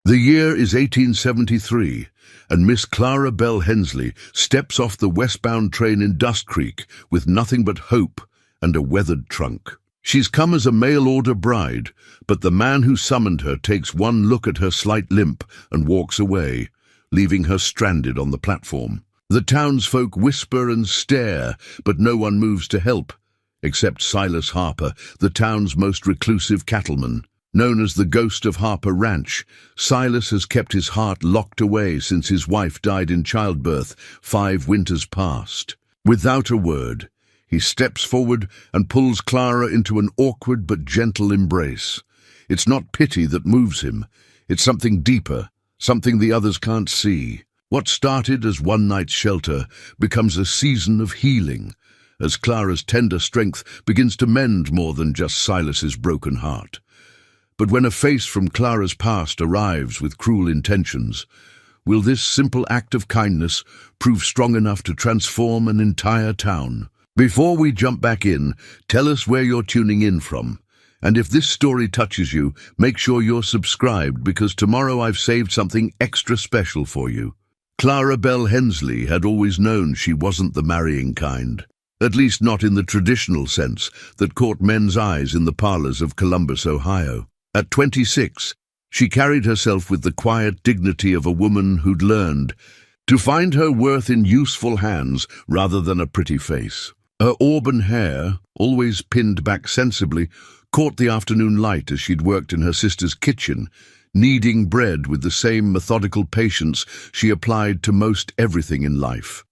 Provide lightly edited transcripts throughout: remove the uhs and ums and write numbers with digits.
The year is 1873, and Miss Clara Bell Hensley steps off the westbound train in Dust Creek with nothing but hope and a weathered trunk. She's come as a mail-order bride, but the man who summoned her takes one look at her slight limp and walks away, leaving her stranded on the platform. The townsfolk whisper and stare, but no one moves to help, except Silas Harper, the town's most reclusive cattleman. Known as the Ghost of Harper Ranch, Silas has kept his heart locked away since his wife died in childbirth 5 winters past. Without a word, he steps forward and pulls Clara into an awkward but gentle embrace. It's not pity that moves him. It's something deeper, something the others can't see. What started as one night's shelter becomes a season of healing, as Clara's tender strength begins to mend more than just Silas's broken heart. But when a face from Clara's past arrives with cruel intentions, will this simple act of kindness prove strong enough to transform an entire town? Before we jump back in, tell us where you're tuning in from. And if this story touches you, make sure you're subscribed, because tomorrow I've saved something extra special for you. Clara Bell Hensley had always known she wasn't the marrying kind, at least not in the traditional sense that caught men's eyes in the parlors of Columbus, Ohio. At 26, she carried herself with the quiet dignity of a woman who'd learned to find her worth in useful hands rather than a pretty face. Her auburn hair, always pinned back sensibly, caught the afternoon light as she'd worked in her sister's kitchen, kneading bread with the same methodical patience she applied to most everything in life.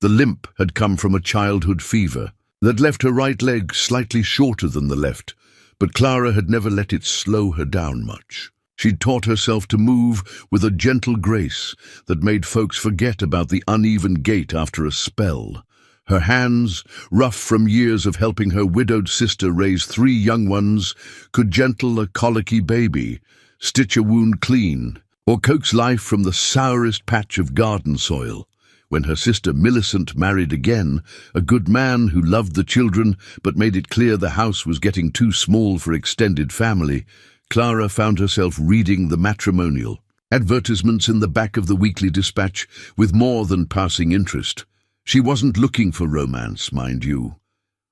The limp had come from a childhood fever that left her right leg slightly shorter than the left, but Clara had never let it slow her down much. She'd taught herself to move with a gentle grace that made folks forget about the uneven gait after a spell. Her hands, rough from years of helping her widowed sister raise 3 young ones, could gentle a colicky baby, stitch a wound clean, or coax life from the sourest patch of garden soil. When her sister Millicent married again, a good man who loved the children but made it clear the house was getting too small for extended family, Clara found herself reading the matrimonial advertisements in the back of the Weekly Dispatch with more than passing interest. She wasn't looking for romance, mind you.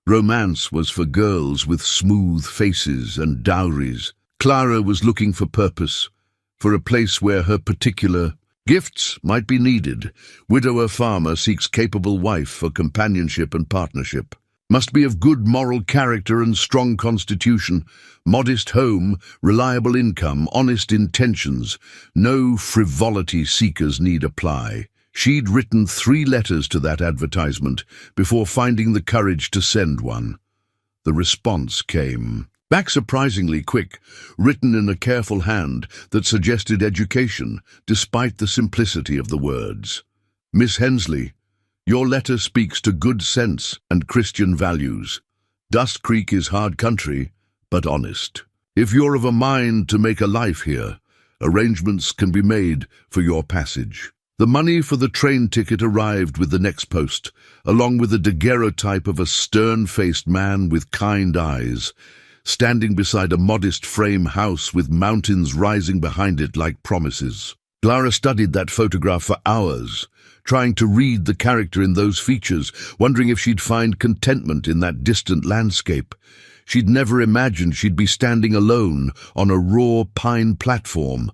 Romance was for girls with smooth faces and dowries. Clara was looking for purpose, for a place where her particular gifts might be needed. Widower farmer seeks capable wife for companionship and partnership. Must be of good moral character and strong constitution. Modest home, reliable income, honest intentions. No frivolity seekers need apply. She'd written 3 letters to that advertisement before finding the courage to send one. The response came back surprisingly quick, written in a careful hand that suggested education, despite the simplicity of the words. Miss Hensley, your letter speaks to good sense and Christian values. Dust Creek is hard country, but honest. If you're of a mind to make a life here, arrangements can be made for your passage. The money for the train ticket arrived with the next post, along with a daguerreotype of a stern-faced man with kind eyes, standing beside a modest frame house with mountains rising behind it like promises. Clara studied that photograph for hours, trying to read the character in those features, wondering if she'd find contentment in that distant landscape. She'd never imagined she'd be standing alone on a raw pine platform,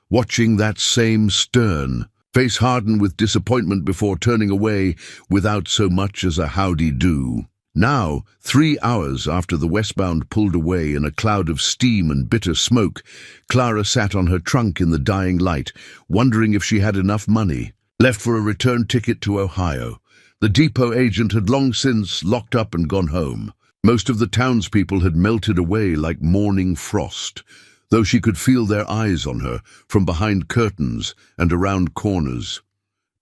watching that same stern, face harden with disappointment before turning away without so much as a howdy-do. Now, 3 hours after the westbound pulled away in a cloud of steam and bitter smoke, Clara sat on her trunk in the dying light, wondering if she had enough money left for a return ticket to Ohio. The depot agent had long since locked up and gone home. Most of the townspeople had melted away like morning frost, though she could feel their eyes on her from behind curtains and around corners.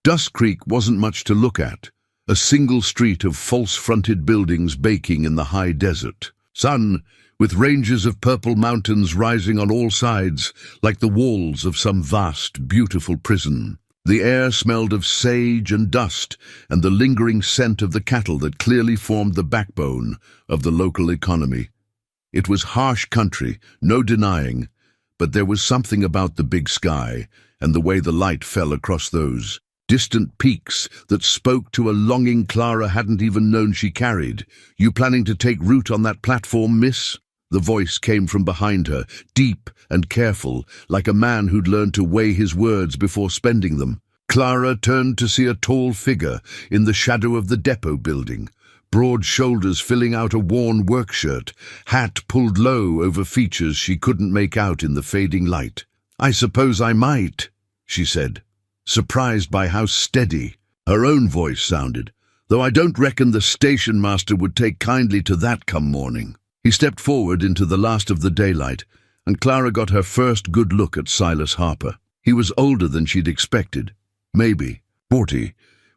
Dust Creek wasn't much to look at. A single street of false-fronted buildings baking in the high desert. Sun, with ranges of purple mountains rising on all sides like the walls of some vast, beautiful prison. The air smelled of sage and dust and the lingering scent of the cattle that clearly formed the backbone of the local economy. It was harsh country, no denying, but there was something about the big sky and the way the light fell across those distant peaks that spoke to a longing Clara hadn't even known she carried. "You planning to take root on that platform, miss?" The voice came from behind her, deep and careful, like a man who'd learned to weigh his words before spending them. Clara turned to see a tall figure in the shadow of the depot building, broad shoulders filling out a worn work shirt, hat pulled low over features she couldn't make out in the fading light. "I suppose I might," she said, surprised by how steady her own voice sounded, "though I don't reckon the station master would take kindly to that come morning." He stepped forward into the last of the daylight, and Clara got her first good look at Silas Harper. He was older than she'd expected, maybe 40,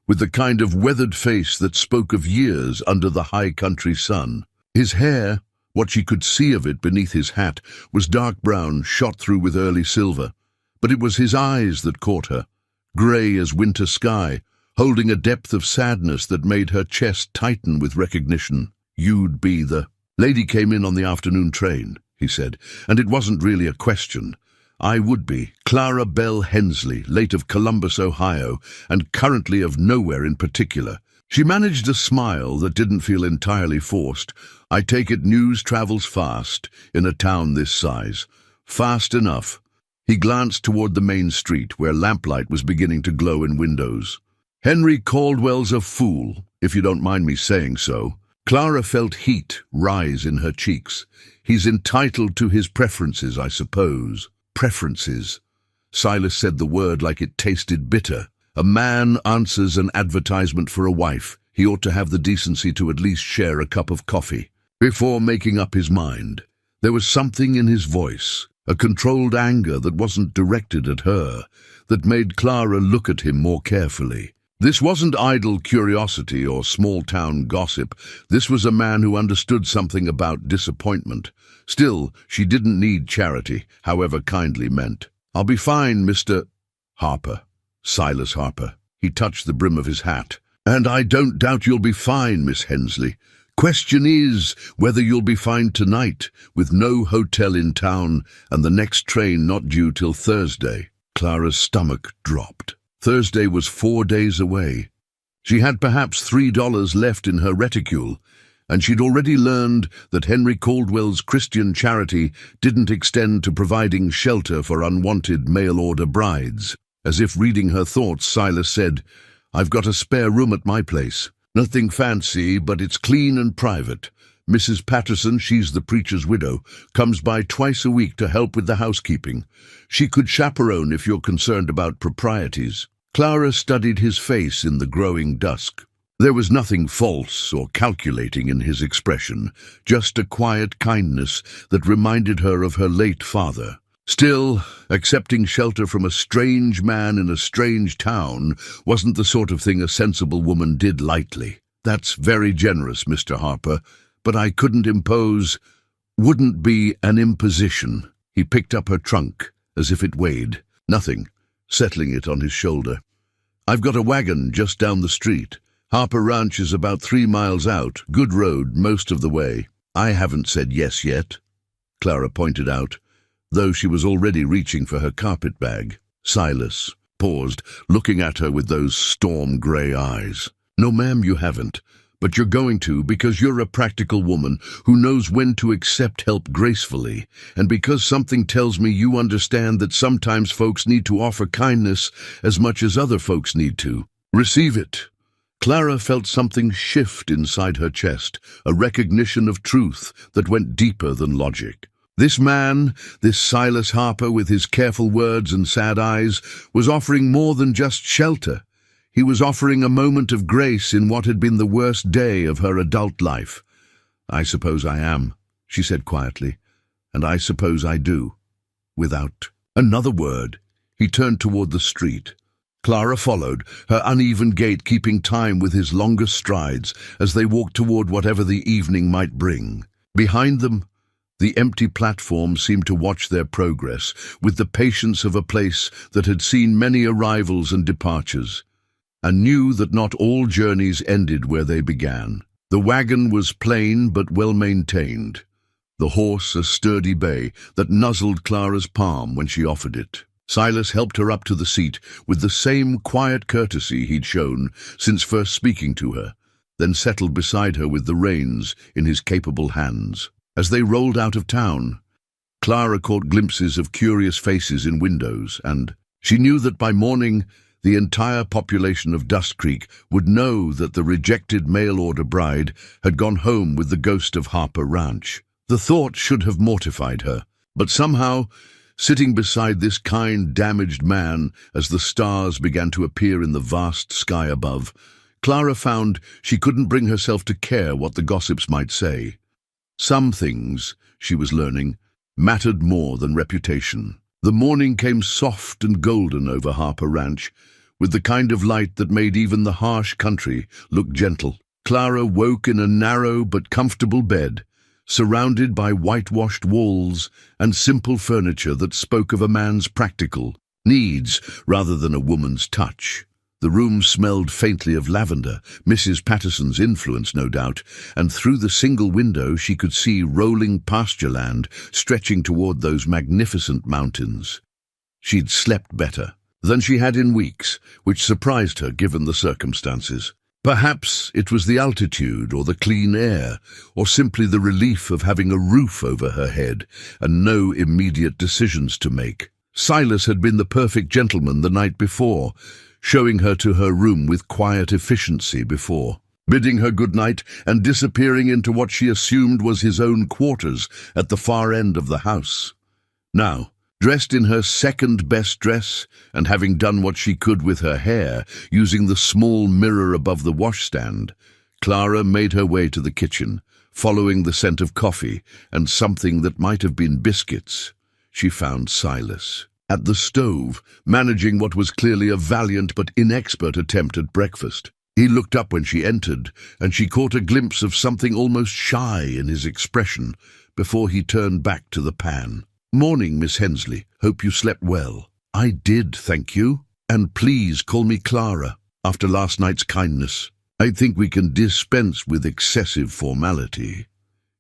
with the kind of weathered face that spoke of years under the high country sun. His hair, what she could see of it beneath his hat, was dark brown, shot through with early silver, but it was his eyes that caught her, grey as winter sky, holding a depth of sadness that made her chest tighten with recognition. "You'd be the lady came in on the afternoon train," he said, "and it wasn't really a question. I would be Clara Bell Hensley, late of Columbus, Ohio, and currently of nowhere in particular." She managed a smile that didn't feel entirely forced. "I take it news travels fast in a town this size. Fast enough." He glanced toward the main street, where lamplight was beginning to glow in windows. "Henry Caldwell's a fool, if you don't mind me saying so." Clara felt heat rise in her cheeks. "He's entitled to his preferences, I suppose." Preferences. Silas said the word like it tasted bitter. "A man answers an advertisement for a wife. He ought to have the decency to at least share a cup of coffee before making up his mind." There was something in his voice, a controlled anger that wasn't directed at her, that made Clara look at him more carefully. This wasn't idle curiosity or small-town gossip. This was a man who understood something about disappointment. Still, she didn't need charity, however kindly meant. "I'll be fine, Mr. Harper." Silas Harper. He touched the brim of his hat. "And I don't doubt you'll be fine, Miss Hensley. Question is whether you'll be fine tonight, with no hotel in town and the next train not due till Thursday." Clara's stomach dropped. Thursday was 4 days away. She had perhaps $3 left in her reticule, and she'd already learned that Henry Caldwell's Christian charity didn't extend to providing shelter for unwanted mail-order brides. As if reading her thoughts, Silas said, "I've got a spare room at my place. Nothing fancy, but it's clean and private. Mrs. Patterson, she's the preacher's widow, comes by twice a week to help with the housekeeping. She could chaperone if you're concerned about proprieties." Clara studied his face in the growing dusk. There was nothing false or calculating in his expression, just a quiet kindness that reminded her of her late father. Still, accepting shelter from a strange man in a strange town wasn't the sort of thing a sensible woman did lightly. "That's very generous, Mr. Harper, but I couldn't impose." "Wouldn't be an imposition." He picked up her trunk, as if it weighed. "Nothing," settling it on his shoulder. "I've got a wagon just down the street. Harper Ranch is about 3 miles out, good road most of the way." "I haven't said yes yet," Clara pointed out, though she was already reaching for her carpet bag. Silas paused, looking at her with those storm-grey eyes. "No, ma'am, you haven't. But you're going to, because you're a practical woman who knows when to accept help gracefully, and because something tells me you understand that sometimes folks need to offer kindness as much as other folks need to. Receive it." Clara felt something shift inside her chest, a recognition of truth that went deeper than logic. This man, this Silas Harper with his careful words and sad eyes, was offering more than just shelter. He was offering a moment of grace in what had been the worst day of her adult life. "I suppose I am," she said quietly, "and I suppose I do." Without another word, he turned toward the street. Clara followed, her uneven gait keeping time with his longer strides as they walked toward whatever the evening might bring. Behind them, the empty platform seemed to watch their progress with the patience of a place that had seen many arrivals and departures, and knew that not all journeys ended where they began. The wagon was plain but well maintained. the horse a sturdy bay that nuzzled Clara's palm when she offered it. Silas helped her up to the seat with the same quiet courtesy he'd shown since first speaking to her, then settled beside her with the reins in his capable hands. As they rolled out of town, Clara caught glimpses of curious faces in windows, and she knew that by morning the entire population of Dust Creek would know that the rejected mail-order bride had gone home with the ghost of Harper Ranch. The thought should have mortified her, but somehow, sitting beside this kind, damaged man as the stars began to appear in the vast sky above, Clara found she couldn't bring herself to care what the gossips might say. Some things, she was learning, mattered more than reputation. The morning came soft and golden over Harper Ranch, with the kind of light that made even the harsh country look gentle. Clara woke in a narrow but comfortable bed, surrounded by whitewashed walls and simple furniture that spoke of a man's practical needs rather than a woman's touch. The room smelled faintly of lavender, Mrs. Patterson's influence no doubt, and through the single window she could see rolling pasture land stretching toward those magnificent mountains. She'd slept better than she had in weeks, which surprised her given the circumstances. Perhaps it was the altitude or the clean air, or simply the relief of having a roof over her head and no immediate decisions to make. Silas had been the perfect gentleman the night before, showing her to her room with quiet efficiency before, bidding her good night and disappearing into what she assumed was his own quarters at the far end of the house. Now, dressed in her second-best dress and having done what she could with her hair, using the small mirror above the washstand, Clara made her way to the kitchen, following the scent of coffee and something that might have been biscuits. She found Silas at the stove, managing what was clearly a valiant but inexpert attempt at breakfast. He looked up when she entered, and she caught a glimpse of something almost shy in his expression before he turned back to the pan. "Morning, Miss Hensley. Hope you slept well." "I did, thank you. And please call me Clara, after last night's kindness. I think we can dispense with excessive formality."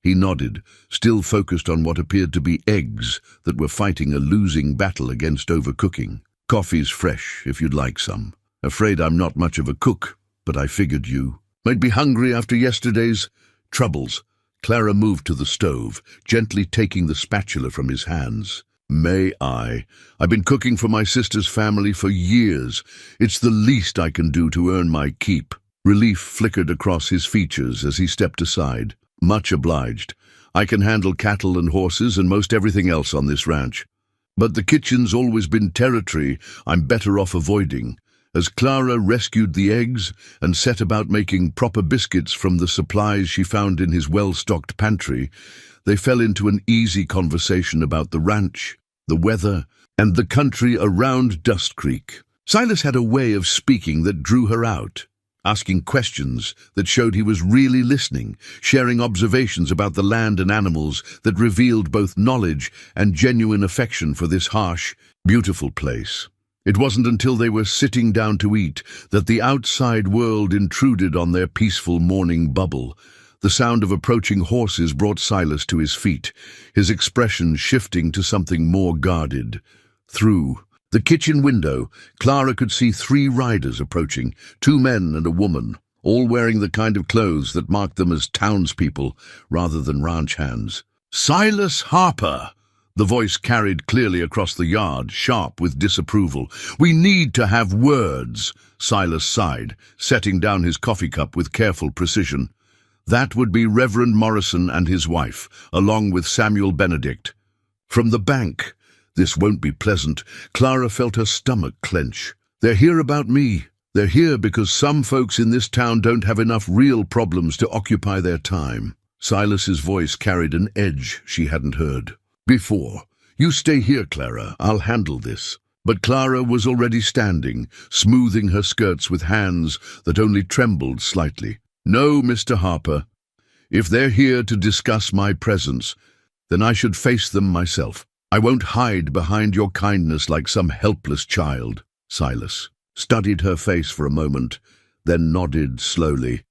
He nodded, still focused on what appeared to be eggs that were fighting a losing battle against overcooking. "Coffee's fresh, if you'd like some. Afraid I'm not much of a cook, but I figured you might be hungry after yesterday's troubles." Clara moved to the stove, gently taking the spatula from his hands. "May I? I've been cooking for my sister's family for years. It's the least I can do to earn my keep." Relief flickered across his features as he stepped aside. "Much obliged. I can handle cattle and horses and most everything else on this ranch. But the kitchen's always been territory I'm better off avoiding." As Clara rescued the eggs and set about making proper biscuits from the supplies she found in his well-stocked pantry, they fell into an easy conversation about the ranch, the weather, and the country around Dust Creek. Silas had a way of speaking that drew her out, asking questions that showed he was really listening, sharing observations about the land and animals that revealed both knowledge and genuine affection for this harsh, beautiful place. It wasn't until they were sitting down to eat that the outside world intruded on their peaceful morning bubble. The sound of approaching horses brought Silas to his feet, his expression shifting to something more guarded. Through the kitchen window, Clara could see 3 riders approaching, 2 men and a woman, all wearing the kind of clothes that marked them as townspeople rather than ranch hands. "Silas Harper!" The voice carried clearly across the yard, sharp with disapproval. "We need to have words." Silas sighed, setting down his coffee cup with careful precision. "That would be Reverend Morrison and his wife, along with Samuel Benedict. From the bank. This won't be pleasant." Clara felt her stomach clench. "They're here about me. They're here because some folks in this town don't have enough real problems to occupy their time." Silas's voice carried an edge she hadn't heard before. "You stay here, Clara. I'll handle this." But Clara was already standing, smoothing her skirts with hands that only trembled slightly. "No, Mr. Harper. If they're here to discuss my presence, then I should face them myself. I won't hide behind your kindness like some helpless child." Silas studied her face for a moment, then nodded slowly.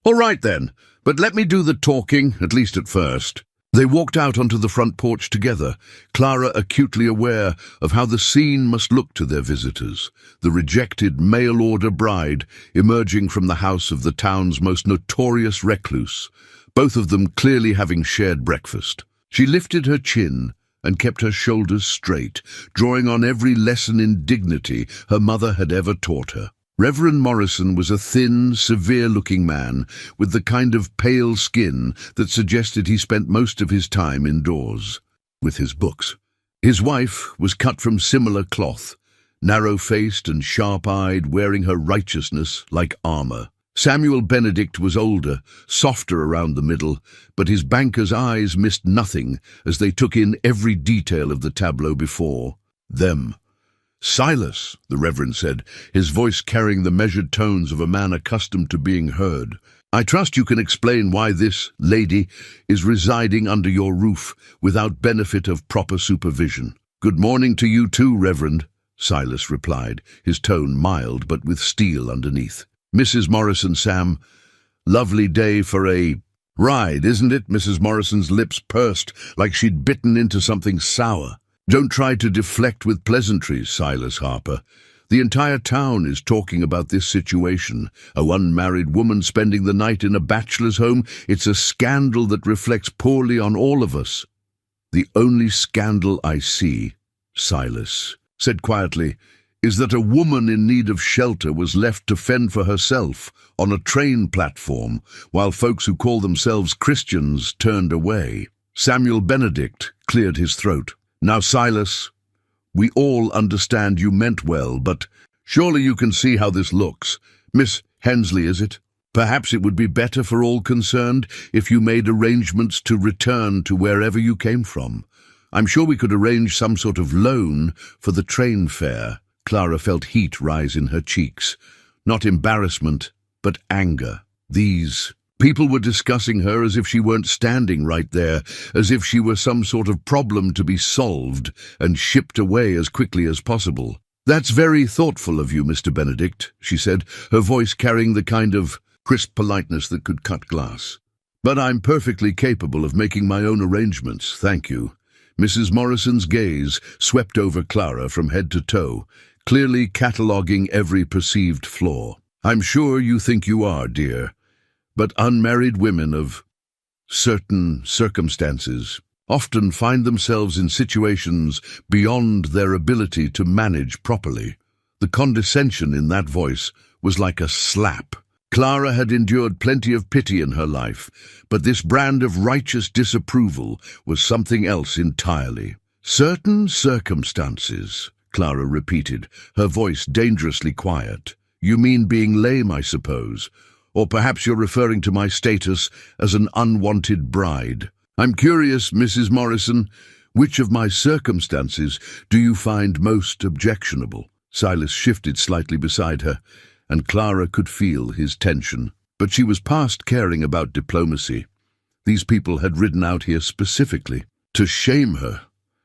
"All right then, but let me do the talking, at least at first." They walked out onto the front porch together, Clara acutely aware of how the scene must look to their visitors, the rejected mail-order bride emerging from the house of the town's most notorious recluse, both of them clearly having shared breakfast. She lifted her chin and kept her shoulders straight, drawing on every lesson in dignity her mother had ever taught her. Reverend Morrison was a thin, severe-looking man with the kind of pale skin that suggested he spent most of his time indoors, with his books. His wife was cut from similar cloth, narrow-faced and sharp-eyed, wearing her righteousness like armor. Samuel Benedict was older, softer around the middle, but his banker's eyes missed nothing as they took in every detail of the tableau before them. "Silas," the Reverend said, his voice carrying the measured tones of a man accustomed to being heard, "I trust you can explain why this lady is residing under your roof without benefit of proper supervision." "Good morning to you too, Reverend," Silas replied, his tone mild but with steel underneath. "Mrs. Morrison, Sam, lovely day for a ride, isn't it?" Mrs. Morrison's lips pursed like she'd bitten into something sour. "Don't try to deflect with pleasantries, Silas Harper. The entire town is talking about this situation. A unmarried woman spending the night in a bachelor's home. It's a scandal that reflects poorly on all of us." "The only scandal I see," Silas said quietly, "is that a woman in need of shelter was left to fend for herself on a train platform, while folks who call themselves Christians turned away." Samuel Benedict cleared his throat. "Now, Silas, we all understand you meant well, but surely you can see how this looks. Miss Hensley, is it? Perhaps it would be better for all concerned if you made arrangements to return to wherever you came from. I'm sure we could arrange some sort of loan for the train fare." Clara felt heat rise in her cheeks. Not embarrassment, but anger. These people were discussing her as if she weren't standing right there, as if she were some sort of problem to be solved and shipped away as quickly as possible. "That's very thoughtful of you, Mr. Benedict," she said, her voice carrying the kind of crisp politeness that could cut glass. "But I'm perfectly capable of making my own arrangements, thank you." Mrs. Morrison's gaze swept over Clara from head to toe, clearly cataloguing every perceived flaw. "I'm sure you think you are, dear. But unmarried women of certain circumstances often find themselves in situations beyond their ability to manage properly." The condescension in that voice was like a slap. Clara had endured plenty of pity in her life, but this brand of righteous disapproval was something else entirely. "Certain circumstances," Clara repeated, her voice dangerously quiet. "You mean being lame, I suppose. Or perhaps you're referring to my status as an unwanted bride. I'm curious, Mrs. Morrison, which of my circumstances do you find most objectionable?" Silas shifted slightly beside her, and Clara could feel his tension. But she was past caring about diplomacy. These people had ridden out here specifically to shame her,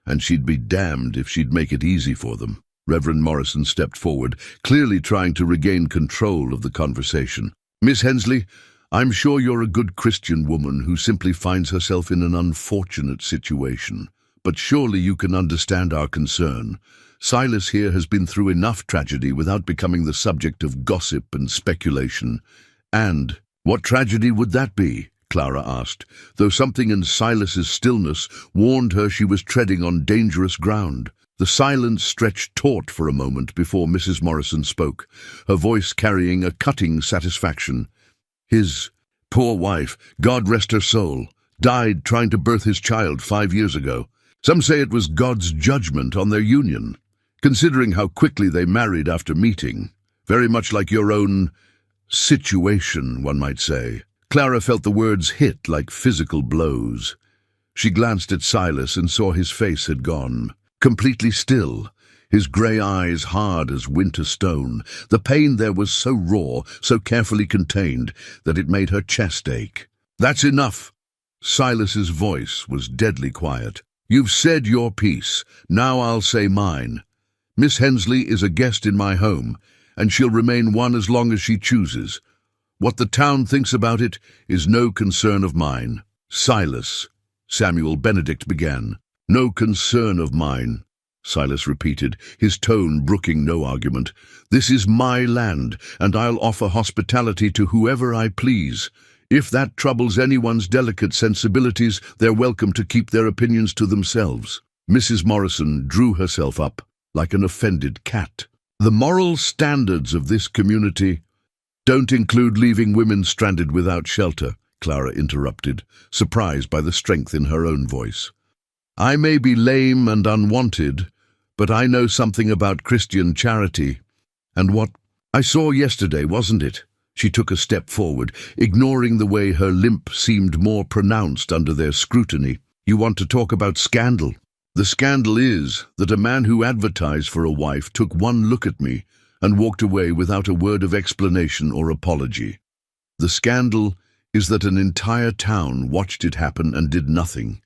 and she'd be damned if she'd make it easy for them. Reverend Morrison stepped forward, clearly trying to regain control of the conversation. "Miss Hensley, I'm sure you're a good Christian woman who simply finds herself in an unfortunate situation. But surely you can understand our concern. Silas here has been through enough tragedy without becoming the subject of gossip and speculation." "And what tragedy would that be?" Clara asked, though something in Silas's stillness warned her she was treading on dangerous ground. The silence stretched taut for a moment before Mrs. Morrison spoke, her voice carrying a cutting satisfaction. "His poor wife, God rest her soul, died trying to birth his child 5 years ago. Some say it was God's judgment on their union, considering how quickly they married after meeting. Very much like your own situation, one might say." Clara felt the words hit like physical blows. She glanced at Silas and saw his face had gone completely still, his grey eyes hard as winter stone. The pain there was so raw, so carefully contained, that it made her chest ache. "That's enough." Silas's voice was deadly quiet. "You've said your piece. Now I'll say mine. Miss Hensley is a guest in my home, and she'll remain one as long as she chooses. What the town thinks about it is no concern of mine." Silas Samuel Benedict began. "No concern of mine," Silas repeated, his tone brooking no argument. "This is my land, and I'll offer hospitality to whoever I please. If that troubles anyone's delicate sensibilities, they're welcome to keep their opinions to themselves." Mrs. Morrison drew herself up like an offended cat. "The moral standards of this community don't include leaving women stranded without shelter," Clara interrupted, surprised by the strength in her own voice. "I may be lame and unwanted, but I know something about Christian charity. And what I saw yesterday, wasn't it?" She took a step forward, ignoring the way her limp seemed more pronounced under their scrutiny. "You want to talk about scandal? The scandal is that a man who advertised for a wife took one look at me and walked away without a word of explanation or apology. The scandal is that an entire town watched it happen and did nothing.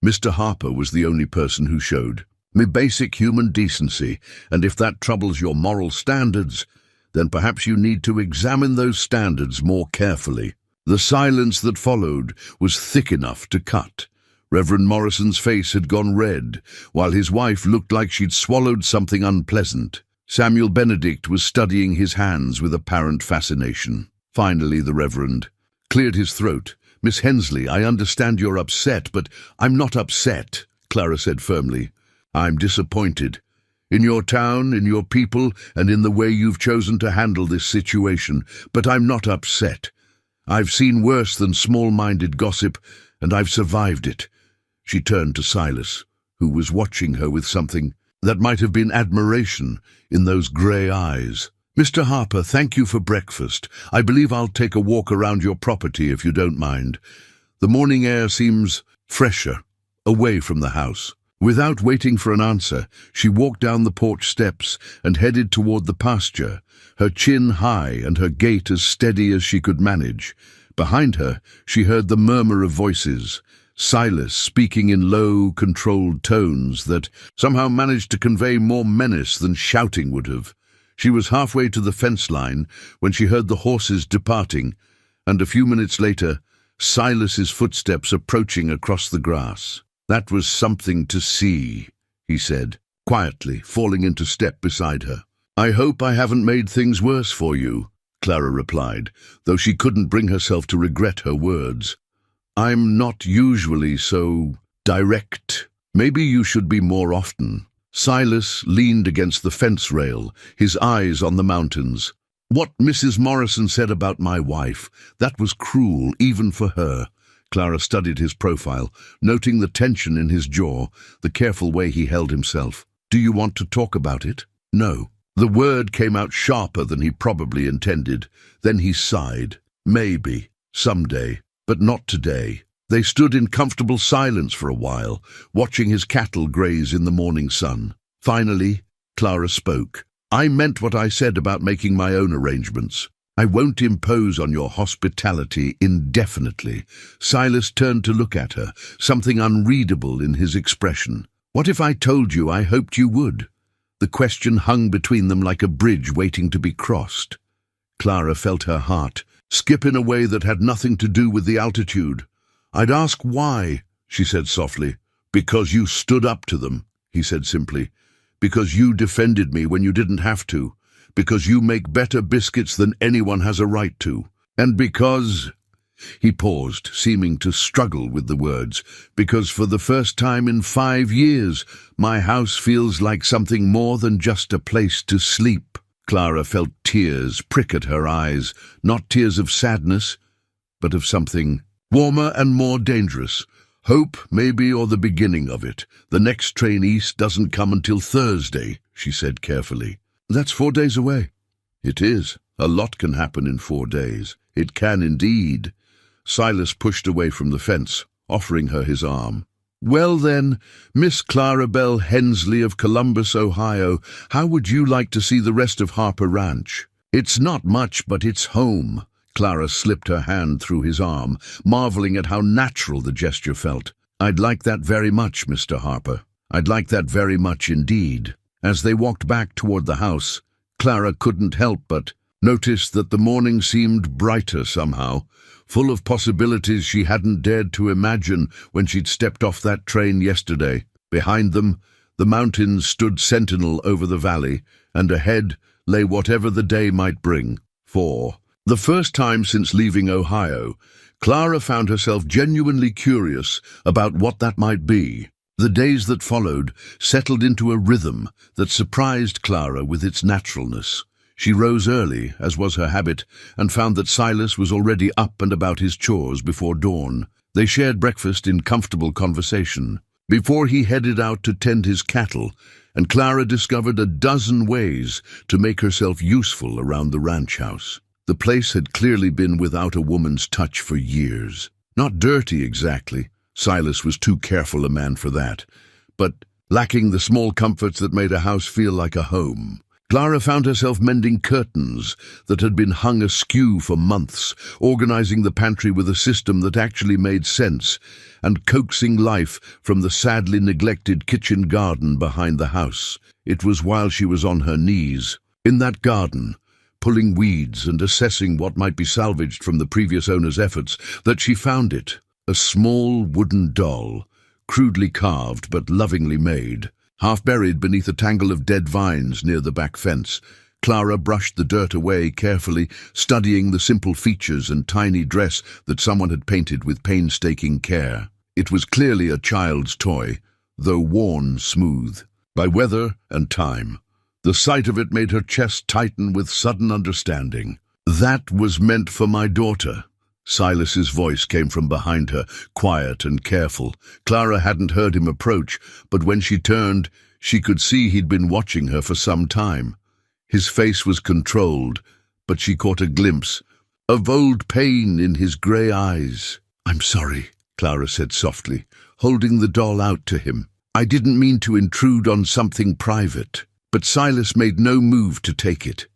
Mr. Harper was the only person who showed me basic human decency, and if that troubles your moral standards, then perhaps you need to examine those standards more carefully." The silence that followed was thick enough to cut. Reverend Morrison's face had gone red, while his wife looked like she'd swallowed something unpleasant. Samuel Benedict was studying his hands with apparent fascination. Finally, the Reverend cleared his throat. "Miss Hensley, I understand you're upset, but—" "I'm not upset," Clara said firmly. "I'm disappointed. In your town, in your people, and in the way you've chosen to handle this situation. But I'm not upset. I've seen worse than small-minded gossip, and I've survived it." She turned to Silas, who was watching her with something that might have been admiration in those grey eyes. "Mr. Harper, thank you for breakfast. I believe I'll take a walk around your property if you don't mind. The morning air seems fresher, away from the house." Without waiting for an answer, she walked down the porch steps and headed toward the pasture, her chin high and her gait as steady as she could manage. Behind her, she heard the murmur of voices, Silas speaking in low, controlled tones that somehow managed to convey more menace than shouting would have. She was halfway to the fence line when she heard the horses departing, and a few minutes later, Silas's footsteps approaching across the grass. "That was something to see," he said, quietly, falling into step beside her. "I hope I haven't made things worse for you," Clara replied, though she couldn't bring herself to regret her words. "I'm not usually so direct. Maybe you should be more often." Silas leaned against the fence rail, his eyes on the mountains. "What Mrs. Morrison said about my wife, that was cruel even for her." Clara studied his profile, noting the tension in his jaw, the careful way he held himself. "Do you want to talk about it?" "No." The word came out sharper than he probably intended. Then he sighed. "Maybe, someday, but not today." They stood in comfortable silence for a while, watching his cattle graze in the morning sun. Finally, Clara spoke. "I meant what I said about making my own arrangements. I won't impose on your hospitality indefinitely." Silas turned to look at her, something unreadable in his expression. "What if I told you I hoped you would?" The question hung between them like a bridge waiting to be crossed. Clara felt her heart skip in a way that had nothing to do with the altitude. "I'd ask why," she said softly. "Because you stood up to them," he said simply. "Because you defended me when you didn't have to. Because you make better biscuits than anyone has a right to. And because—" He paused, seeming to struggle with the words. "Because for the first time in 5 years, my house feels like something more than just a place to sleep." Clara felt tears prick at her eyes, not tears of sadness, but of something warmer and more dangerous. "Hope, maybe, or the beginning of it. The next train east doesn't come until Thursday," she said carefully. "That's 4 days away." "It is. A lot can happen in 4 days. It can indeed." Silas pushed away from the fence, offering her his arm. "Well then, Miss Clara Bell Hensley of Columbus, Ohio, how would you like to see the rest of Harper Ranch? It's not much, but it's home." Clara slipped her hand through his arm, marveling at how natural the gesture felt. "I'd like that very much, Mr. Harper. I'd like that very much indeed." As they walked back toward the house, Clara couldn't help but noticed that the morning seemed brighter somehow, full of possibilities she hadn't dared to imagine when she'd stepped off that train yesterday. Behind them, the mountains stood sentinel over the valley, and ahead lay whatever the day might bring. For the first time since leaving Ohio, Clara found herself genuinely curious about what that might be. The days that followed settled into a rhythm that surprised Clara with its naturalness. She rose early, as was her habit, and found that Silas was already up and about his chores before dawn. They shared breakfast in comfortable conversation before he headed out to tend his cattle, and Clara discovered a dozen ways to make herself useful around the ranch house. The place had clearly been without a woman's touch for years. Not dirty exactly. Silas was too careful a man for that, but lacking the small comforts that made a house feel like a home. Clara found herself mending curtains that had been hung askew for months, organizing the pantry with a system that actually made sense, and coaxing life from the sadly neglected kitchen garden behind the house. It was while she was on her knees, in that garden, pulling weeds and assessing what might be salvaged from the previous owner's efforts, that she found it. A small wooden doll, crudely carved but lovingly made. Half buried beneath a tangle of dead vines near the back fence, Clara brushed the dirt away carefully, studying the simple features and tiny dress that someone had painted with painstaking care. It was clearly a child's toy, though worn smooth by weather and time. The sight of it made her chest tighten with sudden understanding. "That was meant for my daughter." Silas's voice came from behind her, quiet and careful. Clara hadn't heard him approach, but when she turned, she could see he'd been watching her for some time. His face was controlled, but she caught a glimpse of old pain in his grey eyes. "I'm sorry," Clara said softly, holding the doll out to him. "I didn't mean to intrude on something private." But Silas made no move to take it.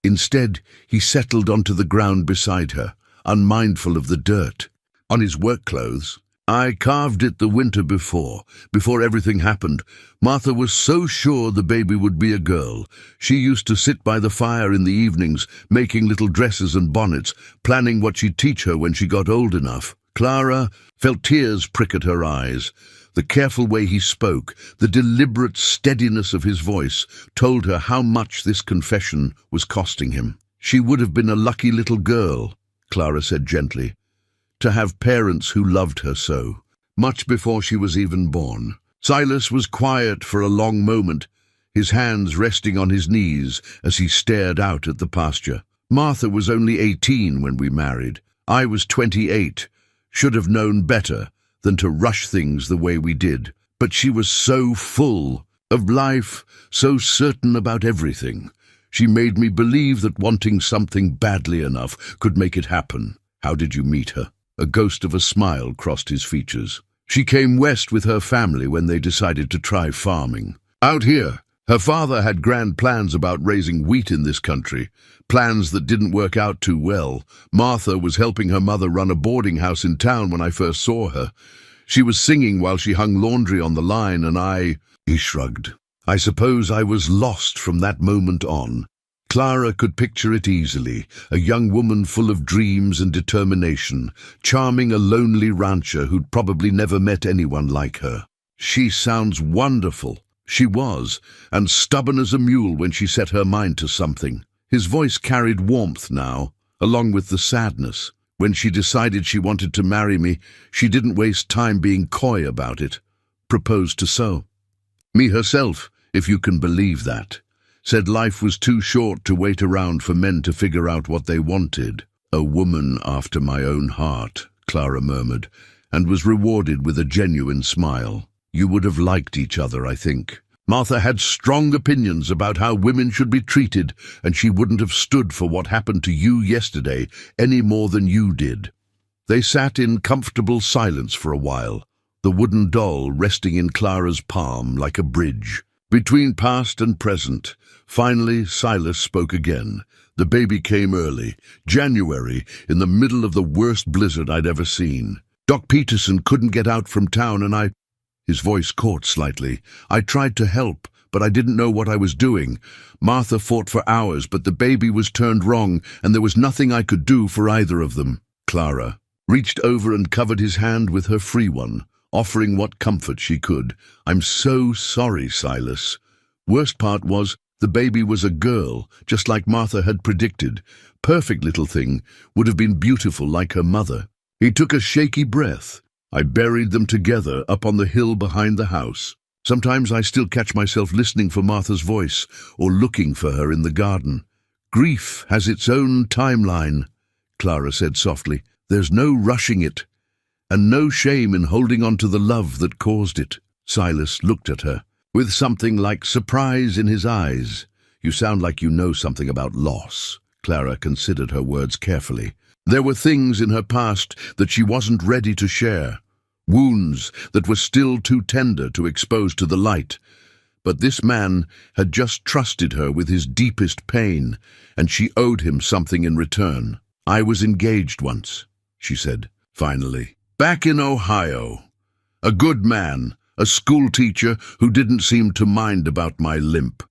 Instead, he settled onto the ground beside her, unmindful of the dirt on his work clothes. "I carved it the winter before everything happened. Martha was so sure the baby would be a girl. She used to sit by the fire in the evenings, making little dresses and bonnets, planning what she'd teach her when she got old enough." Clara felt tears prick at her eyes. The careful way he spoke, the deliberate steadiness of his voice, told her how much this confession was costing him. "She would have been a lucky little girl," Clara said gently, "to have parents who loved her so, much before she was even born." Silas was quiet for a long moment, his hands resting on his knees as he stared out at the pasture. "Martha was only 18 when we married. I was 28, should have known better than to rush things the way we did. But she was so full of life, so certain about everything. She made me believe that wanting something badly enough could make it happen." "How did you meet her?" A ghost of a smile crossed his features. "She came west with her family when they decided to try farming. Out here, her father had grand plans about raising wheat in this country, plans that didn't work out too well. Martha was helping her mother run a boarding house in town when I first saw her. She was singing while she hung laundry on the line, and He shrugged. "I suppose I was lost from that moment on." Clara could picture it easily, a young woman full of dreams and determination, charming a lonely rancher who'd probably never met anyone like her. "She sounds wonderful." She was, and stubborn as a mule when she set her mind to something. His voice carried warmth now, along with the sadness. "When she decided she wanted to marry me, she didn't waste time being coy about it. Proposed to sew. Me herself, if you can believe that. Said life was too short to wait around for men to figure out what they wanted." "A woman after my own heart," Clara murmured, and was rewarded with a genuine smile. "You would have liked each other, I think. Martha had strong opinions about how women should be treated, and she wouldn't have stood for what happened to you yesterday any more than you did." They sat in comfortable silence for a while, the wooden doll resting in Clara's palm like a bridge between past and present. Finally, Silas spoke again. "The baby came early, January, in the middle of the worst blizzard I'd ever seen. Doc Peterson couldn't get out from town, and His voice caught slightly. "I tried to help, but I didn't know what I was doing. Martha fought for hours, but the baby was turned wrong, and there was nothing I could do for either of them." Clara reached over and covered his hand with her free one, offering what comfort she could. "I'm so sorry, Silas. Worst part was, the baby was a girl, just like Martha had predicted. Perfect little thing, would have been beautiful like her mother." He took a shaky breath. "I buried them together up on the hill behind the house. Sometimes I still catch myself listening for Martha's voice or looking for her in the garden." "Grief has its own timeline," Clara said softly. "There's no rushing it, and no shame in holding on to the love that caused it." Silas looked at her with something like surprise in his eyes. "You sound like you know something about loss." Clara considered her words carefully. There were things in her past that she wasn't ready to share, wounds that were still too tender to expose to the light. But this man had just trusted her with his deepest pain, and she owed him something in return. "I was engaged once," she said, finally. "Back in Ohio. A good man, a school teacher who didn't seem to mind about my limp.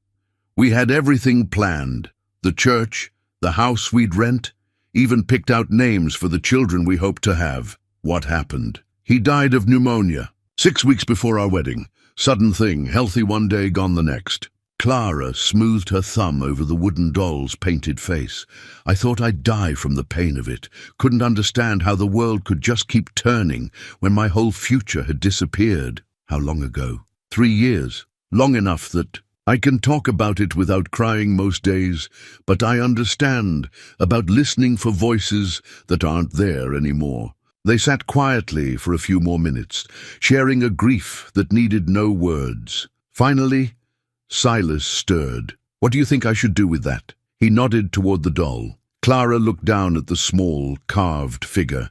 We had everything planned. The church, the house we'd rent, even picked out names for the children we hoped to have. What happened? He died of pneumonia, 6 weeks before our wedding. Sudden thing, healthy one day, gone the next." Clara smoothed her thumb over the wooden doll's painted face. "I thought I'd die from the pain of it. Couldn't understand how the world could just keep turning when my whole future had disappeared." "How long ago?" 3 years. Long enough that I can talk about it without crying most days, but I understand about listening for voices that aren't there anymore." They sat quietly for a few more minutes, sharing a grief that needed no words. Finally, Silas stirred. "What do you think I should do with that?" He nodded toward the doll. Clara looked down at the small, carved figure,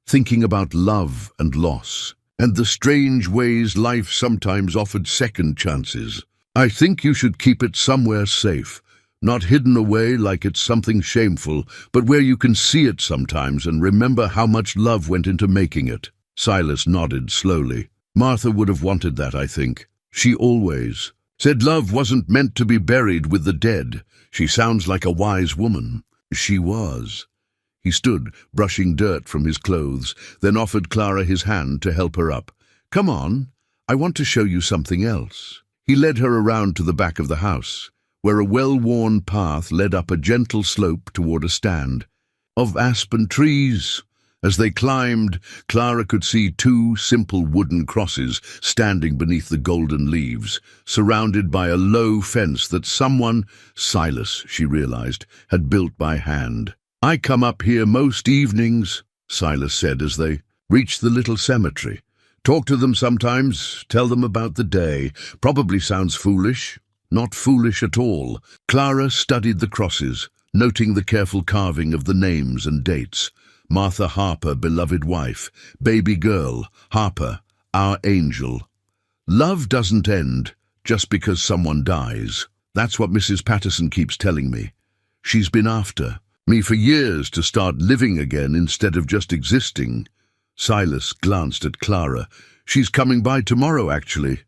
thinking about love and loss, and the strange ways life sometimes offered second chances. "I think you should keep it somewhere safe, not hidden away like it's something shameful, but where you can see it sometimes and remember how much love went into making it." Silas nodded slowly. "Martha would have wanted that, I think. She always said love wasn't meant to be buried with the dead. She sounds like a wise woman." She was. He stood, brushing dirt from his clothes, then offered Clara his hand to help her up. "Come on, I want to show you something else." He led her around to the back of the house, where a well-worn path led up a gentle slope toward a stand of aspen trees. As they climbed, Clara could see 2 simple wooden crosses standing beneath the golden leaves, surrounded by a low fence that someone, Silas, she realized, had built by hand. "I come up here most evenings," Silas said as they reached the little cemetery. "Talk to them sometimes, tell them about the day. Probably sounds foolish. Not foolish at all." Clara studied the crosses, noting the careful carving of the names and dates. Martha Harper, beloved wife. Baby girl, Harper, our angel. Love doesn't end just because someone dies. That's what Mrs. Patterson keeps telling me. She's been after me for years to start living again instead of just existing. Silas glanced at Clara. "She's coming by tomorrow, actually.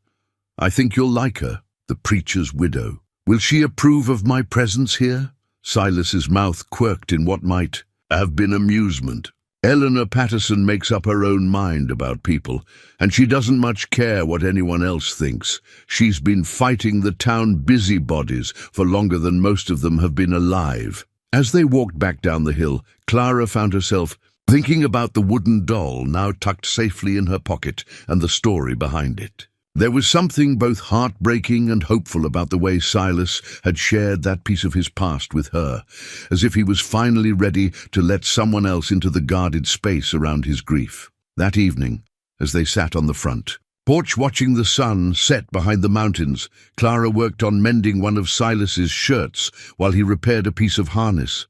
I think you'll like her." The preacher's widow. "Will she approve of my presence here?" Silas's mouth quirked in what might have been amusement. "Eleanor Patterson makes up her own mind about people, and she doesn't much care what anyone else thinks. She's been fighting the town busybodies for longer than most of them have been alive." As they walked back down the hill, Clara found herself thinking about the wooden doll now tucked safely in her pocket and the story behind it. There was something both heartbreaking and hopeful about the way Silas had shared that piece of his past with her, as if he was finally ready to let someone else into the guarded space around his grief. That evening, as they sat on the front porch watching the sun set behind the mountains, Clara worked on mending one of Silas's shirts while he repaired a piece of harness.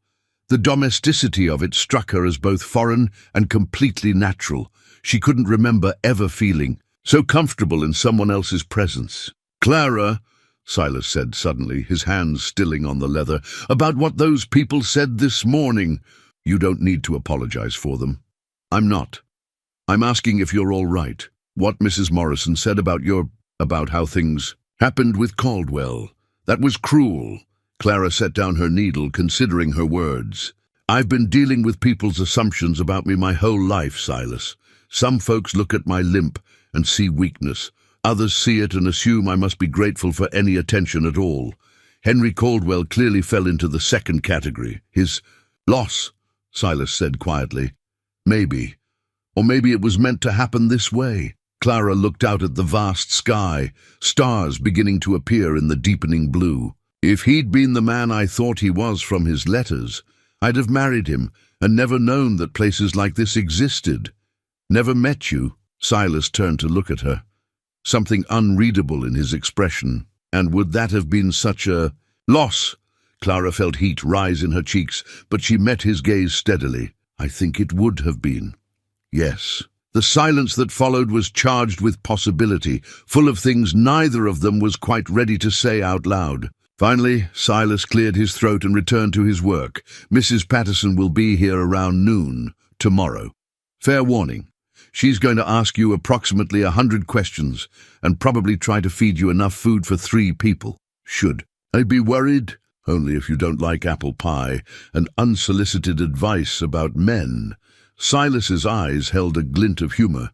The domesticity of it struck her as both foreign and completely natural. She couldn't remember ever feeling so comfortable in someone else's presence. "Clara," Silas said suddenly, his hands stilling on the leather, "about what those people said this morning. You don't need to apologize for them." "I'm not. I'm asking if you're all right. What Mrs. Morrison said about how things Happened with Caldwell. That was cruel. Clara set down her needle, considering her words. I've been dealing with people's assumptions about me my whole life, Silas. Some folks look at my limp and see weakness. Others see it and assume I must be grateful for any attention at all. Henry Caldwell clearly fell into the second category. His loss, Silas said quietly. Maybe. Or maybe it was meant to happen this way. Clara looked out at the vast sky, stars beginning to appear in the deepening blue. If he'd been the man I thought he was from his letters, I'd have married him and never known that places like this existed. Never met you. Silas turned to look at her. Something unreadable in his expression. And would that have been such a loss? Clara felt heat rise in her cheeks, but she met his gaze steadily. I think it would have been. Yes. The silence that followed was charged with possibility, full of things neither of them was quite ready to say out loud. Finally, Silas cleared his throat and returned to his work. Mrs. Patterson will be here around noon, tomorrow. Fair warning. She's going to ask you approximately 100 questions and probably try to feed you enough food for 3 people. Should. I'd be worried, only if you don't like apple pie, and unsolicited advice about men. Silas's eyes held a glint of humor.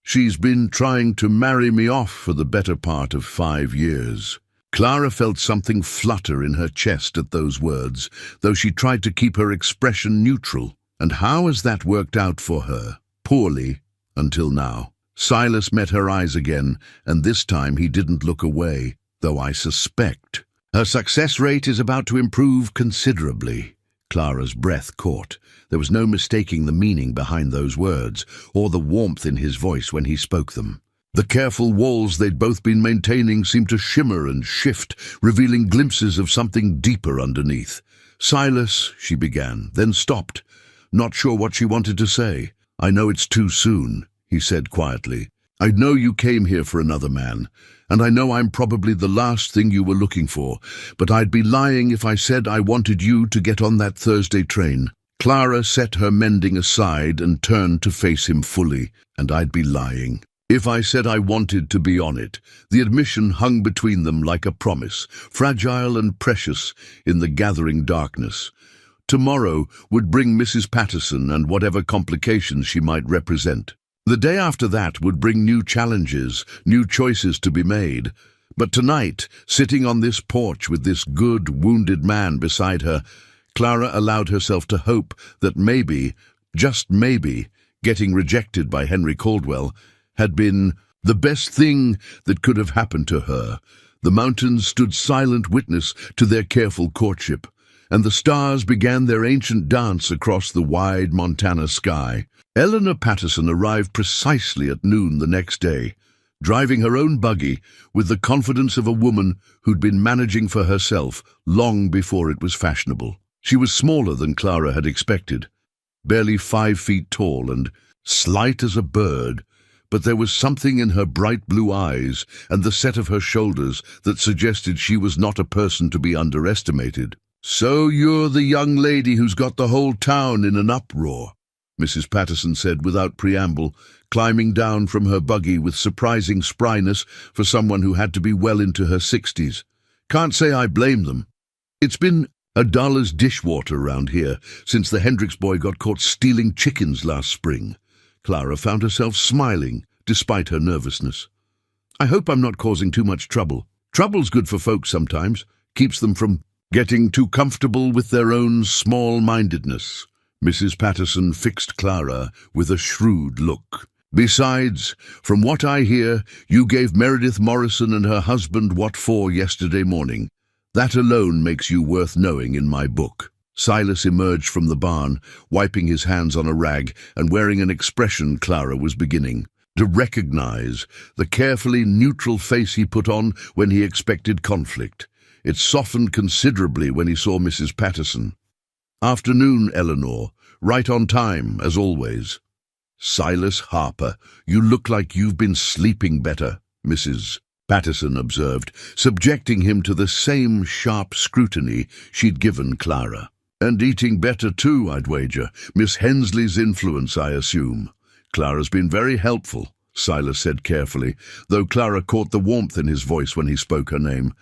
She's been trying to marry me off for the better part of 5 years. Clara felt something flutter in her chest at those words, though she tried to keep her expression neutral. And how has that worked out for her? Poorly, until now. Silas met her eyes again, and this time he didn't look away, though I suspect her success rate is about to improve considerably. Clara's breath caught. There was no mistaking the meaning behind those words, or the warmth in his voice when he spoke them. The careful walls they'd both been maintaining seemed to shimmer and shift, revealing glimpses of something deeper underneath. Silas, she began, then stopped, not sure what she wanted to say. I know it's too soon, he said quietly. I know you came here for another man, and I know I'm probably the last thing you were looking for, but I'd be lying if I said I wanted you to get on that Thursday train. Clara set her mending aside and turned to face him fully, and I'd be lying if I said I wanted to be on it. The admission hung between them like a promise, fragile and precious in the gathering darkness. Tomorrow would bring Mrs. Patterson and whatever complications she might represent. The day after that would bring new challenges, new choices to be made. But tonight, sitting on this porch with this good, wounded man beside her, Clara allowed herself to hope that maybe, just maybe, getting rejected by Henry Caldwell had been the best thing that could have happened to her. The mountains stood silent witness to their careful courtship, and the stars began their ancient dance across the wide Montana sky. Eleanor Patterson arrived precisely at noon the next day, driving her own buggy with the confidence of a woman who'd been managing for herself long before it was fashionable. She was smaller than Clara had expected, barely 5 feet tall and slight as a bird, but there was something in her bright blue eyes and the set of her shoulders that suggested she was not a person to be underestimated. So you're the young lady who's got the whole town in an uproar, Mrs. Patterson said without preamble, climbing down from her buggy with surprising spryness for someone who had to be well into her 60s. Can't say I blame them. It's been a dull as dishwater round here since the Hendricks boy got caught stealing chickens last spring. Clara found herself smiling despite her nervousness. I hope I'm not causing too much trouble. Trouble's good for folks sometimes, keeps them from getting too comfortable with their own small-mindedness. Mrs. Patterson fixed Clara with a shrewd look. Besides, from what I hear, you gave Meredith Morrison and her husband what for yesterday morning. That alone makes you worth knowing in my book. Silas emerged from the barn, wiping his hands on a rag and wearing an expression Clara was beginning to recognize, the carefully neutral face he put on when he expected conflict. It softened considerably when he saw Mrs. Patterson. Afternoon, Eleanor. Right on time, as always. Silas Harper, you look like you've been sleeping better, Mrs. Patterson observed, subjecting him to the same sharp scrutiny she'd given Clara. And eating better too, I'd wager. Miss Hensley's influence, I assume. Clara's been very helpful, Silas said carefully, though Clara caught the warmth in his voice when he spoke her name.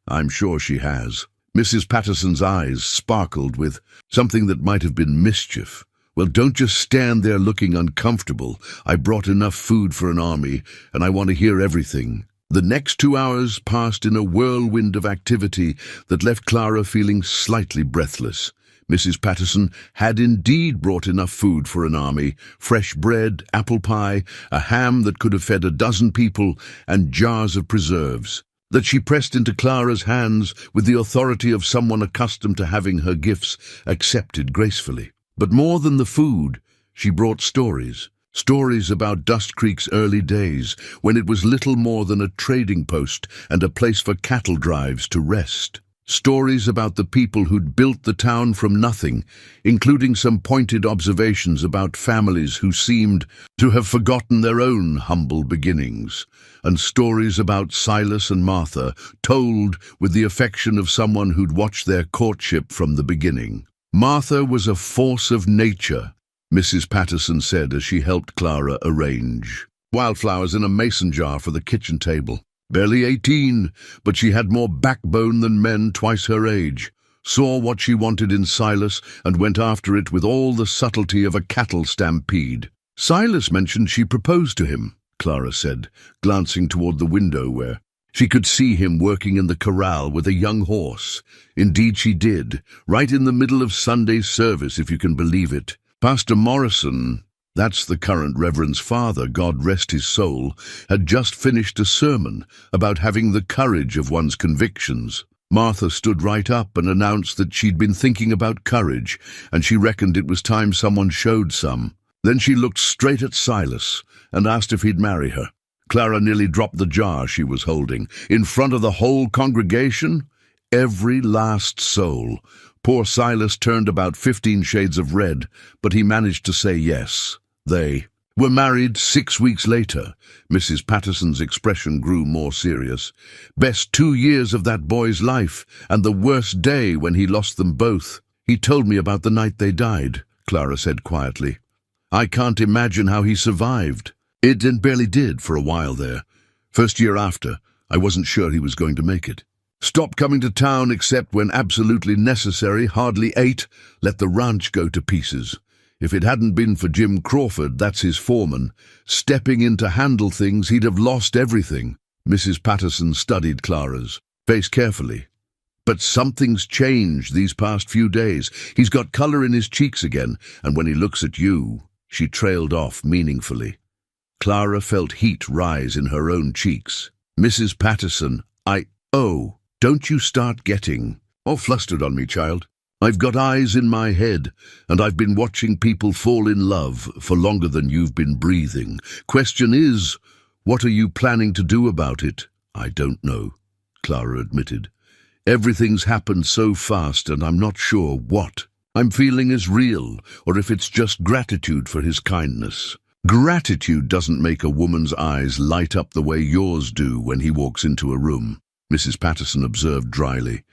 "I'm sure she has." Mrs. Patterson's eyes sparkled with something that might have been mischief. "Well, don't just stand there looking uncomfortable. I brought enough food for an army, and I want to hear everything." The next 2 hours passed in a whirlwind of activity that left Clara feeling slightly breathless. Mrs. Patterson had indeed brought enough food for an army: fresh bread, apple pie, a ham that could have fed a dozen people, and jars of preserves that she pressed into Clara's hands with the authority of someone accustomed to having her gifts accepted gracefully. But more than the food, she brought stories. Stories about Dust Creek's early days, when it was little more than a trading post and a place for cattle drives to rest. Stories about the people who'd built the town from nothing, including some pointed observations about families who seemed to have forgotten their own humble beginnings, and stories about Silas and Martha, told with the affection of someone who'd watched their courtship from the beginning. Martha was a force of nature, Mrs. Patterson said as she helped Clara arrange wildflowers in a mason jar for the kitchen table. Barely 18, but she had more backbone than men twice her age, saw what she wanted in Silas and went after it with all the subtlety of a cattle stampede. "Silas mentioned she proposed to him," Clara said, glancing toward the window where she could see him working in the corral with a young horse. Indeed she did, right in the middle of Sunday service, if you can believe it. Pastor Morrison, that's the current Reverend's father, God rest his soul, had just finished a sermon about having the courage of one's convictions. Martha stood right up and announced that she'd been thinking about courage, and she reckoned it was time someone showed some. Then she looked straight at Silas and asked if he'd marry her. Clara nearly dropped the jar she was holding. In front of the whole congregation? Every last soul. Poor Silas turned about 15 shades of red, but he managed to say yes. They were married 6 weeks later. Mrs. Patterson's expression grew more serious. Best 2 years of that boy's life, and the worst day when he lost them both. "He told me about the night they died," Clara said quietly. "I can't imagine how he survived. It barely did for a while there. First year after, I wasn't sure he was going to make it. Stopped coming to town except when absolutely necessary, hardly ate, let the ranch go to pieces. If it hadn't been for Jim Crawford, that's his foreman, stepping in to handle things, he'd have lost everything." Mrs. Patterson studied Clara's face carefully. "But something's changed these past few days. He's got color in his cheeks again, and when he looks at you..." She trailed off meaningfully. Clara felt heat rise in her own cheeks. "Mrs. Patterson, Oh, don't you start getting all flustered on me, child. I've got eyes in my head, and I've been watching people fall in love for longer than you've been breathing. Question is, what are you planning to do about it?" "I don't know," Clara admitted. "Everything's happened so fast, and I'm not sure what I'm feeling is real, or if it's just gratitude for his kindness." "Gratitude doesn't make a woman's eyes light up the way yours do when he walks into a room," Mrs. Patterson observed dryly.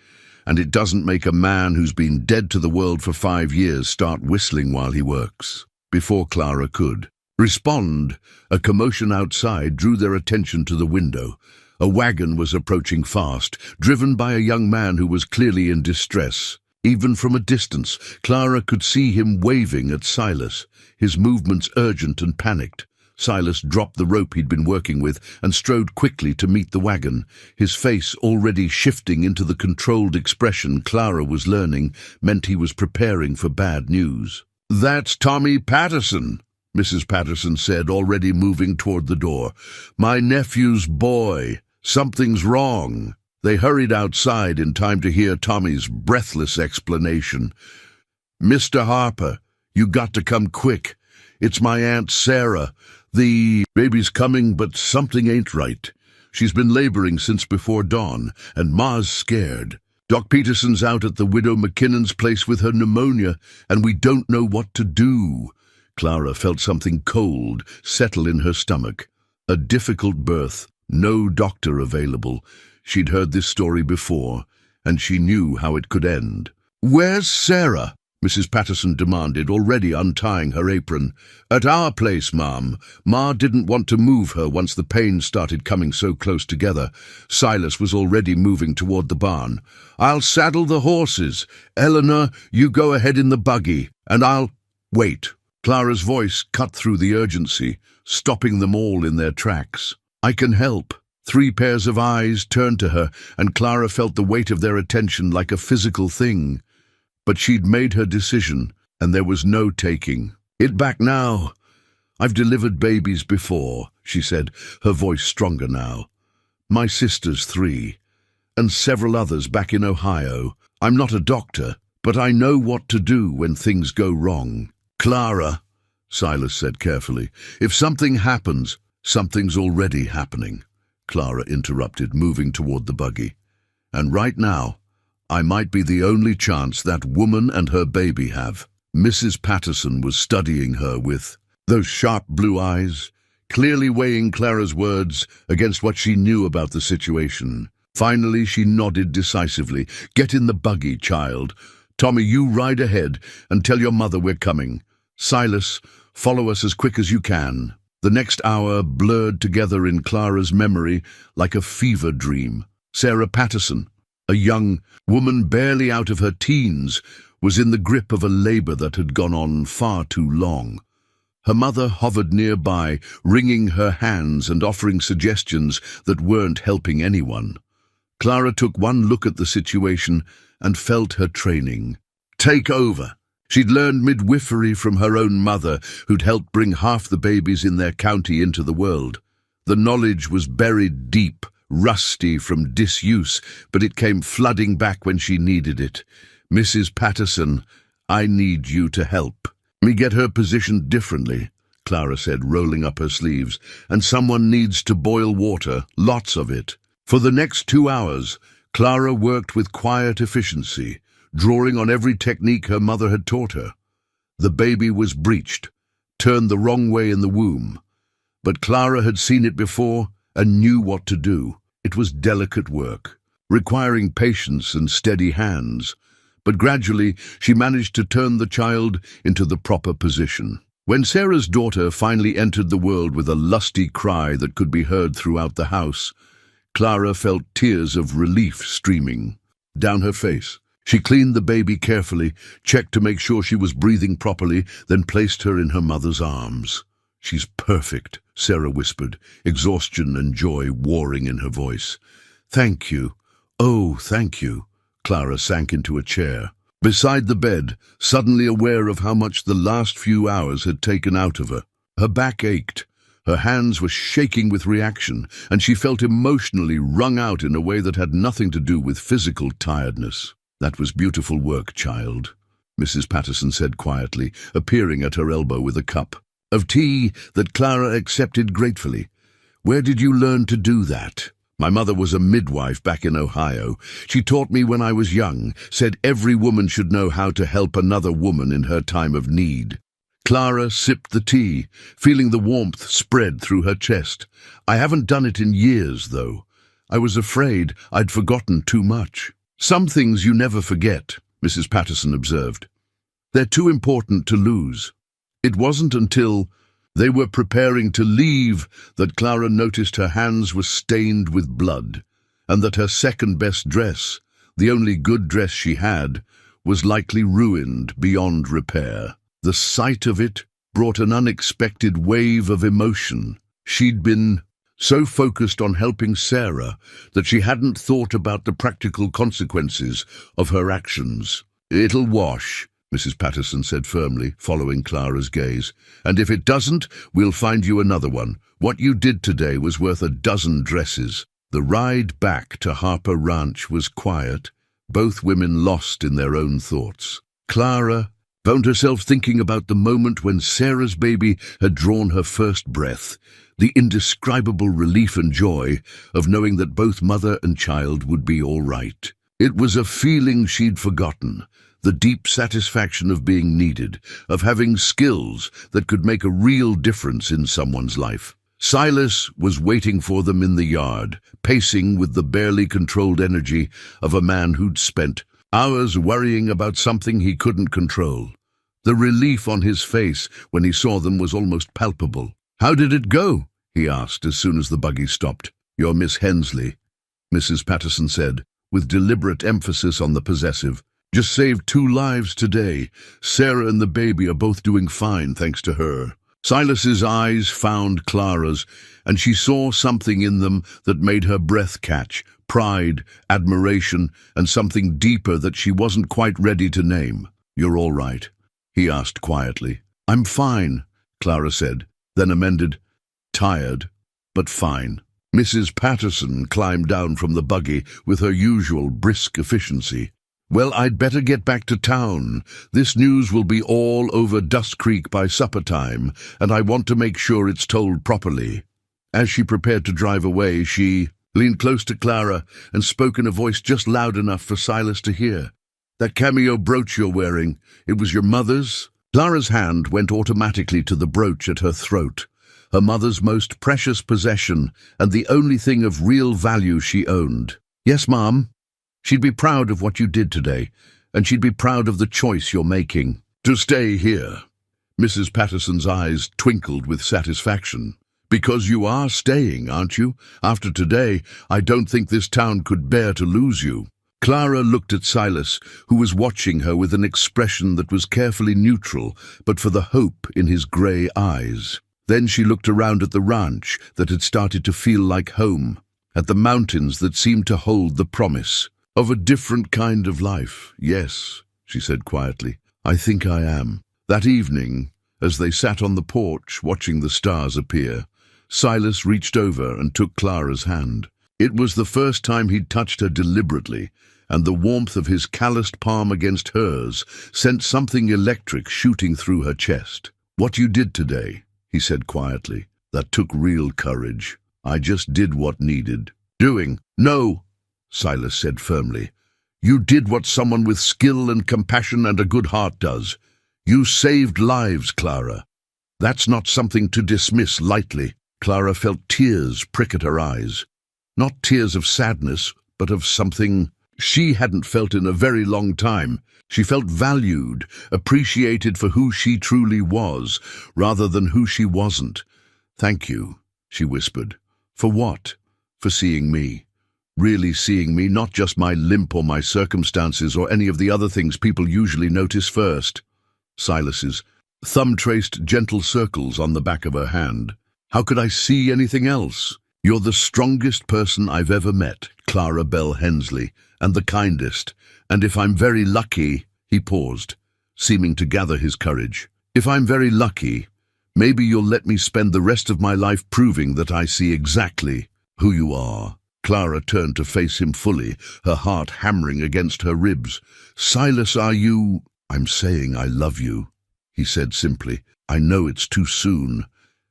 "And it doesn't make a man who's been dead to the world for 5 years start whistling while he works." Before Clara could respond, a commotion outside drew their attention to the window. A wagon was approaching fast, driven by a young man who was clearly in distress. Even from a distance, Clara could see him waving at Silas, his movements urgent and panicked. Silas dropped the rope he'd been working with and strode quickly to meet the wagon, his face already shifting into the controlled expression Clara was learning meant he was preparing for bad news. "That's Tommy Patterson," Mrs. Patterson said, already moving toward the door. "My nephew's boy. Something's wrong." They hurried outside in time to hear Tommy's breathless explanation. "Mr. Harper, you got to come quick. It's my Aunt Sarah. The baby's coming, but something ain't right. She's been laboring since before dawn, and Ma's scared. Doc Peterson's out at the widow McKinnon's place with her pneumonia, and we don't know what to do." Clara felt something cold settle in her stomach. A difficult birth, no doctor available. She'd heard this story before, and she knew how it could end. "Where's Sarah?" Mrs. Patterson demanded, already untying her apron. "At our place, ma'am. Ma didn't want to move her once the pain started coming so close together." Silas was already moving toward the barn. "I'll saddle the horses. Eleanor, you go ahead in the buggy, and I'll—" "Wait." Clara's voice cut through the urgency, stopping them all in their tracks. "I can help." 3 pairs of eyes turned to her, and Clara felt the weight of their attention like a physical thing. But she'd made her decision, and there was no taking it back now. "I've delivered babies before," she said, her voice stronger now. "My sister's 3, and several others back in Ohio. I'm not a doctor, but I know what to do when things go wrong." "Clara," Silas said carefully, "if something happens—" "Something's already happening," Clara interrupted, moving toward the buggy. "And right now, I might be the only chance that woman and her baby have." Mrs. Patterson was studying her with those sharp blue eyes, clearly weighing Clara's words against what she knew about the situation. Finally, she nodded decisively. "Get in the buggy, child. Tommy, you ride ahead and tell your mother we're coming. Silas, follow us as quick as you can." The next hour blurred together in Clara's memory like a fever dream. Sarah Patterson, a young woman barely out of her teens, was in the grip of a labor that had gone on far too long. Her mother hovered nearby, wringing her hands and offering suggestions that weren't helping anyone. Clara took one look at the situation and felt her training take over. She'd learned midwifery from her own mother, who'd helped bring half the babies in their county into the world. The knowledge was buried deep, rusty from disuse, but it came flooding back when she needed it. "Mrs. Patterson, I need you to help." "Me get her positioned differently," Clara said, rolling up her sleeves. "And someone needs to boil water, lots of it." For the next 2 hours, Clara worked with quiet efficiency, drawing on every technique her mother had taught her. The baby was breached, turned the wrong way in the womb. But Clara had seen it before and knew what to do. It was delicate work, requiring patience and steady hands. But gradually, she managed to turn the child into the proper position. When Sarah's daughter finally entered the world with a lusty cry that could be heard throughout the house, Clara felt tears of relief streaming down her face. She cleaned the baby carefully, checked to make sure she was breathing properly, then placed her in her mother's arms. "She's perfect," Sarah whispered, exhaustion and joy warring in her voice. "Thank you. Oh, thank you." Clara sank into a chair beside the bed, suddenly aware of how much the last few hours had taken out of her. Her back ached, her hands were shaking with reaction, and she felt emotionally wrung out in a way that had nothing to do with physical tiredness. "That was beautiful work, child," Mrs. Patterson said quietly, appearing at her elbow with a cup of tea that Clara accepted gratefully. "Where did you learn to do that?" "My mother was a midwife back in Ohio. She taught me when I was young, said every woman should know how to help another woman in her time of need." Clara sipped the tea, feeling the warmth spread through her chest. "I haven't done it in years, though. I was afraid I'd forgotten too much." "Some things you never forget," Mrs. Patterson observed. "They're too important to lose." It wasn't until they were preparing to leave that Clara noticed her hands were stained with blood, and that her second-best dress, the only good dress she had, was likely ruined beyond repair. The sight of it brought an unexpected wave of emotion. She'd been so focused on helping Sarah that she hadn't thought about the practical consequences of her actions. "It'll wash," Mrs. Patterson said firmly, following Clara's gaze. "And if it doesn't, we'll find you another one. What you did today was worth a dozen dresses." The ride back to Harper Ranch was quiet, both women lost in their own thoughts. Clara found herself thinking about the moment when Sarah's baby had drawn her first breath, the indescribable relief and joy of knowing that both mother and child would be all right. It was a feeling she'd forgotten, the deep satisfaction of being needed, of having skills that could make a real difference in someone's life. Silas was waiting for them in the yard, pacing with the barely controlled energy of a man who'd spent Hours worrying about something he couldn't control. The relief on his face when he saw them was almost palpable. "How did it go?" he asked as soon as the buggy stopped. "You're Miss Hensley," Mrs. Patterson said, with deliberate emphasis on the possessive. "Just saved 2 lives today. Sarah and the baby are both doing fine thanks to her." Silas's eyes found Clara's, and she saw something in them that made her breath catch. Pride, admiration, and something deeper that she wasn't quite ready to name. "You're all right?" he asked quietly. "I'm fine," Clara said, then amended, "Tired, but fine." Mrs. Patterson climbed down from the buggy with her usual brisk efficiency. "Well, I'd better get back to town. This news will be all over Dust Creek by supper time, and I want to make sure it's told properly." As she prepared to drive away, she leaned close to Clara and spoke in a voice just loud enough for Silas to hear. "That cameo brooch you're wearing, it was your mother's?" Clara's hand went automatically to the brooch at her throat, her mother's most precious possession and the only thing of real value she owned. "Yes, Mom. She'd be proud of what you did today, and she'd be proud of the choice you're making." "To stay here." Mrs. Patterson's eyes twinkled with satisfaction. "Because you are staying, aren't you? After today, I don't think this town could bear to lose you." Clara looked at Silas, who was watching her with an expression that was carefully neutral, but for the hope in his grey eyes. Then she looked around at the ranch that had started to feel like home, at the mountains that seemed to hold the promise of a different kind of life. "Yes," she said quietly, "I think I am." That evening, as they sat on the porch watching the stars appear, Silas reached over and took Clara's hand. It was the first time he'd touched her deliberately, and the warmth of his calloused palm against hers sent something electric shooting through her chest. "What you did today," he said quietly, "that took real courage. I just did what needed doing." "No," Silas said firmly. "You did what someone with skill and compassion and a good heart does. You saved lives, Clara. That's not something to dismiss lightly." Clara felt tears prick at her eyes. Not tears of sadness, but of something she hadn't felt in a very long time. She felt valued, appreciated for who she truly was, rather than who she wasn't. "Thank you," she whispered. "For what?" "For seeing me. Really seeing me, not just my limp or my circumstances or any of the other things people usually notice first." Silas's thumb traced gentle circles on the back of her hand. "How could I see anything else? You're the strongest person I've ever met, Clara Bell Hensley, and the kindest. And if I'm very lucky," he paused, seeming to gather his courage. "If I'm very lucky, maybe you'll let me spend the rest of my life proving that I see exactly who you are." Clara turned to face him fully, her heart hammering against her ribs. "Silas, are you—" "I'm saying I love you," he said simply. "I know it's too soon,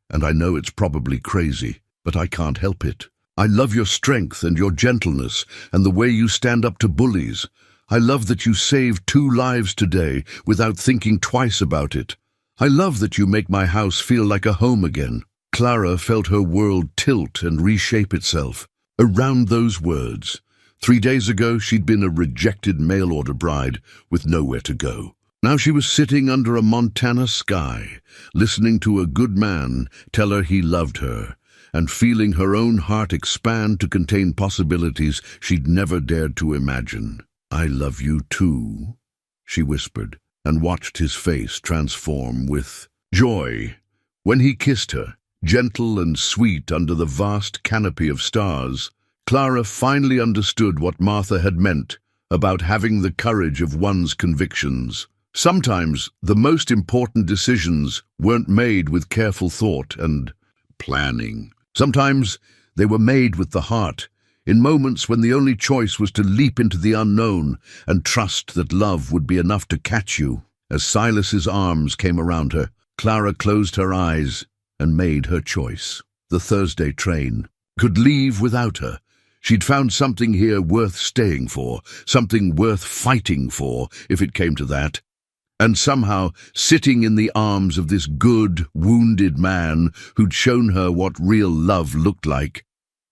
and I know it's probably crazy, but I can't help it. I love your strength and your gentleness and the way you stand up to bullies. I love that you saved 2 lives today without thinking twice about it. I love that you make my house feel like a home again." Clara felt her world tilt and reshape itself around those words. 3 days ago, she'd been a rejected mail-order bride with nowhere to go. Now she was sitting under a Montana sky, listening to a good man tell her he loved her, and feeling her own heart expand to contain possibilities she'd never dared to imagine. "I love you too," she whispered, and watched his face transform with joy. When he kissed her, gentle and sweet under the vast canopy of stars, Clara finally understood what Martha had meant about having the courage of one's convictions. Sometimes the most important decisions weren't made with careful thought and planning. Sometimes they were made with the heart, in moments when the only choice was to leap into the unknown and trust that love would be enough to catch you. As Silas's arms came around her, Clara closed her eyes and made her choice. The Thursday train could leave without her. She'd found something here worth staying for, something worth fighting for, if it came to that. And somehow, sitting in the arms of this good, wounded man who'd shown her what real love looked like,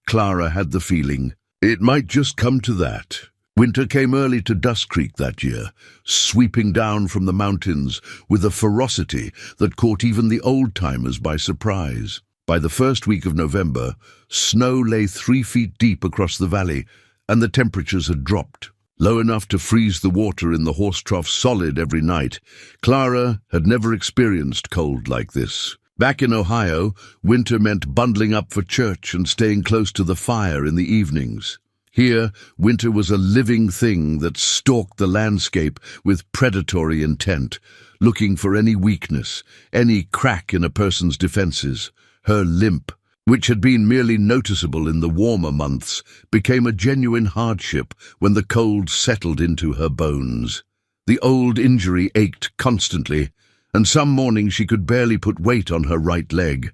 Clara had the feeling it might just come to that. Winter came early to Dust Creek that year, sweeping down from the mountains with a ferocity that caught even the old-timers by surprise. By the first week of November, snow lay 3 feet deep across the valley, and the temperatures had dropped, low enough to freeze the water in the horse trough solid every night. Clara had never experienced cold like this. Back in Ohio, winter meant bundling up for church and staying close to the fire in the evenings. Here, winter was a living thing that stalked the landscape with predatory intent, looking for any weakness, any crack in a person's defenses. Her limp, which had been merely noticeable in the warmer months, became a genuine hardship when the cold settled into her bones. The old injury ached constantly, and some mornings she could barely put weight on her right leg.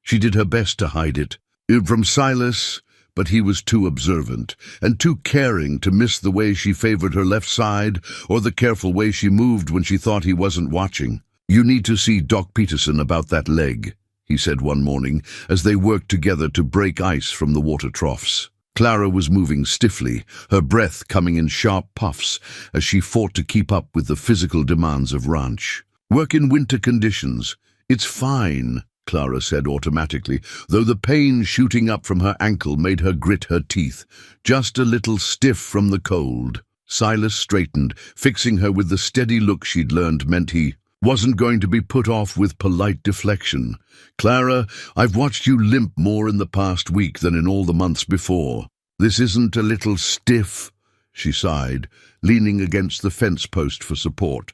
She did her best to hide it from Silas, but he was too observant and too caring to miss the way she favored her left side or the careful way she moved when she thought he wasn't watching. "You need to see Doc Peterson about that leg," he said one morning as they worked together to break ice from the water troughs. Clara was moving stiffly, her breath coming in sharp puffs as she fought to keep up with the physical demands of ranch. "Work in winter conditions. It's fine," Clara said automatically, though the pain shooting up from her ankle made her grit her teeth, just a little stiff from the cold. Silas straightened, fixing her with the steady look she'd learned meant he wasn't going to be put off with polite deflection. "Clara, I've watched you limp more in the past week than in all the months before. This isn't a little stiff," she sighed, leaning against the fence post for support.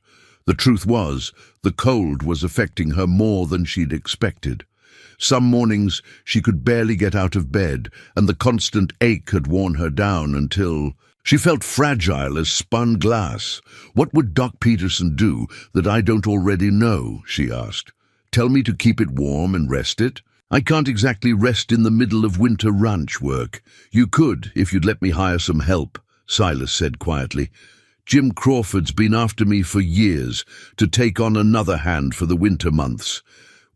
The truth was, the cold was affecting her more than she'd expected. Some mornings she could barely get out of bed, and the constant ache had worn her down until she felt fragile as spun glass. "What would Doc Peterson do that I don't already know?" she asked. "Tell me to keep it warm and rest it? I can't exactly rest in the middle of winter ranch work." "You could, if you'd let me hire some help," Silas said quietly. "Jim Crawford's been after me for years to take on another hand for the winter months.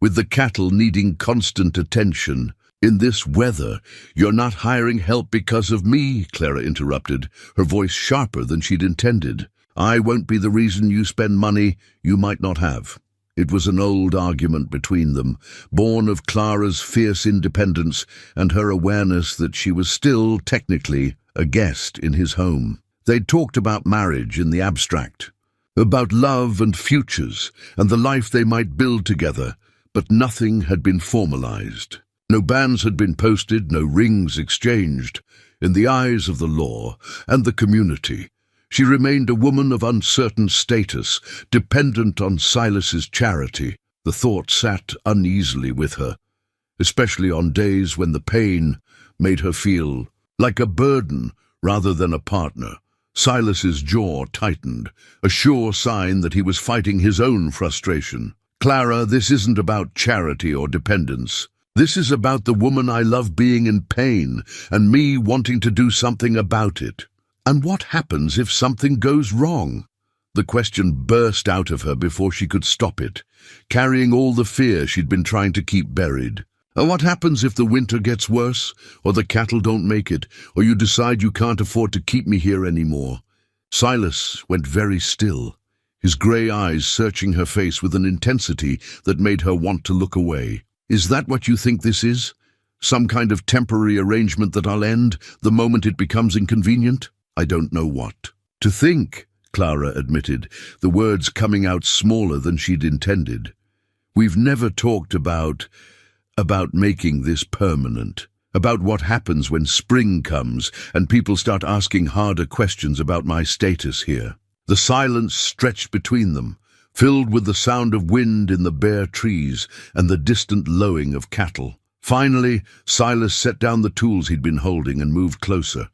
With the cattle needing constant attention. In this weather, you're not hiring help because of me," Clara interrupted, her voice sharper than she'd intended. "I won't be the reason you spend money you might not have." It was an old argument between them, born of Clara's fierce independence and her awareness that she was still, technically, a guest in his home. They'd talked about marriage in the abstract, about love and futures and the life they might build together, but nothing had been formalized. No banns had been posted, no rings exchanged. In the eyes of the law and the community, she remained a woman of uncertain status, dependent on Silas's charity. The thought sat uneasily with her, especially on days when the pain made her feel like a burden rather than a partner. Silas's jaw tightened, a sure sign that he was fighting his own frustration. "Clara, this isn't about charity or dependence. This is about the woman I love being in pain and me wanting to do something about it." "And what happens if something goes wrong?" The question burst out of her before she could stop it, carrying all the fear she'd been trying to keep buried. "What happens if the winter gets worse, or the cattle don't make it, or you decide you can't afford to keep me here anymore?" Silas went very still, his grey eyes searching her face with an intensity that made her want to look away. "Is that what you think this is? Some kind of temporary arrangement that I'll end the moment it becomes inconvenient?" "I don't know what to think," Clara admitted, the words coming out smaller than she'd intended. "We've never talked about making this permanent, about what happens when spring comes and people start asking harder questions about my status here." The silence stretched between them, filled with the sound of wind in the bare trees and the distant lowing of cattle. Finally, Silas set down the tools he'd been holding and moved closer,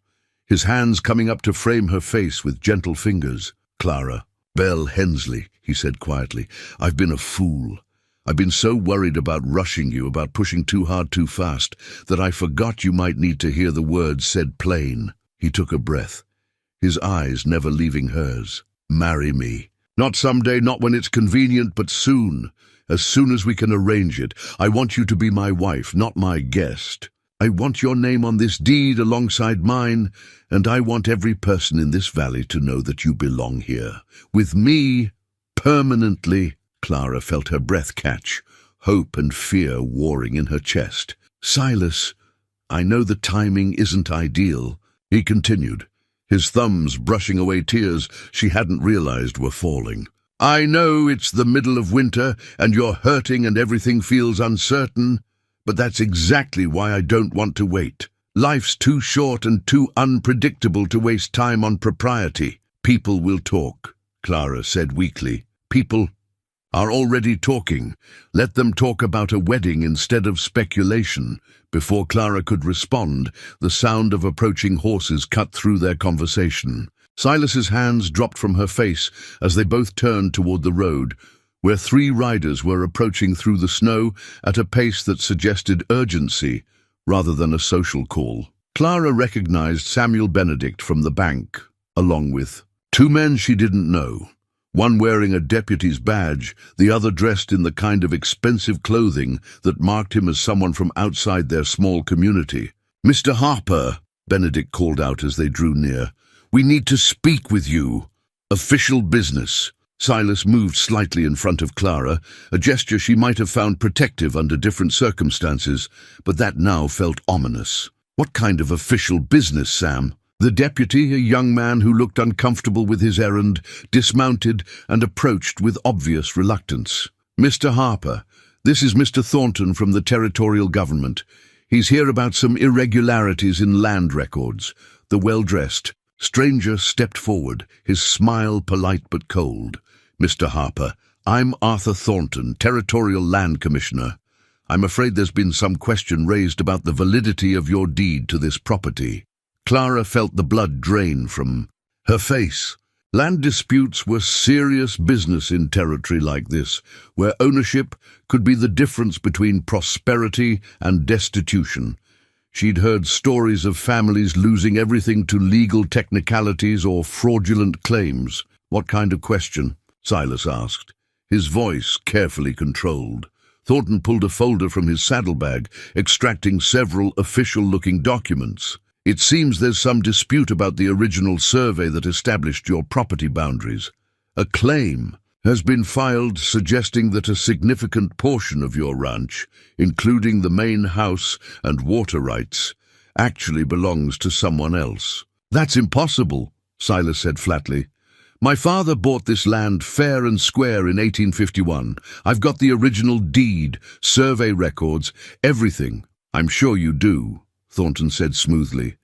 his hands coming up to frame her face with gentle fingers. "Clara, Belle Hensley," he said quietly, "I've been a fool. I've been so worried about rushing you, about pushing too hard too fast, that I forgot you might need to hear the words said plain." He took a breath, his eyes never leaving hers. "Marry me. Not someday, not when it's convenient, but soon. As soon as we can arrange it. I want you to be my wife, not my guest." I want your name on this deed alongside mine, and I want every person in this valley to know that you belong here. With me, permanently." Clara felt her breath catch, hope and fear warring in her chest. "Silas, I know the timing isn't ideal," he continued, his thumbs brushing away tears she hadn't realized were falling. "I know it's the middle of winter and you're hurting and everything feels uncertain, but that's exactly why I don't want to wait. Life's too short and too unpredictable to waste time on propriety." "People will talk," Clara said weakly. "People are already talking. Let them talk about a wedding instead of speculation." Before Clara could respond, the sound of approaching horses cut through their conversation. Silas's hands dropped from her face as they both turned toward the road, where 3 riders were approaching through the snow at a pace that suggested urgency rather than a social call. Clara recognized Samuel Benedict from the bank, along with 2 men she didn't know. One wearing a deputy's badge, the other dressed in the kind of expensive clothing that marked him as someone from outside their small community. "Mr. Harper," Benedict called out as they drew near, "we need to speak with you. Official business." Silas moved slightly in front of Clara, a gesture she might have found protective under different circumstances, but that now felt ominous. "What kind of official business, Sam?" The deputy, a young man who looked uncomfortable with his errand, dismounted and approached with obvious reluctance. "Mr. Harper, this is Mr. Thornton from the territorial government. He's here about some irregularities in land records." The well-dressed stranger stepped forward, his smile polite but cold. "Mr. Harper, I'm Arthur Thornton, Territorial Land Commissioner. I'm afraid there's been some question raised about the validity of your deed to this property." Clara felt the blood drain from her face. Land disputes were serious business in territory like this, where ownership could be the difference between prosperity and destitution. She'd heard stories of families losing everything to legal technicalities or fraudulent claims. "What kind of question?" Silas asked, his voice carefully controlled. Thornton pulled a folder from his saddlebag, extracting several official-looking documents. "It seems there's some dispute about the original survey that established your property boundaries. A claim has been filed suggesting that a significant portion of your ranch, including the main house and water rights, actually belongs to someone else." "That's impossible," Silas said flatly. "My father bought this land fair and square in 1851. I've got the original deed, survey records, everything." "I'm sure you do," Thornton said smoothly.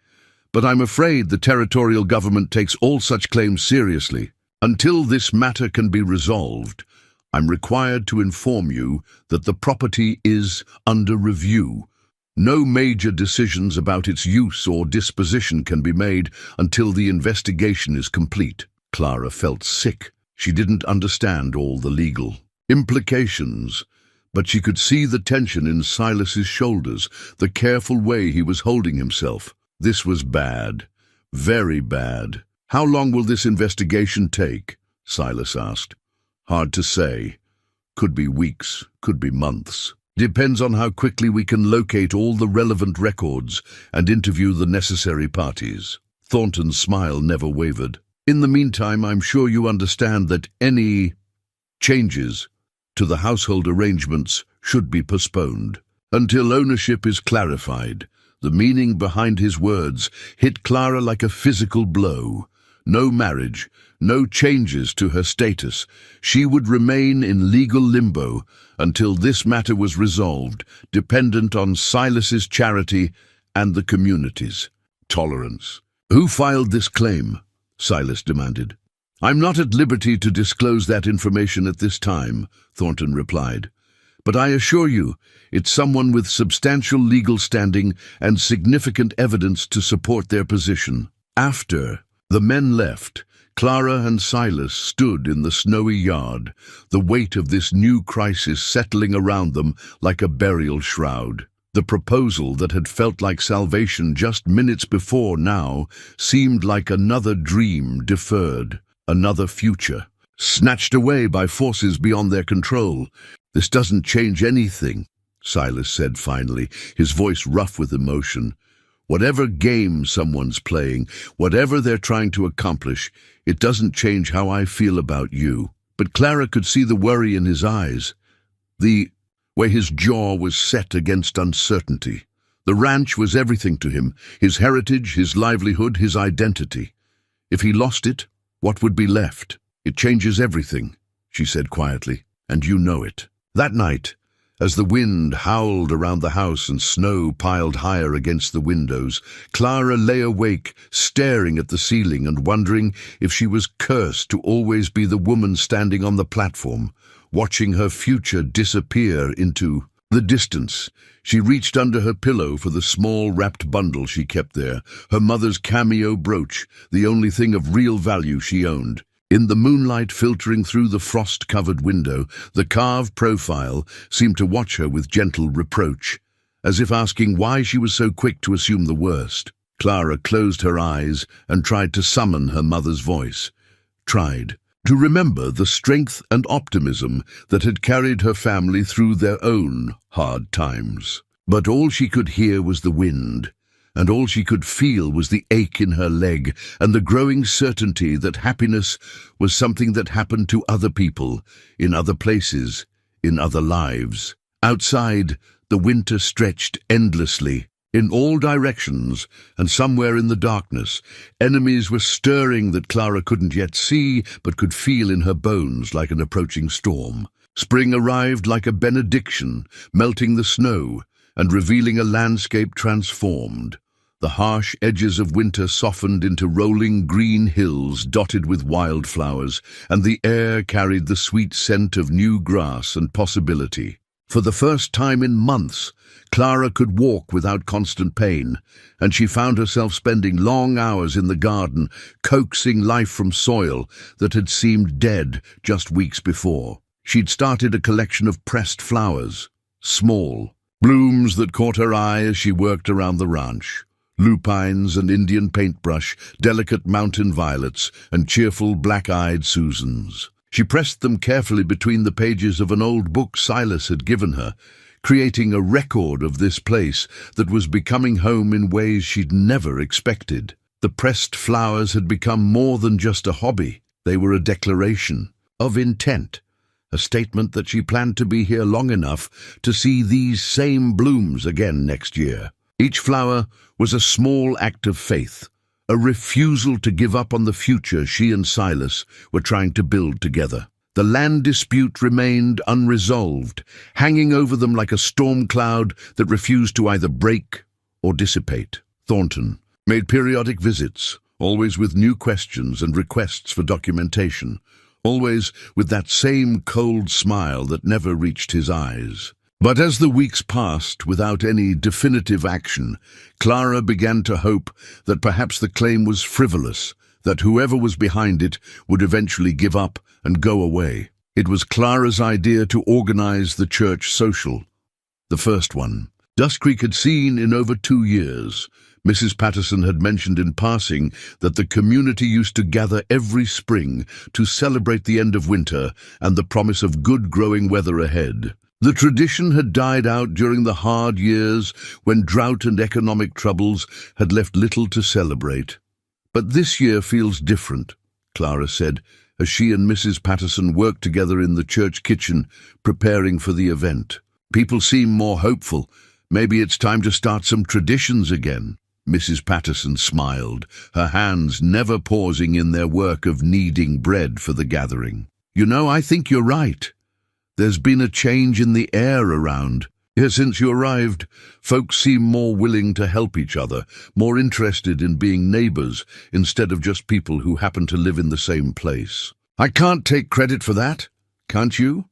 "But I'm afraid the territorial government takes all such claims seriously. Until this matter can be resolved, I'm required to inform you that the property is under review. No major decisions about its use or disposition can be made until the investigation is complete." Clara felt sick. She didn't understand all the legal implications, but she could see the tension in Silas's shoulders, the careful way he was holding himself. This was bad, very bad. "How long will this investigation take?" Silas asked. "Hard to say. Could be weeks, could be months. Depends on how quickly we can locate all the relevant records and interview the necessary parties." Thornton's smile never wavered. "In the meantime, I'm sure you understand that any changes to the household arrangements should be postponed until ownership is clarified." The meaning behind his words hit Clara like a physical blow. No marriage, no changes to her status. She would remain in legal limbo until this matter was resolved, dependent on Silas's charity and the community's tolerance. "Who filed this claim?" Silas demanded. "I'm not at liberty to disclose that information at this time," Thornton replied. "But I assure you, it's someone with substantial legal standing and significant evidence to support their position." After the men left, Clara and Silas stood in the snowy yard, the weight of this new crisis settling around them like a burial shroud. The proposal that had felt like salvation just minutes before now seemed like another dream deferred, another future, snatched away by forces beyond their control. "This doesn't change anything," Silas said finally, his voice rough with emotion. Whatever game someone's playing, whatever they're trying to accomplish, it doesn't change how I feel about you. But Clara could see the worry in his eyes, the way his jaw was set against uncertainty. The ranch was everything to him, his heritage, his livelihood, his identity. If he lost it, what would be left? It changes everything, she said quietly, and you know it. That night, as the wind howled around the house and snow piled higher against the windows, Clara lay awake, staring at the ceiling and wondering if she was cursed to always be the woman standing on the platform, watching her future disappear into the distance. She reached under her pillow for the small wrapped bundle she kept there, her mother's cameo brooch, the only thing of real value she owned. In the moonlight filtering through the frost-covered window, the carved profile seemed to watch her with gentle reproach, as if asking why she was so quick to assume the worst. Clara closed her eyes and tried to summon her mother's voice. Tried to remember the strength and optimism that had carried her family through their own hard times. But all she could hear was the wind, and all she could feel was the ache in her leg and the growing certainty that happiness was something that happened to other people, in other places, in other lives. Outside, the winter stretched endlessly, in all directions, and somewhere in the darkness, enemies were stirring that Clara couldn't yet see, but could feel in her bones like an approaching storm. Spring arrived like a benediction, melting the snow and revealing a landscape transformed. The harsh edges of winter softened into rolling green hills dotted with wildflowers, and the air carried the sweet scent of new grass and possibility. For the first time in months, Clara could walk without constant pain, and she found herself spending long hours in the garden, coaxing life from soil that had seemed dead just weeks before. She'd started a collection of pressed flowers, small, blooms that caught her eye as she worked around the ranch. Lupines and Indian paintbrush, delicate mountain violets, and cheerful black-eyed Susans. She pressed them carefully between the pages of an old book Silas had given her, creating a record of this place that was becoming home in ways she'd never expected. The pressed flowers had become more than just a hobby. They were a declaration of intent, a statement that she planned to be here long enough to see these same blooms again next year. Each flower was a small act of faith, a refusal to give up on the future she and Silas were trying to build together. The land dispute remained unresolved, hanging over them like a storm cloud that refused to either break or dissipate. Thornton made periodic visits, always with new questions and requests for documentation, always with that same cold smile that never reached his eyes. But as the weeks passed without any definitive action, Clara began to hope that perhaps the claim was frivolous, that whoever was behind it would eventually give up and go away. It was Clara's idea to organize the church social, the first one. Dust Creek had seen in over 2 years. Mrs. Patterson had mentioned in passing that the community used to gather every spring to celebrate the end of winter and the promise of good growing weather ahead. The tradition had died out during the hard years when drought and economic troubles had left little to celebrate. But this year feels different, Clara said, as she and Mrs. Patterson worked together in the church kitchen, preparing for the event. People seem more hopeful. Maybe it's time to start some traditions again. Mrs. Patterson smiled, her hands never pausing in their work of kneading bread for the gathering. You know, I think you're right. There's been a change in the air around. Here, since you arrived, folks seem more willing to help each other, more interested in being neighbors instead of just people who happen to live in the same place. I can't take credit for that, can't you?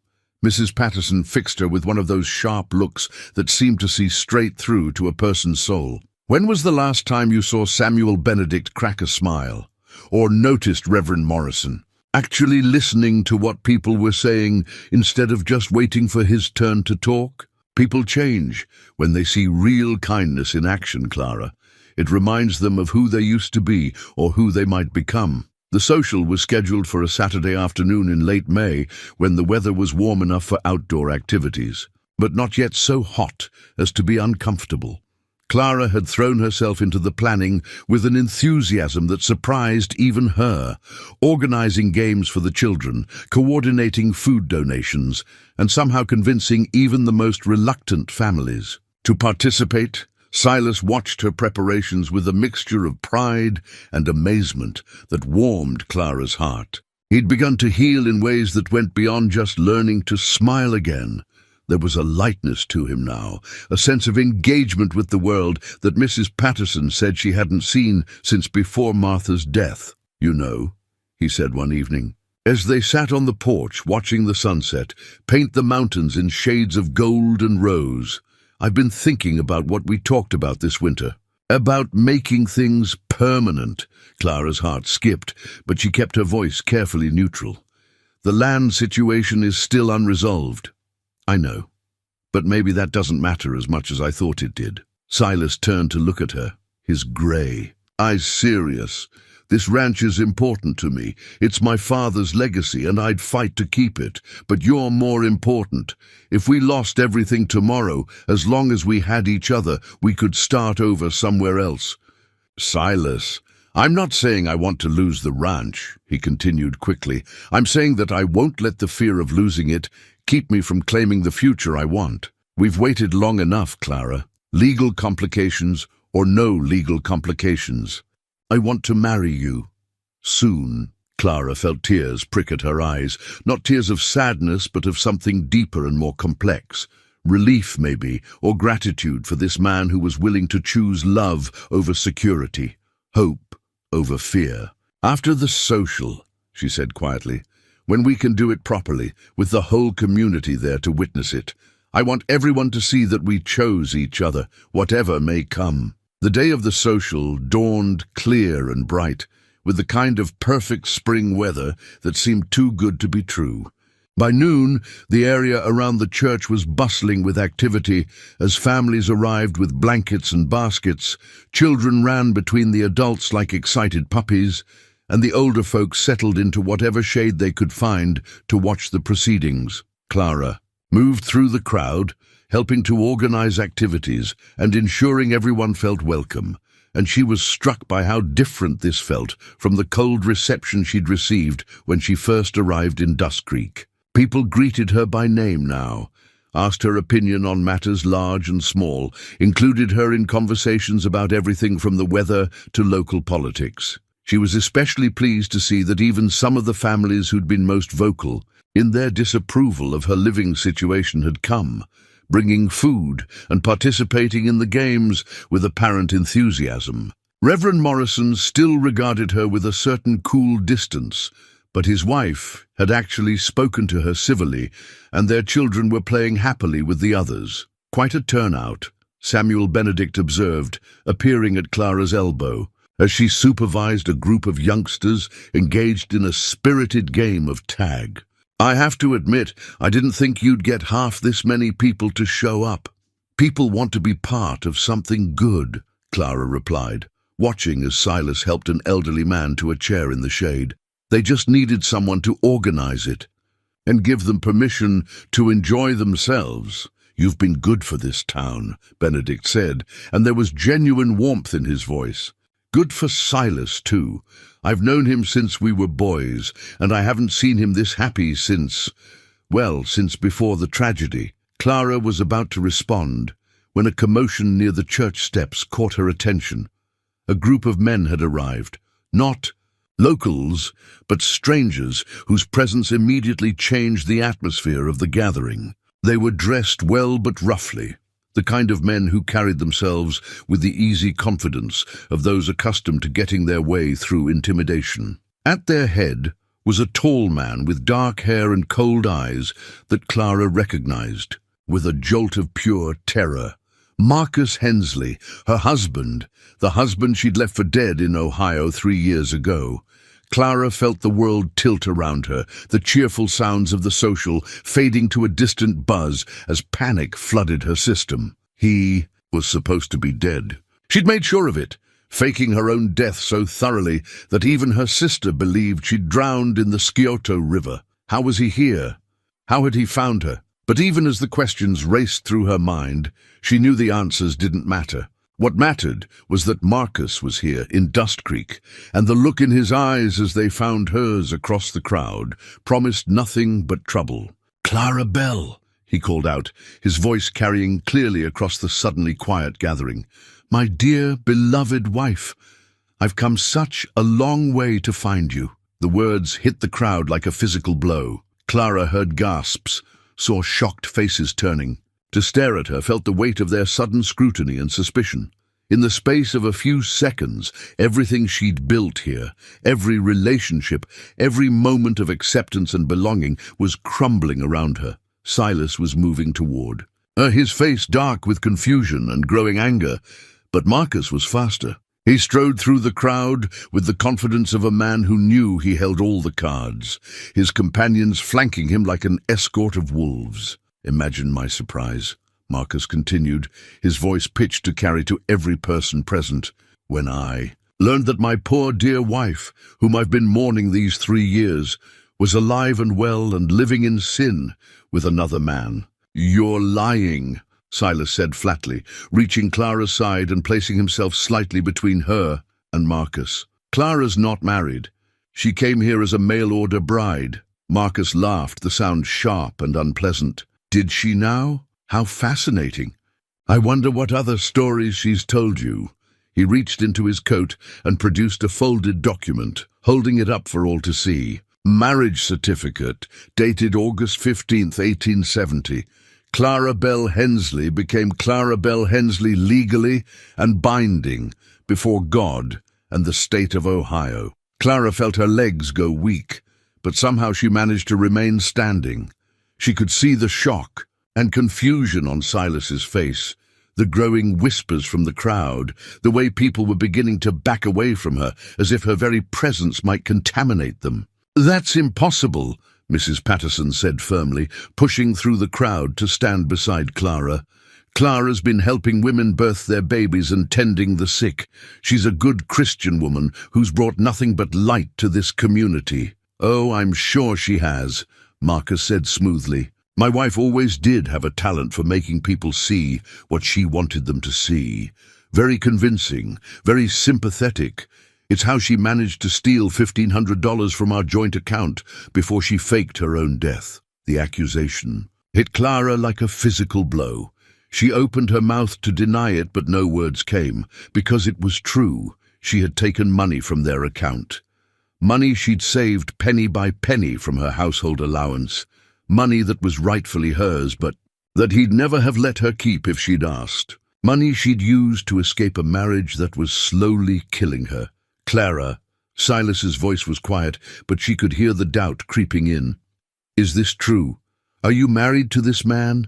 Mrs. Patterson fixed her with one of those sharp looks that seemed to see straight through to a person's soul. When was the last time you saw Samuel Benedict crack a smile? Or noticed Reverend Morrison actually listening to what people were saying instead of just waiting for his turn to talk? People change when they see real kindness in action, Clara. It reminds them of who they used to be or who they might become. The social was scheduled for a Saturday afternoon in late May when the weather was warm enough for outdoor activities. but not yet so hot as to be uncomfortable. Clara had thrown herself into the planning with an enthusiasm that surprised even her, organizing games for the children, coordinating food donations, and somehow convincing even the most reluctant families to participate. Silas watched her preparations with a mixture of pride and amazement that warmed Clara's heart. He'd begun to heal in ways that went beyond just learning to smile again. There was a lightness to him now, a sense of engagement with the world that Mrs. Patterson said she hadn't seen since before Martha's death. "You know," he said one evening, as they sat on the porch watching the sunset paint the mountains in shades of gold and rose, "I've been thinking about what we talked about this winter. About making things permanent." Clara's heart skipped, but she kept her voice carefully neutral. "The land situation is still unresolved." "I know, but maybe that doesn't matter as much as I thought it did." Silas turned to look at her, his grey eyes serious. "This ranch is important to me. It's my father's legacy, and I'd fight to keep it. But you're more important. If we lost everything tomorrow, as long as we had each other, we could start over somewhere else." "Silas, I'm not saying I want to lose the ranch," he continued quickly. "I'm saying that I won't let the fear of losing it keep me from claiming the future I want. We've waited long enough, Clara. Legal complications or no legal complications. I want to marry you. Soon." Clara felt tears prick at her eyes, not tears of sadness, but of something deeper and more complex. Relief, maybe, or gratitude for this man who was willing to choose love over security, hope over fear. "After the social," she said quietly, "when we can do it properly, with the whole community there to witness it. I want everyone to see that we chose each other, whatever may come." The day of the social dawned clear and bright, with the kind of perfect spring weather that seemed too good to be true. By noon, the area around the church was bustling with activity as families arrived with blankets and baskets, children ran between the adults like excited puppies, and the older folks settled into whatever shade they could find to watch the proceedings. Clara moved through the crowd, helping to organize activities and ensuring everyone felt welcome, and she was struck by how different this felt from the cold reception she'd received when she first arrived in Dust Creek. People greeted her by name now, asked her opinion on matters large and small, included her in conversations about everything from the weather to local politics. She was especially pleased to see that even some of the families who'd been most vocal in their disapproval of her living situation had come, bringing food and participating in the games with apparent enthusiasm. Reverend Morrison still regarded her with a certain cool distance, but his wife had actually spoken to her civilly, and their children were playing happily with the others. "Quite a turnout," Samuel Benedict observed, appearing at Clara's elbow, as she supervised a group of youngsters engaged in a spirited game of tag. "I have to admit, I didn't think you'd get half this many people to show up." "People want to be part of something good," Clara replied, watching as Silas helped an elderly man to a chair in the shade. "They just needed someone to organize it and give them permission to enjoy themselves." "You've been good for this town," Benedict said, and there was genuine warmth in his voice. "Good for Silas, too. I've known him since we were boys, and I haven't seen him this happy since before the tragedy." Clara was about to respond when a commotion near the church steps caught her attention. A group of men had arrived, not locals, but strangers whose presence immediately changed the atmosphere of the gathering. They were dressed well but roughly, the kind of men who carried themselves with the easy confidence of those accustomed to getting their way through intimidation. At their head was a tall man with dark hair and cold eyes that Clara recognized, with a jolt of pure terror. Marcus Hensley, her husband, the husband she'd left for dead in Ohio 3 years ago. Clara felt the world tilt around her, the cheerful sounds of the social fading to a distant buzz as panic flooded her system. He was supposed to be dead. She'd made sure of it, faking her own death so thoroughly that even her sister believed she'd drowned in the Scioto River. How was he here? How had he found her? But even as the questions raced through her mind, she knew the answers didn't matter. What mattered was that Marcus was here in Dust Creek, and the look in his eyes as they found hers across the crowd promised nothing but trouble. "Clara Bell," he called out, his voice carrying clearly across the suddenly quiet gathering. "My dear, beloved wife, I've come such a long way to find you." The words hit the crowd like a physical blow. Clara heard gasps, saw shocked faces turning. To stare at her felt the weight of their sudden scrutiny and suspicion. In the space of a few seconds, everything she'd built here, every relationship, every moment of acceptance and belonging was crumbling around her. Silas was moving toward her, his face dark with confusion and growing anger, but Marcus was faster. He strode through the crowd with the confidence of a man who knew he held all the cards, his companions flanking him like an escort of wolves. "Imagine my surprise," Marcus continued, his voice pitched to carry to every person present, "when I learned that my poor dear wife, whom I've been mourning these 3 years, was alive and well and living in sin with another man." "You're lying," Silas said flatly, reaching Clara's side and placing himself slightly between her and Marcus. "Clara's not married. She came here as a mail-order bride." Marcus laughed, the sound sharp and unpleasant. "Did she now? How fascinating. I wonder what other stories she's told you." He reached into his coat and produced a folded document, holding it up for all to see. "Marriage certificate, dated August 15th, 1870. Clara Bell Hensley became Clara Bell Hensley legally and binding before God and the state of Ohio." Clara felt her legs go weak, but somehow she managed to remain standing. She could see the shock and confusion on Silas's face, the growing whispers from the crowd, the way people were beginning to back away from her, as if her very presence might contaminate them. "That's impossible," Mrs. Patterson said firmly, pushing through the crowd to stand beside Clara. "Clara's been helping women birth their babies and tending the sick. She's a good Christian woman who's brought nothing but light to this community." "Oh, I'm sure she has," Marcus said smoothly. "My wife always did have a talent for making people see what she wanted them to see. Very convincing, very sympathetic. It's how she managed to steal $1,500 from our joint account before she faked her own death." The accusation hit Clara like a physical blow. She opened her mouth to deny it, but no words came, because it was true. She had taken money from their account. Money she'd saved penny by penny from her household allowance. Money that was rightfully hers, but that he'd never have let her keep if she'd asked. Money she'd used to escape a marriage that was slowly killing her. "Clara," Silas's voice was quiet, but she could hear the doubt creeping in. "Is this true? Are you married to this man?"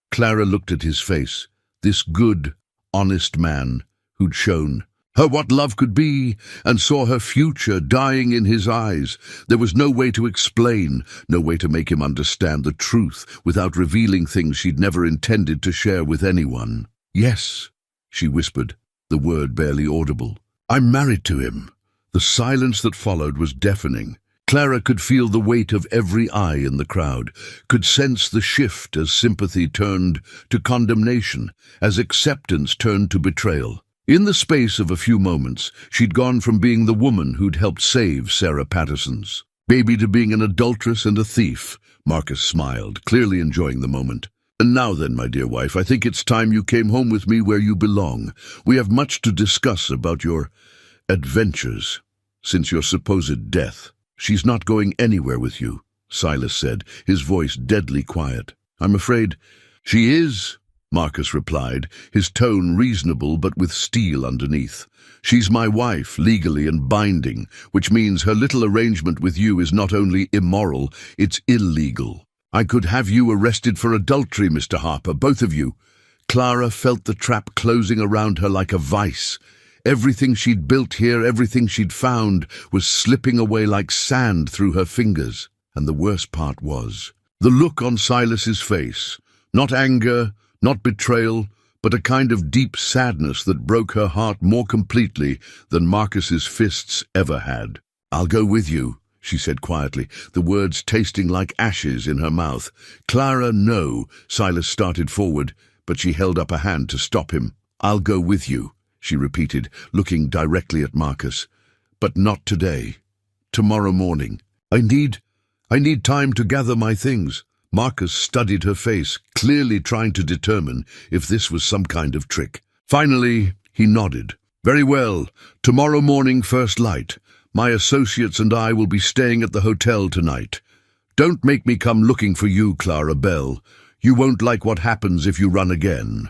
Clara looked at his face, this good, honest man who'd shown her what love could be, and saw her future dying in his eyes. There was no way to explain, no way to make him understand the truth without revealing things she'd never intended to share with anyone. "Yes," she whispered, the word barely audible. "I'm married to him." The silence that followed was deafening. Clara could feel the weight of every eye in the crowd, could sense the shift as sympathy turned to condemnation, as acceptance turned to betrayal. In the space of a few moments, she'd gone from being the woman who'd helped save Sarah Patterson's baby to being an adulteress and a thief. Marcus smiled, clearly enjoying the moment. "And now then, my dear wife, I think it's time you came home with me where you belong. We have much to discuss about your adventures since your supposed death." "She's not going anywhere with you," Silas said, his voice deadly quiet. "I'm afraid she is," Marcus replied, his tone reasonable but with steel underneath. "She's my wife, legally and binding, which means her little arrangement with you is not only immoral, it's illegal. I could have you arrested for adultery, Mr. Harper, both of you." Clara felt the trap closing around her like a vice. Everything she'd built here, everything she'd found, was slipping away like sand through her fingers. And the worst part was the look on Silas's face. Not anger, not betrayal, but a kind of deep sadness that broke her heart more completely than Marcus's fists ever had. "I'll go with you," she said quietly, the words tasting like ashes in her mouth. Clara, no. Silas started forward, but she held up a hand to stop him. I'll go with you, she repeated, looking directly at Marcus. But not today. Tomorrow morning. I need time to gather my things. Marcus studied her face, clearly trying to determine if this was some kind of trick. Finally, he nodded. Very well. Tomorrow morning, first light. My associates and I will be staying at the hotel tonight. Don't make me come looking for you, Clara Bell. You won't like what happens if you run again.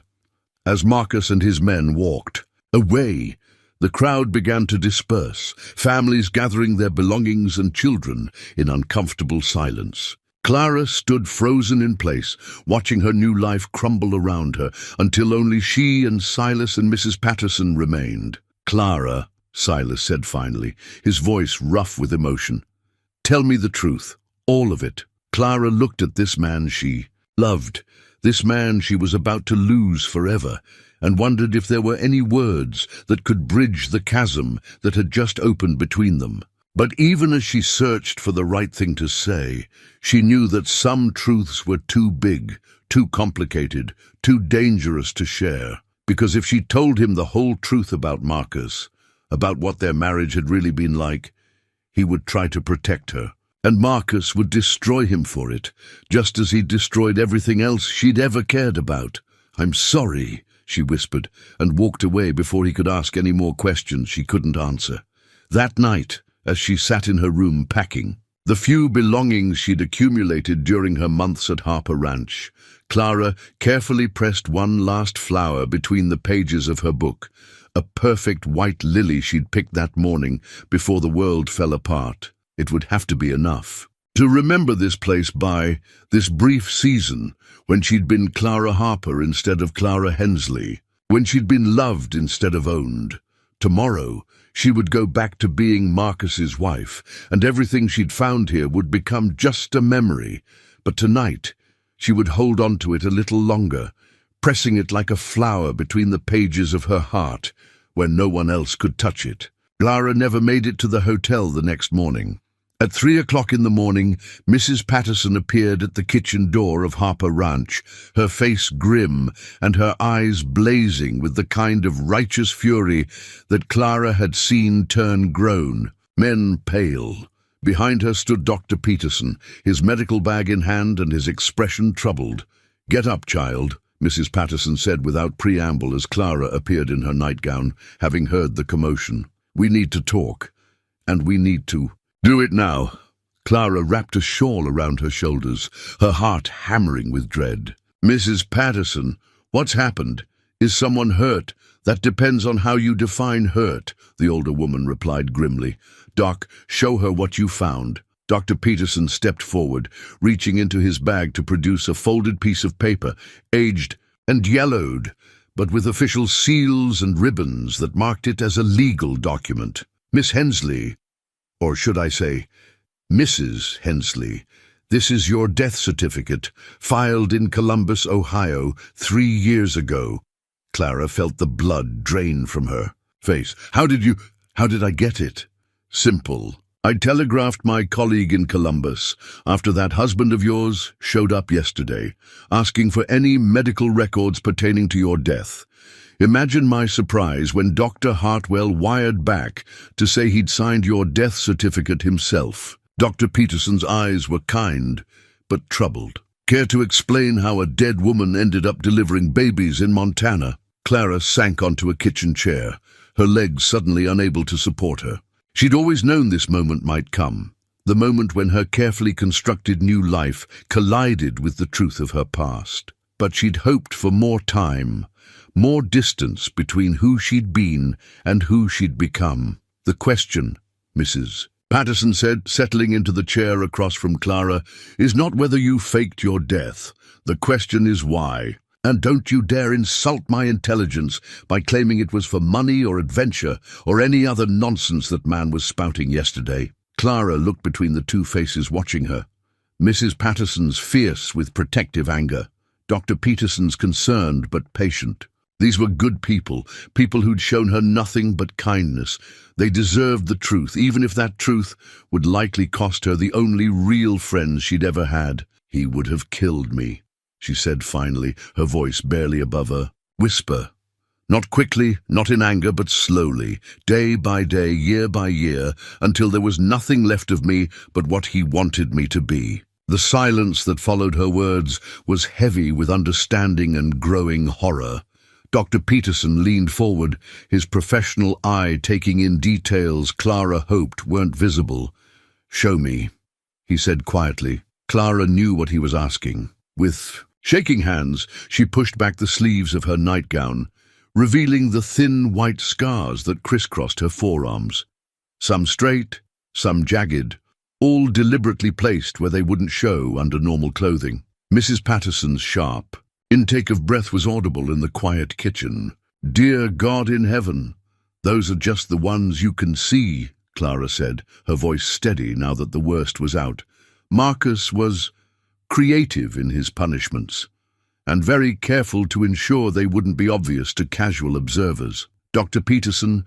As Marcus and his men walked away, the crowd began to disperse, families gathering their belongings and children in uncomfortable silence. Clara stood frozen in place, watching her new life crumble around her, until only she and Silas and Mrs. Patterson remained. Clara, Silas said finally, his voice rough with emotion. Tell me the truth, all of it. Clara looked at this man she loved, this man she was about to lose forever, and wondered if there were any words that could bridge the chasm that had just opened between them. But even as she searched for the right thing to say, she knew that some truths were too big, too complicated, too dangerous to share. Because if she told him the whole truth about Marcus, about what their marriage had really been like, he would try to protect her. And Marcus would destroy him for it, just as he'd destroyed everything else she'd ever cared about. I'm sorry, she whispered, and walked away before he could ask any more questions she couldn't answer. That night, as she sat in her room packing the few belongings she'd accumulated during her months at Harper Ranch, Clara carefully pressed one last flower between the pages of her book, a perfect white lily she'd picked that morning before the world fell apart. It would have to be enough to remember this place by, this brief season when she'd been Clara Harper instead of Clara Hensley, when she'd been loved instead of owned. Tomorrow, she would go back to being Marcus's wife, and everything she'd found here would become just a memory. But tonight, she would hold on to it a little longer, pressing it like a flower between the pages of her heart, where no one else could touch it. Clara never made it to the hotel the next morning. At 3 o'clock in the morning, Mrs. Patterson appeared at the kitchen door of Harper Ranch, her face grim and her eyes blazing with the kind of righteous fury that Clara had seen turn grown, men pale. Behind her stood Dr. Peterson, his medical bag in hand and his expression troubled. "Get up, child," Mrs. Patterson said without preamble as Clara appeared in her nightgown, having heard the commotion. "We need to talk, and we need to do it now." Clara wrapped a shawl around her shoulders, her heart hammering with dread. "Mrs. Patterson, what's happened? Is someone hurt? That depends on how you define hurt," the older woman replied grimly. "Doc, show her what you found." Dr. Peterson stepped forward, reaching into his bag to produce a folded piece of paper, aged and yellowed, but with official seals and ribbons that marked it as a legal document. "Miss Hensley, or should I say, Mrs. Hensley, this is your death certificate, filed in Columbus, Ohio, 3 years ago." Clara felt the blood drain from her face. How did I get it?" "Simple. I telegraphed my colleague in Columbus after that husband of yours showed up yesterday, asking for any medical records pertaining to your death. Imagine my surprise when Dr. Hartwell wired back to say he'd signed your death certificate himself." Dr. Peterson's eyes were kind, but troubled. "Care to explain how a dead woman ended up delivering babies in Montana?" Clara sank onto a kitchen chair, her legs suddenly unable to support her. She'd always known this moment might come, the moment when her carefully constructed new life collided with the truth of her past. But she'd hoped for more time, more distance between who she'd been and who she'd become. "The question, Mrs. Patterson said, settling into the chair across from Clara, "is not whether you faked your death. The question is why. And don't you dare insult my intelligence by claiming it was for money or adventure or any other nonsense that man was spouting yesterday." Clara looked between the two faces watching her. Mrs. Patterson's fierce with protective anger, Dr. Peterson's concerned but patient. These were good people, people who'd shown her nothing but kindness. They deserved the truth, even if that truth would likely cost her the only real friends she'd ever had. "He would have killed me," she said finally, her voice barely above her whisper. Not quickly, not in anger, but slowly, day by day, year by year, until there was nothing left of me but what he wanted me to be. The silence that followed her words was heavy with understanding and growing horror. Dr. Peterson leaned forward, his professional eye taking in details Clara hoped weren't visible. "Show me," he said quietly. Clara knew what he was asking. With shaking hands, she pushed back the sleeves of her nightgown, revealing the thin white scars that crisscrossed her forearms. Some straight, some jagged, all deliberately placed where they wouldn't show under normal clothing. Mrs. Patterson's sharp intake of breath was audible in the quiet kitchen. "Dear God in heaven, those are just the ones you can see," Clara said, her voice steady now that the worst was out. Marcus was creative in his punishments, and very careful to ensure they wouldn't be obvious to casual observers. Dr. Peterson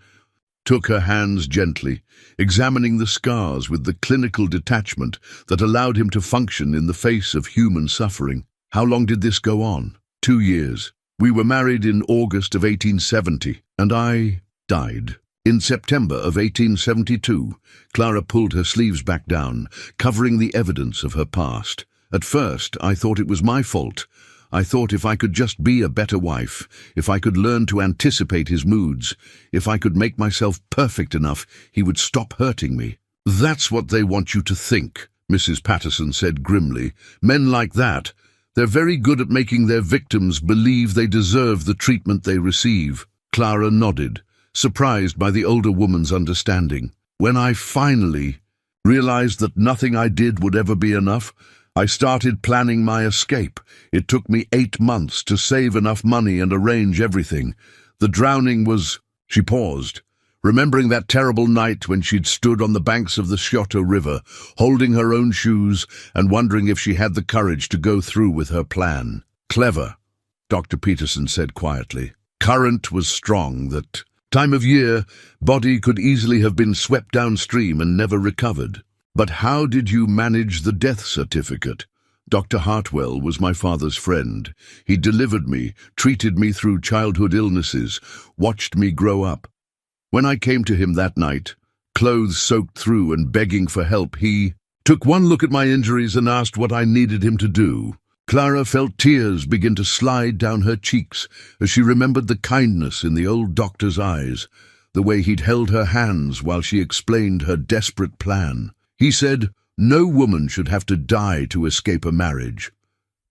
took her hands gently, examining the scars with the clinical detachment that allowed him to function in the face of human suffering. "How long did this go on?" 2 years. We were married in August of 1870, and I died. In September of 1872, Clara pulled her sleeves back down, covering the evidence of her past. At first, I thought it was my fault. I thought if I could just be a better wife, if I could learn to anticipate his moods, if I could make myself perfect enough, he would stop hurting me. "That's what they want you to think," Mrs. Patterson said grimly. "Men like that, they're very good at making their victims believe they deserve the treatment they receive." Clara nodded, surprised by the older woman's understanding. "When I finally realized that nothing I did would ever be enough, I started planning my escape. It took me 8 months to save enough money and arrange everything. The drowning was—" She paused, remembering that terrible night when she'd stood on the banks of the Scioto River, holding her own shoes and wondering if she had the courage to go through with her plan. "Clever," Dr. Peterson said quietly. "Current was strong. That time of year, body could easily have been swept downstream and never recovered. But how did you manage the death certificate?" "Dr. Hartwell was my father's friend. He delivered me, treated me through childhood illnesses, watched me grow up. When I came to him that night, clothes soaked through and begging for help, he took one look at my injuries and asked what I needed him to do." Clara felt tears begin to slide down her cheeks as she remembered the kindness in the old doctor's eyes, the way he'd held her hands while she explained her desperate plan. He said, "No woman should have to die to escape a marriage.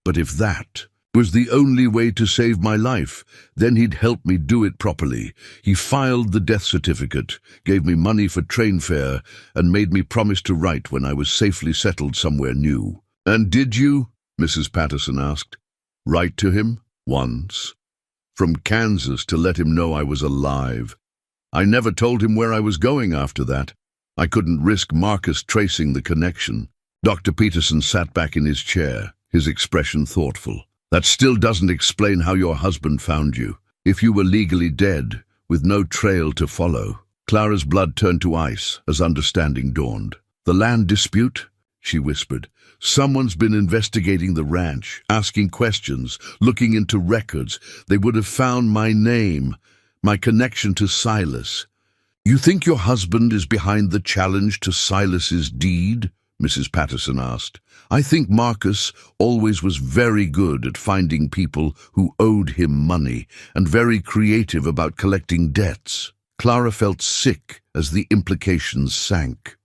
But if that was the only way to save my life, then he'd help me do it properly. He filed the death certificate, gave me money for train fare, and made me promise to write when I was safely settled somewhere new." "And did you?" Mrs. Patterson asked. "Write to him? Once. From Kansas to let him know I was alive. I never told him where I was going after that. I couldn't risk Marcus tracing the connection." Dr. Peterson sat back in his chair, his expression thoughtful. "That still doesn't explain how your husband found you. If you were legally dead, with no trail to follow." Clara's blood turned to ice as understanding dawned. "The land dispute?" she whispered. "Someone's been investigating the ranch, asking questions, looking into records. They would have found my name, my connection to Silas." "You think your husband is behind the challenge to Silas's deed?" Mrs. Patterson asked. "I think Marcus always was very good at finding people who owed him money and very creative about collecting debts." Clara felt sick as the implications sank.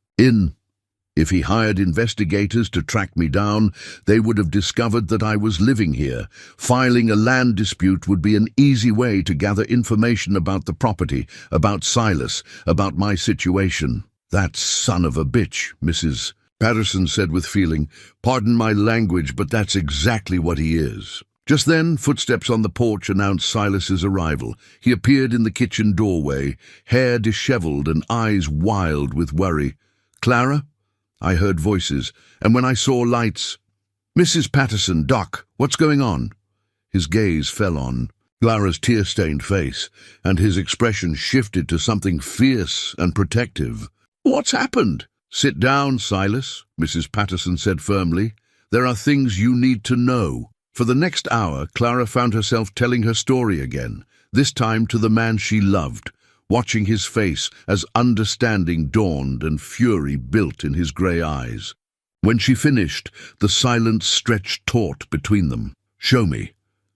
If he hired investigators to track me down, they would have discovered that I was living here. Filing a land dispute would be an easy way to gather information about the property, about Silas, about my situation. "That son of a bitch," Mrs. Patterson said with feeling. "Pardon my language, but that's exactly what he is." Just then, footsteps on the porch announced Silas's arrival. He appeared in the kitchen doorway, hair disheveled and eyes wild with worry. "Clara?" I heard voices, and when I saw lights— "Mrs. Patterson, Doc, what's going on?" His gaze fell on Clara's tear-stained face, and his expression shifted to something fierce and protective. "What's happened?" "Sit down, Silas," Mrs. Patterson said firmly. "There are things you need to know." For the next hour, Clara found herself telling her story again, this time to the man she loved, watching his face as understanding dawned and fury built in his grey eyes. When she finished, the silence stretched taut between them. "Show me,"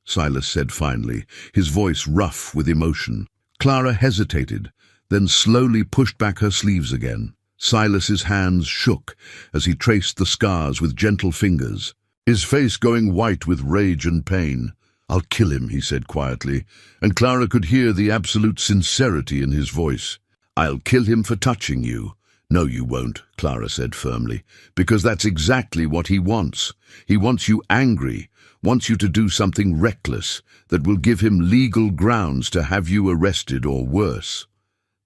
Silas said finally, his voice rough with emotion. Clara hesitated, then slowly pushed back her sleeves again. Silas's hands shook as he traced the scars with gentle fingers, his face going white with rage and pain. "I'll kill him," he said quietly, and Clara could hear the absolute sincerity in his voice. "I'll kill him for touching you." "No, you won't," Clara said firmly, "because that's exactly what he wants. He wants you angry, wants you to do something reckless that will give him legal grounds to have you arrested or worse."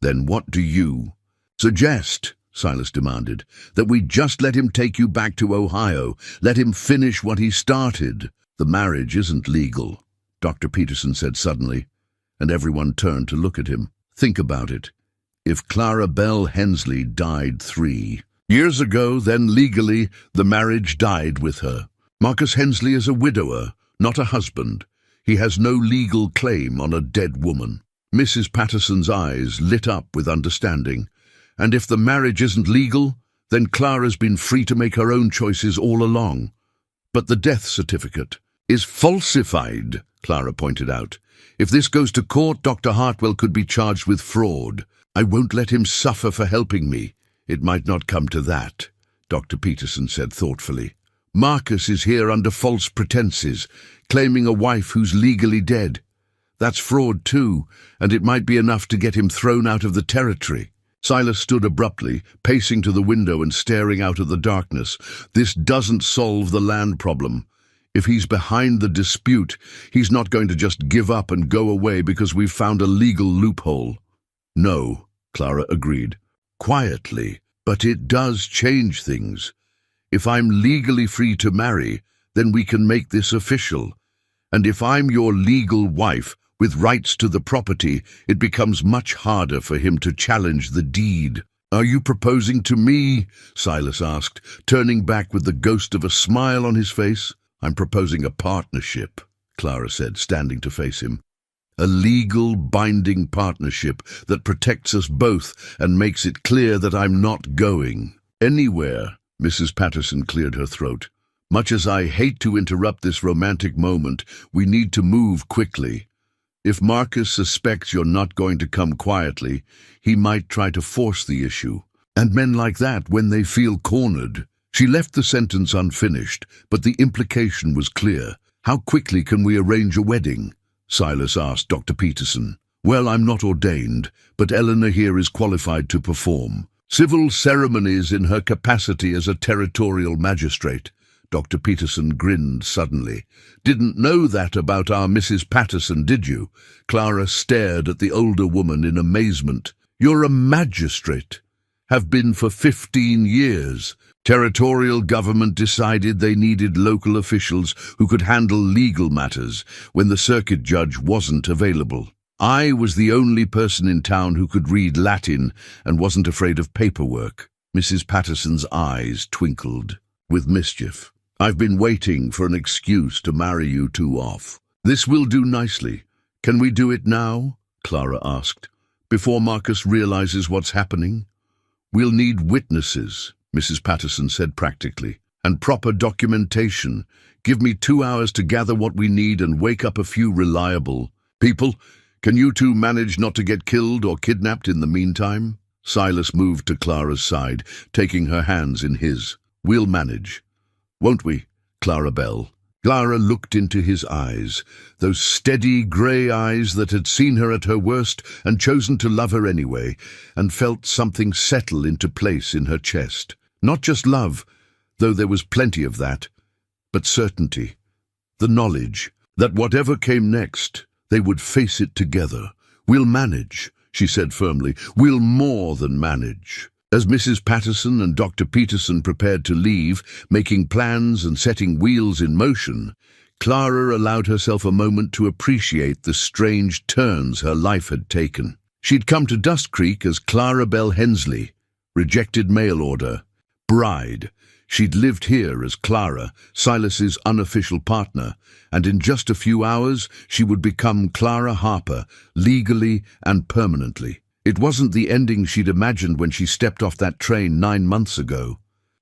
"Then what do you suggest?" Silas demanded. "That we just let him take you back to Ohio, let him finish what he started." "The marriage isn't legal," Dr. Peterson said suddenly, and everyone turned to look at him. "Think about it. If Clara Bell Hensley died 3 years ago, then legally the marriage died with her. Marcus Hensley is a widower, not a husband. He has no legal claim on a dead woman." Mrs. Patterson's eyes lit up with understanding. "And if the marriage isn't legal, then Clara's been free to make her own choices all along. But the death certificate is falsified," Clara pointed out. "If this goes to court, Dr. Hartwell could be charged with fraud. I won't let him suffer for helping me." "It might not come to that," Dr. Peterson said thoughtfully. "Marcus is here under false pretenses, claiming a wife who's legally dead. That's fraud too, and it might be enough to get him thrown out of the territory." Silas stood abruptly, pacing to the window and staring out at the darkness. "This doesn't solve the land problem. If he's behind the dispute, he's not going to just give up and go away because we've found a legal loophole." "No," Clara agreed, quietly, "but it does change things. If I'm legally free to marry, then we can make this official. And if I'm your legal wife, with rights to the property, it becomes much harder for him to challenge the deed." "Are you proposing to me?" Silas asked, turning back with the ghost of a smile on his face. "I'm proposing a partnership," Clara said, standing to face him. "A legal, binding partnership that protects us both and makes it clear that I'm not going anywhere." Mrs. Patterson cleared her throat. "Much as I hate to interrupt this romantic moment, we need to move quickly. If Marcus suspects you're not going to come quietly, he might try to force the issue. And men like that, when they feel cornered." She left the sentence unfinished, but the implication was clear. "How quickly can we arrange a wedding?" Silas asked Dr. Peterson. "Well, I'm not ordained, but Eleanor here is qualified to perform civil ceremonies in her capacity as a territorial magistrate." Dr. Peterson grinned suddenly. "Didn't know that about our Mrs. Patterson, did you?" Clara stared at the older woman in amazement. "You're a magistrate. Have been for 15 years. Territorial government decided they needed local officials who could handle legal matters when the circuit judge wasn't available. I was the only person in town who could read Latin and wasn't afraid of paperwork." Mrs. Patterson's eyes twinkled with mischief. "I've been waiting for an excuse to marry you two off. This will do nicely. Can we do it now?" Clara asked, "before Marcus realizes what's happening?" "We'll need witnesses," Mrs. Patterson said practically, "and proper documentation. Give me 2 hours to gather what we need and wake up a few reliable people. Can you two manage not to get killed or kidnapped in the meantime?" Silas moved to Clara's side, taking her hands in his. "We'll manage. Won't we, Clara Bell?" Clara looked into his eyes, those steady grey eyes that had seen her at her worst and chosen to love her anyway, and felt something settle into place in her chest. Not just love, though there was plenty of that, but certainty. The knowledge that whatever came next, they would face it together. "We'll manage," she said firmly. "We'll more than manage." As Mrs. Patterson and Dr. Peterson prepared to leave, making plans and setting wheels in motion, Clara allowed herself a moment to appreciate the strange turns her life had taken. She'd come to Dust Creek as Clara Bell Hensley, rejected mail order, bride. She'd lived here as Clara, Silas's unofficial partner, and in just a few hours she would become Clara Harper, legally and permanently. It wasn't the ending she'd imagined when she stepped off that train 9 months ago.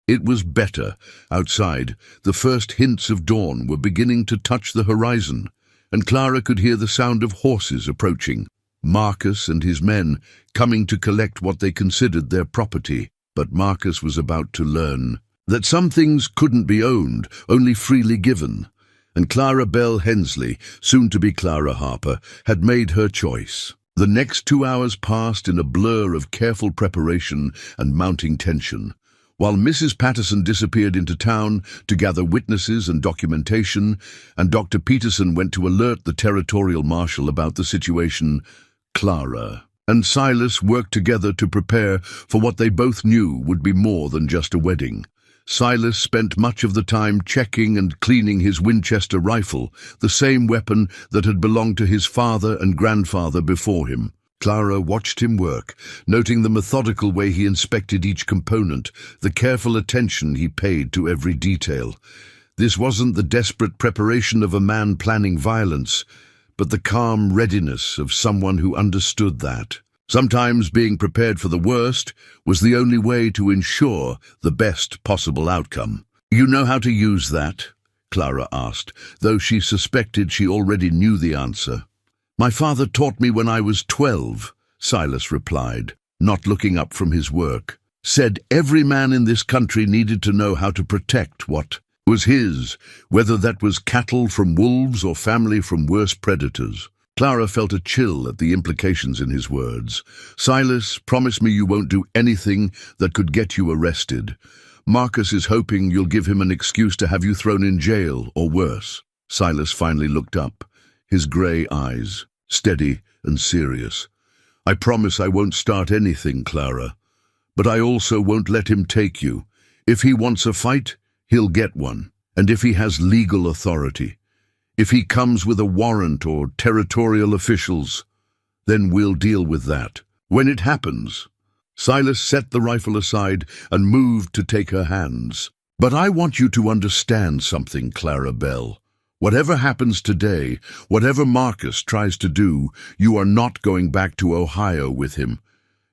It was better. Outside, the first hints of dawn were beginning to touch the horizon, and Clara could hear the sound of horses approaching. Marcus and his men coming to collect what they considered their property. But Marcus was about to learn that some things couldn't be owned, only freely given. And Clara Bell Hensley, soon to be Clara Harper, had made her choice. The next 2 hours passed in a blur of careful preparation and mounting tension. While Mrs. Patterson disappeared into town to gather witnesses and documentation, and Dr. Peterson went to alert the territorial marshal about the situation, Clara and Silas worked together to prepare for what they both knew would be more than just a wedding. Silas spent much of the time checking and cleaning his Winchester rifle, the same weapon that had belonged to his father and grandfather before him. Clara watched him work, noting the methodical way he inspected each component, the careful attention he paid to every detail. This wasn't the desperate preparation of a man planning violence, but the calm readiness of someone who understood that. Sometimes being prepared for the worst was the only way to ensure the best possible outcome. "You know how to use that?" Clara asked, though she suspected she already knew the answer. "My father taught me when I was 12, Silas replied, not looking up from his work. "Said every man in this country needed to know how to protect what was his, whether that was cattle from wolves or family from worse predators." Clara felt a chill at the implications in his words. "Silas, promise me you won't do anything that could get you arrested. Marcus is hoping you'll give him an excuse to have you thrown in jail or worse." Silas finally looked up, his grey eyes steady and serious. "I promise I won't start anything, Clara. But I also won't let him take you. If he wants a fight, he'll get one. And if he has legal authority. If he comes with a warrant or territorial officials, then we'll deal with that. When it happens." Silas set the rifle aside and moved to take her hands. "But I want you to understand something, Clara Bell. Whatever happens today, whatever Marcus tries to do, you are not going back to Ohio with him.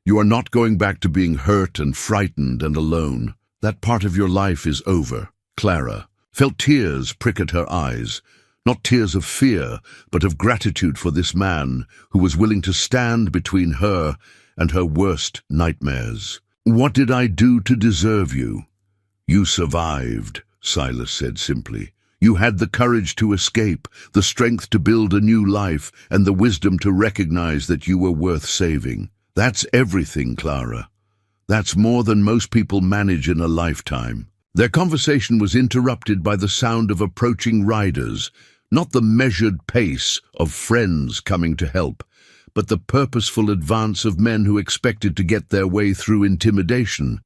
You are not going back to being hurt and frightened and alone. That part of your life is over." Clara felt tears prick at her eyes. Not tears of fear, but of gratitude for this man who was willing to stand between her and her worst nightmares. "What did I do to deserve you?" "You survived," Silas said simply. "You had the courage to escape, the strength to build a new life, and the wisdom to recognize that you were worth saving. That's everything, Clara. That's more than most people manage in a lifetime." Their conversation was interrupted by the sound of approaching riders, not the measured pace of friends coming to help, but the purposeful advance of men who expected to get their way through intimidation.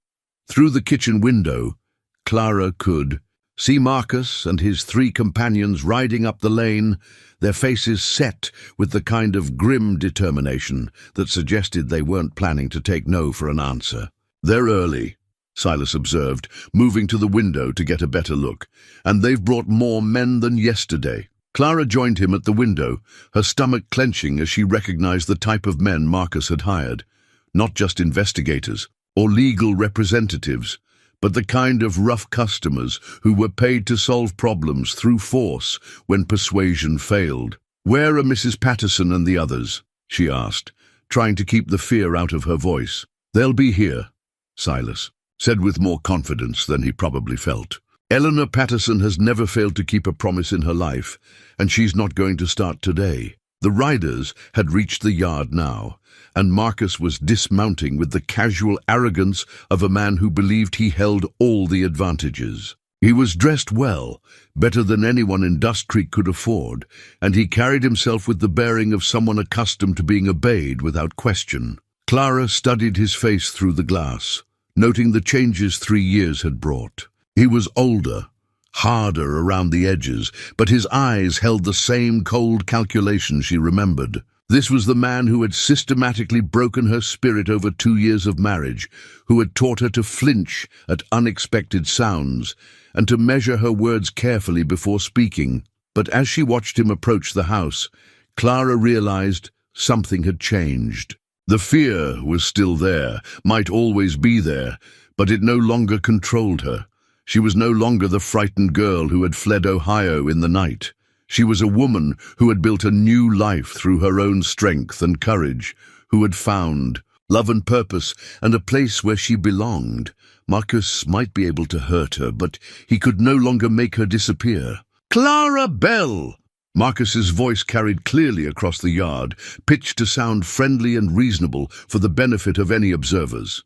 Through the kitchen window, Clara could see Marcus and his 3 companions riding up the lane, their faces set with the kind of grim determination that suggested they weren't planning to take no for an answer. "They're early," Silas observed, moving to the window to get a better look, "and they've brought more men than yesterday." Clara joined him at the window, her stomach clenching as she recognized the type of men Marcus had hired. Not just investigators or legal representatives, but the kind of rough customers who were paid to solve problems through force when persuasion failed. "Where are Mrs. Patterson and the others?" she asked, trying to keep the fear out of her voice. "They'll be here," Silas said with more confidence than he probably felt. "Eleanor Patterson has never failed to keep a promise in her life, and she's not going to start today." The riders had reached the yard now, and Marcus was dismounting with the casual arrogance of a man who believed he held all the advantages. He was dressed well, better than anyone in Dust Creek could afford, and he carried himself with the bearing of someone accustomed to being obeyed without question. Clara studied his face through the glass, noting the changes 3 years had brought. He was older, harder around the edges, but his eyes held the same cold calculation she remembered. This was the man who had systematically broken her spirit over 2 years of marriage, who had taught her to flinch at unexpected sounds and to measure her words carefully before speaking. But as she watched him approach the house, Clara realized something had changed. The fear was still there, might always be there, but it no longer controlled her. She was no longer the frightened girl who had fled Ohio in the night. She was a woman who had built a new life through her own strength and courage, who had found love and purpose and a place where she belonged. Marcus might be able to hurt her, but he could no longer make her disappear. "Clara Bell!" Marcus's voice carried clearly across the yard, pitched to sound friendly and reasonable for the benefit of any observers.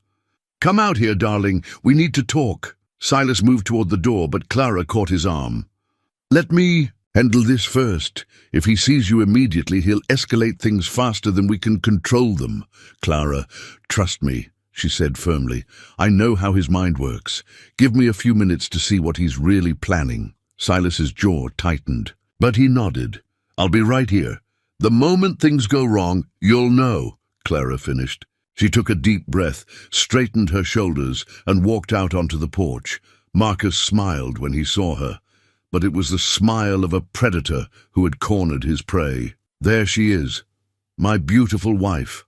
"Come out here, darling. We need to talk." Silas moved toward the door, but Clara caught his arm. "Let me handle this first. If he sees you immediately, he'll escalate things faster than we can control them. Clara, trust me," she said firmly. "I know how his mind works. Give me a few minutes to see what he's really planning." Silas's jaw tightened, but he nodded. "I'll be right here. The moment things go wrong, you'll know," Clara finished. She took a deep breath, straightened her shoulders, and walked out onto the porch. Marcus smiled when he saw her, but it was the smile of a predator who had cornered his prey. "There she is, my beautiful wife,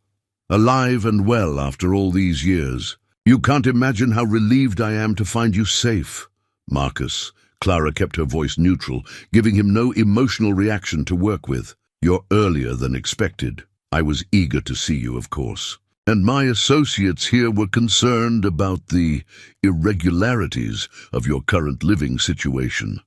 alive and well after all these years. You can't imagine how relieved I am to find you safe." "Marcus," Clara kept her voice neutral, giving him no emotional reaction to work with. "You're earlier than expected. I was eager to see you, of course. And my associates here were concerned about the irregularities of your current living situation."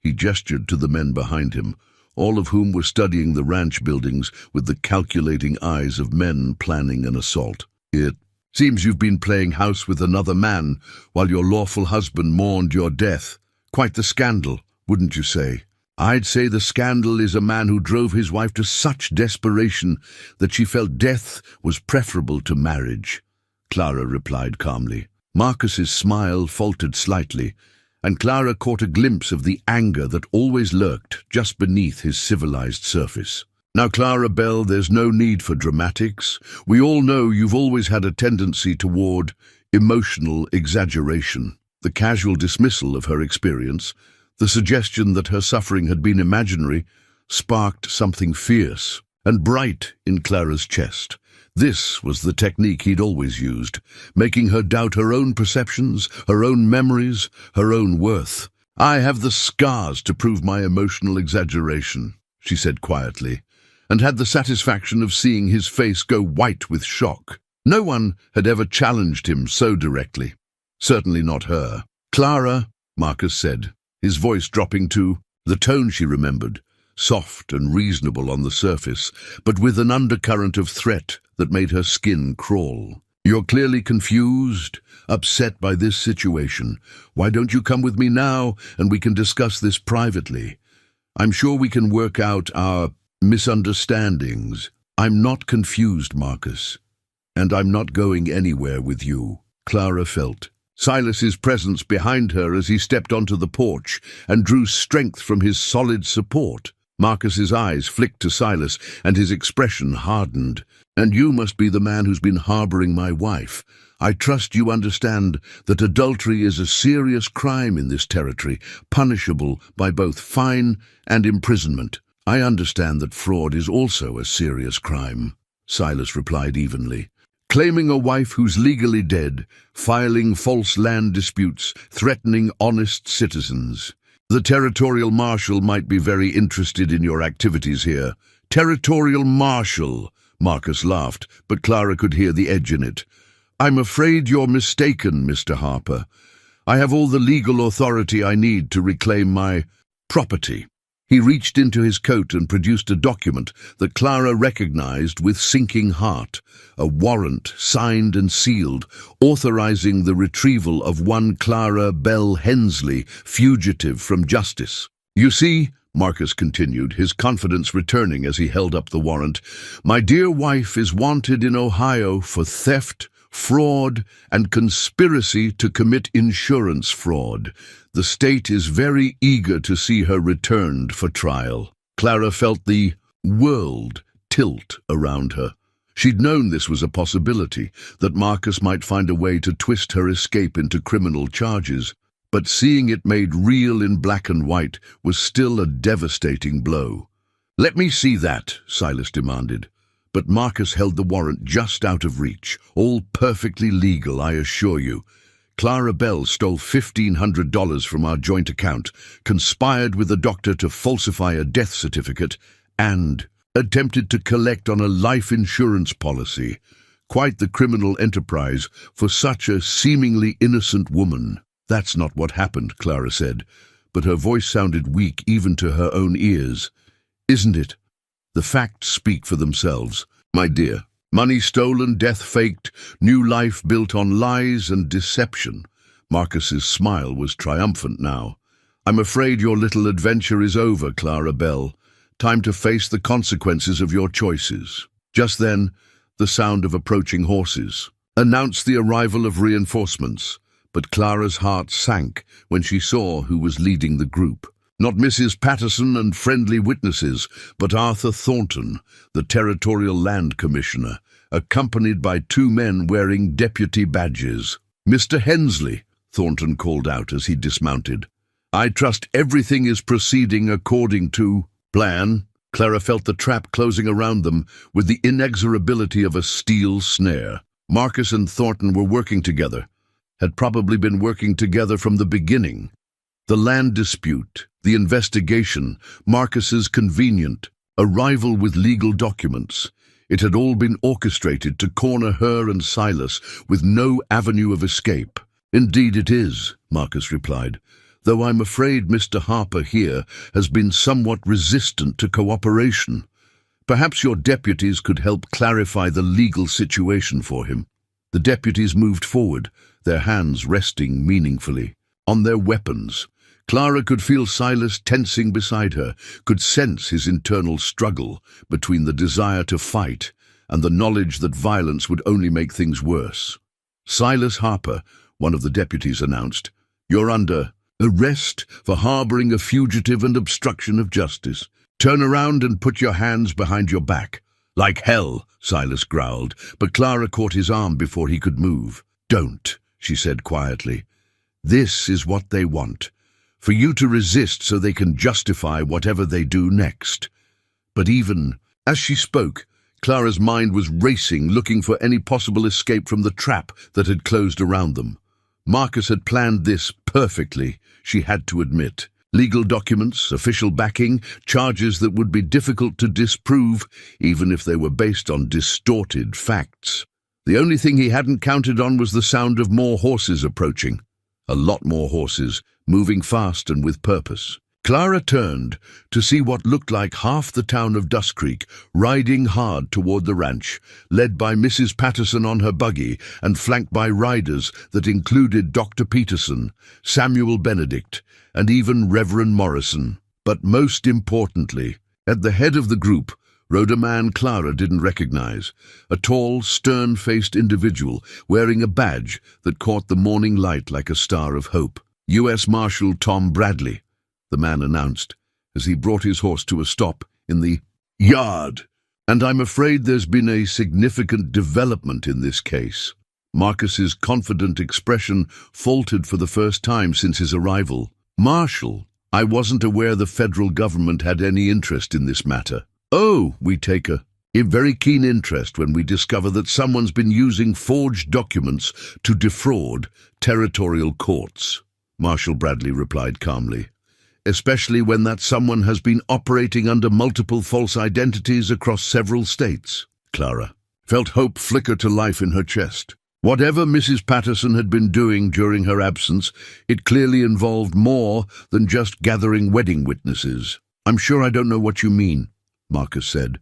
He gestured to the men behind him, all of whom were studying the ranch buildings with the calculating eyes of men planning an assault. "It seems you've been playing house with another man while your lawful husband mourned your death. Quite the scandal, wouldn't you say?" "I'd say the scandal is a man who drove his wife to such desperation that she felt death was preferable to marriage," Clara replied calmly. Marcus's smile faltered slightly, and Clara caught a glimpse of the anger that always lurked just beneath his civilized surface. "Now, Clara Bell, there's no need for dramatics. We all know you've always had a tendency toward emotional exaggeration." The casual dismissal of her experience, the suggestion that her suffering had been imaginary, sparked something fierce and bright in Clara's chest. This was the technique he'd always used, making her doubt her own perceptions, her own memories, her own worth. "I have the scars to prove my emotional exaggeration," she said quietly, and had the satisfaction of seeing his face go white with shock. No one had ever challenged him so directly. Certainly not her. "Clara," Marcus said, his voice dropping to the tone she remembered, soft and reasonable on the surface, but with an undercurrent of threat that made her skin crawl. "You're clearly confused, upset by this situation. Why don't you come with me now and we can discuss this privately? I'm sure we can work out our misunderstandings." "I'm not confused, Marcus, and I'm not going anywhere with you," Clara felt. Silas's presence behind her as he stepped onto the porch and drew strength from his solid support. Marcus's eyes flicked to Silas, and his expression hardened. "And you must be the man who's been harboring my wife. I trust you understand that adultery is a serious crime in this territory, punishable by both fine and imprisonment." "I understand that fraud is also a serious crime," Silas replied evenly. "Claiming a wife who's legally dead, filing false land disputes, threatening honest citizens. The territorial marshal might be very interested in your activities here." "Territorial marshal," Marcus laughed, but Clara could hear the edge in it. "I'm afraid you're mistaken, Mr. Harper. I have all the legal authority I need to reclaim my property." He reached into his coat and produced a document that Clara recognized with sinking heart, a warrant signed and sealed, authorizing the retrieval of one Clara Bell Hensley, fugitive from justice. "You see," Marcus continued, his confidence returning as he held up the warrant, "my dear wife is wanted in Ohio for theft, fraud, and conspiracy to commit insurance fraud. The state is very eager to see her returned for trial. Clara felt the world tilt around her. She'd known this was a possibility, that Marcus might find a way to twist her escape into criminal charges, but seeing it made real in black and white was still a devastating blow. "Let me see that," Silas demanded. But Marcus held the warrant just out of reach. "All perfectly legal, I assure you. Clara Bell stole $1,500 from our joint account, conspired with the doctor to falsify a death certificate, and attempted to collect on a life insurance policy. Quite the criminal enterprise for such a seemingly innocent woman." "That's not what happened," Clara said, but her voice sounded weak even to her own ears. "Isn't it? The facts speak for themselves, my dear. Money stolen, death faked, new life built on lies and deception." Marcus's smile was triumphant now. "I'm afraid your little adventure is over, Clara Bell. Time to face the consequences of your choices." Just then, the sound of approaching horses announced the arrival of reinforcements, but Clara's heart sank when she saw who was leading the group. Not Mrs. Patterson and friendly witnesses, but Arthur Thornton, the Territorial Land Commissioner, accompanied by two men wearing deputy badges. "Mr. Hensley," Thornton called out as he dismounted. "I trust everything is proceeding according to plan." Clara felt the trap closing around them with the inexorability of a steel snare. Marcus and Thornton were working together, had probably been working together from the beginning. The land dispute, the investigation, Marcus's convenient arrival with legal documents. It had all been orchestrated to corner her and Silas with no avenue of escape. "Indeed it is," Marcus replied, "though I'm afraid Mr. Harper here has been somewhat resistant to cooperation. Perhaps your deputies could help clarify the legal situation for him." The deputies moved forward, their hands resting meaningfully on their weapons. Clara could feel Silas tensing beside her, could sense his internal struggle between the desire to fight and the knowledge that violence would only make things worse. "Silas Harper," one of the deputies announced, "you're under arrest for harboring a fugitive and obstruction of justice. Turn around and put your hands behind your back." "Like hell," Silas growled, but Clara caught his arm before he could move. "Don't," she said quietly. "This is what they want. For you to resist so they can justify whatever they do next." But even as she spoke, Clara's mind was racing, looking for any possible escape from the trap that had closed around them. Marcus had planned this perfectly, she had to admit. Legal documents, official backing, charges that would be difficult to disprove, even if they were based on distorted facts. The only thing he hadn't counted on was the sound of more horses approaching. A lot more horses, moving fast and with purpose. Clara turned to see what looked like half the town of Dust Creek riding hard toward the ranch, led by Mrs. Patterson on her buggy and flanked by riders that included Dr. Peterson, Samuel Benedict, and even Reverend Morrison. But most importantly, at the head of the group rode a man Clara didn't recognize, a tall, stern-faced individual wearing a badge that caught the morning light like a star of hope. U.S. Marshal Tom Bradley, the man announced, as he brought his horse to a stop in the yard. "And I'm afraid there's been a significant development in this case." Marcus's confident expression faltered for the first time since his arrival. "Marshal, I wasn't aware the federal government had any interest in this matter." "Oh, we take a very keen interest when we discover that someone's been using forged documents to defraud territorial courts," Marshal Bradley replied calmly. "Especially when that someone has been operating under multiple false identities across several states." Clara felt hope flicker to life in her chest. Whatever Mrs. Patterson had been doing during her absence, it clearly involved more than just gathering wedding witnesses. "I'm sure I don't know what you mean," Marcus said,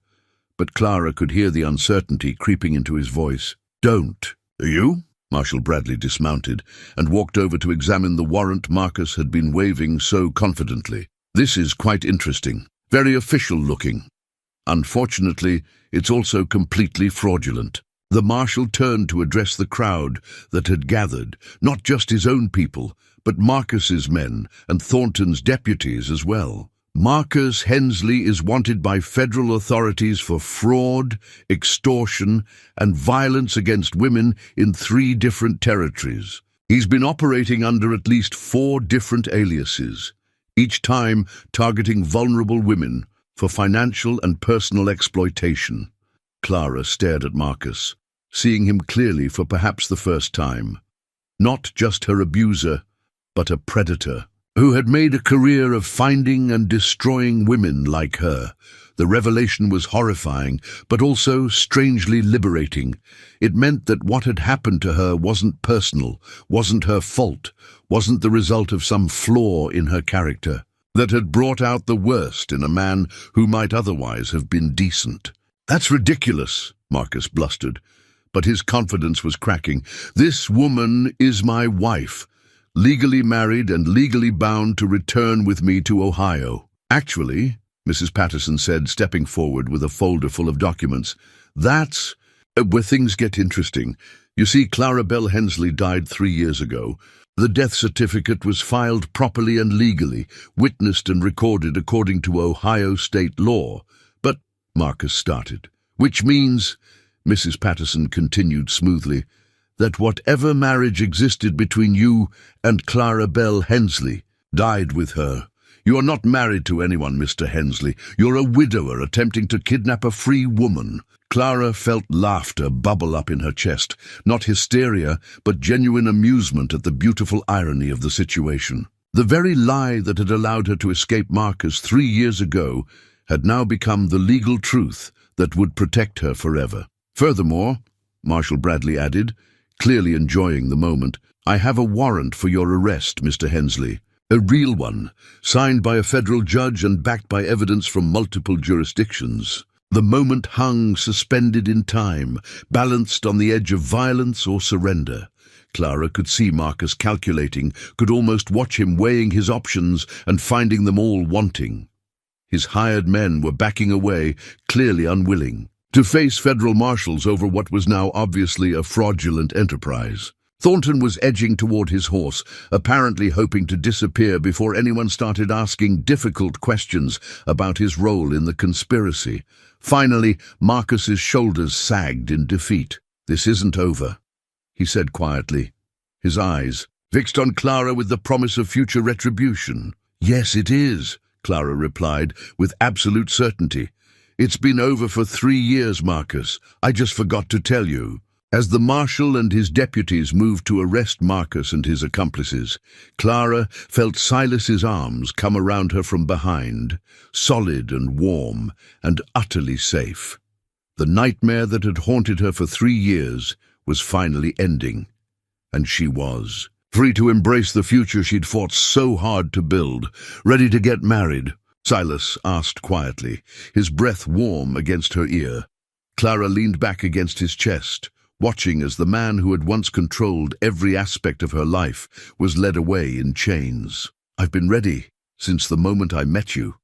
but Clara could hear the uncertainty creeping into his voice. "Don't. You?" Marshal Bradley dismounted and walked over to examine the warrant Marcus had been waving so confidently. "This is quite interesting. Very official looking. Unfortunately, it's also completely fraudulent." The marshal turned to address the crowd that had gathered, not just his own people, but Marcus's men and Thornton's deputies as well. Marcus Hensley is wanted by federal authorities for fraud, extortion, and violence against women in 3 different territories. He's been operating under at least 4 different aliases, each time targeting vulnerable women for financial and personal exploitation. Clara stared at Marcus, seeing him clearly for perhaps the first time. Not just her abuser, but a predator who had made a career of finding and destroying women like her. The revelation was horrifying, but also strangely liberating. It meant that what had happened to her wasn't personal, wasn't her fault, wasn't the result of some flaw in her character that had brought out the worst in a man who might otherwise have been decent. "That's ridiculous," Marcus blustered, but his confidence was cracking. "This woman is my wife, legally married and legally bound to return with me to Ohio." "Actually," Mrs. Patterson said, stepping forward with a folder full of documents, "that's where things get interesting. You see, Clara Bell Hensley died 3 years ago. The death certificate was filed properly and legally, witnessed and recorded according to Ohio state law. But," Marcus started, "which means," Mrs. Patterson continued smoothly, "that whatever marriage existed between you and Clara Bell Hensley died with her. You are not married to anyone, Mr. Hensley. You're a widower attempting to kidnap a free woman." Clara felt laughter bubble up in her chest, not hysteria, but genuine amusement at the beautiful irony of the situation. The very lie that had allowed her to escape Marcus 3 years ago had now become the legal truth that would protect her forever. "Furthermore," Marshal Bradley added, clearly enjoying the moment, "I have a warrant for your arrest, Mr. Hensley. A real one, signed by a federal judge and backed by evidence from multiple jurisdictions." The moment hung suspended in time, balanced on the edge of violence or surrender. Clara could see Marcus calculating, could almost watch him weighing his options and finding them all wanting. His hired men were backing away, clearly unwilling to face federal marshals over what was now obviously a fraudulent enterprise. Thornton was edging toward his horse, apparently hoping to disappear before anyone started asking difficult questions about his role in the conspiracy. Finally, Marcus's shoulders sagged in defeat. "This isn't over," he said quietly, his eyes fixed on Clara with the promise of future retribution. "Yes, it is," Clara replied with absolute certainty. "It's been over for 3 years, Marcus. I just forgot to tell you." As the marshal and his deputies moved to arrest Marcus and his accomplices, Clara felt Silas's arms come around her from behind, solid and warm and utterly safe. The nightmare that had haunted her for 3 years was finally ending, and she was free to embrace the future she'd fought so hard to build. "Ready to get married?" Silas asked quietly, his breath warm against her ear. Clara leaned back against his chest, watching as the man who had once controlled every aspect of her life was led away in chains. "I've been ready since the moment I met you,"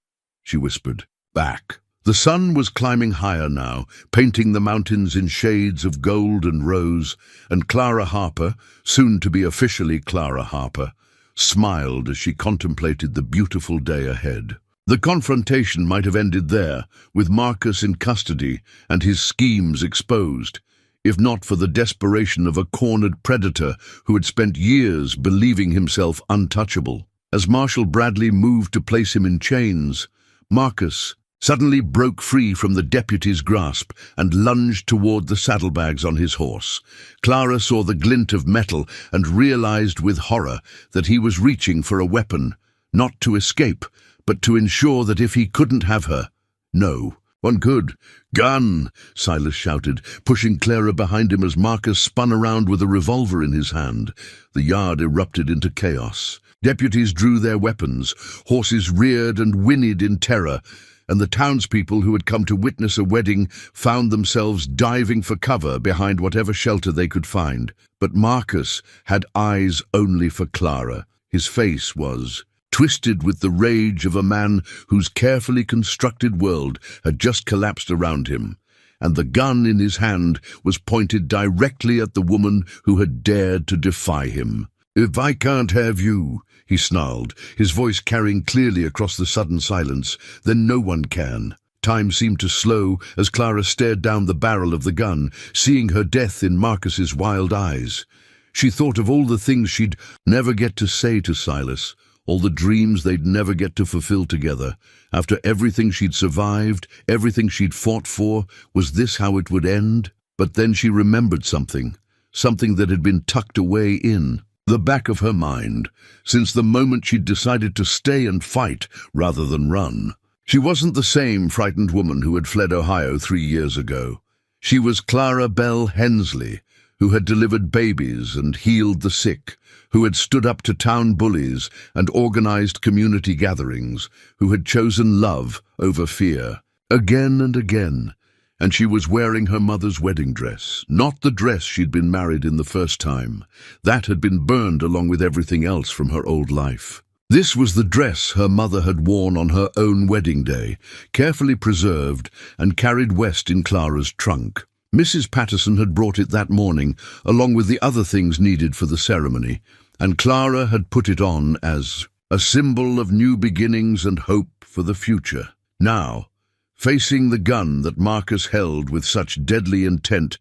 she whispered back. The sun was climbing higher now, painting the mountains in shades of gold and rose, and Clara Harper, soon to be officially Clara Harper, smiled as she contemplated the beautiful day ahead. The confrontation might have ended there, with Marcus in custody and his schemes exposed, if not for the desperation of a cornered predator who had spent years believing himself untouchable. As Marshal Bradley moved to place him in chains, Marcus suddenly broke free from the deputy's grasp and lunged toward the saddlebags on his horse. Clara saw the glint of metal and realized with horror that he was reaching for a weapon, not to escape, but to ensure that if he couldn't have her, no one could. "Gun!" Silas shouted, pushing Clara behind him as Marcus spun around with a revolver in his hand. The yard erupted into chaos. Deputies drew their weapons, horses reared and whinnied in terror, and the townspeople who had come to witness a wedding found themselves diving for cover behind whatever shelter they could find. But Marcus had eyes only for Clara. His face was twisted with the rage of a man whose carefully constructed world had just collapsed around him, and the gun in his hand was pointed directly at the woman who had dared to defy him. "If I can't have you," he snarled, his voice carrying clearly across the sudden silence, "then no one can." Time seemed to slow as Clara stared down the barrel of the gun, seeing her death in Marcus's wild eyes. She thought of all the things she'd never get to say to Silas, all the dreams they'd never get to fulfill together. After everything she'd survived, everything she'd fought for, was this how it would end? But then she remembered something that had been tucked away in the back of her mind, since the moment she'd decided to stay and fight rather than run. She wasn't the same frightened woman who had fled Ohio 3 years ago. She was Clara Bell Hensley, who had delivered babies and healed the sick, who had stood up to town bullies and organized community gatherings, who had chosen love over fear, again and again. And she was wearing her mother's wedding dress, not the dress she'd been married in the first time. That had been burned along with everything else from her old life. This was the dress her mother had worn on her own wedding day, carefully preserved and carried west in Clara's trunk. Mrs. Patterson had brought it that morning, along with the other things needed for the ceremony, and Clara had put it on as a symbol of new beginnings and hope for the future. Now, facing the gun that Marcus held with such deadly intent,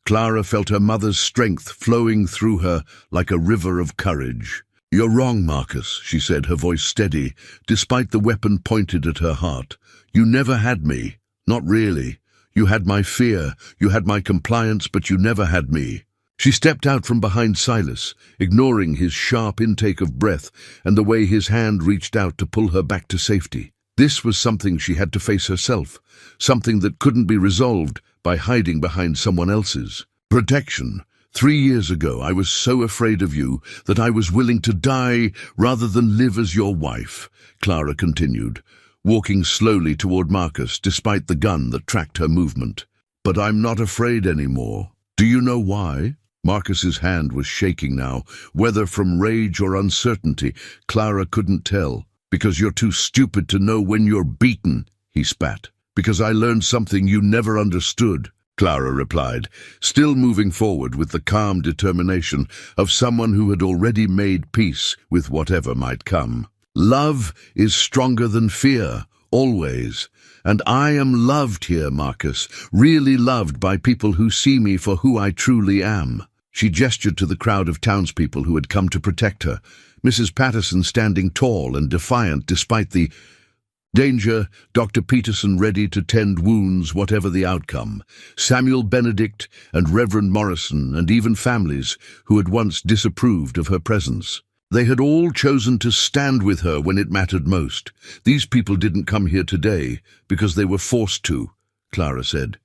Clara felt her mother's strength flowing through her like a river of courage. "You're wrong, Marcus," she said, her voice steady, despite the weapon pointed at her heart. "You never had me. Not really. You had my fear, you had my compliance, but you never had me." She stepped out from behind Silas, ignoring his sharp intake of breath and the way his hand reached out to pull her back to safety. This was something she had to face herself, something that couldn't be resolved by hiding behind someone else's. Protection. 3 years ago, I was so afraid of you that I was willing to die rather than live as your wife, Clara continued, walking slowly toward Marcus despite the gun that tracked her movement. "But I'm not afraid anymore. Do you know why?" Marcus's hand was shaking now, whether from rage or uncertainty. Clara couldn't tell. "Because you're too stupid to know when you're beaten," he spat. "Because I learned something you never understood," Clara replied, still moving forward with the calm determination of someone who had already made peace with whatever might come. "Love is stronger than fear, always. And I am loved here, Marcus, really loved by people who see me for who I truly am." She gestured to the crowd of townspeople who had come to protect her, Mrs. Patterson standing tall and defiant despite the danger, Dr. Peterson ready to tend wounds whatever the outcome, Samuel Benedict and Reverend Morrison, and even families who had once disapproved of her presence. They had all chosen to stand with her when it mattered most. "These people didn't come here today because they were forced to," Clara said.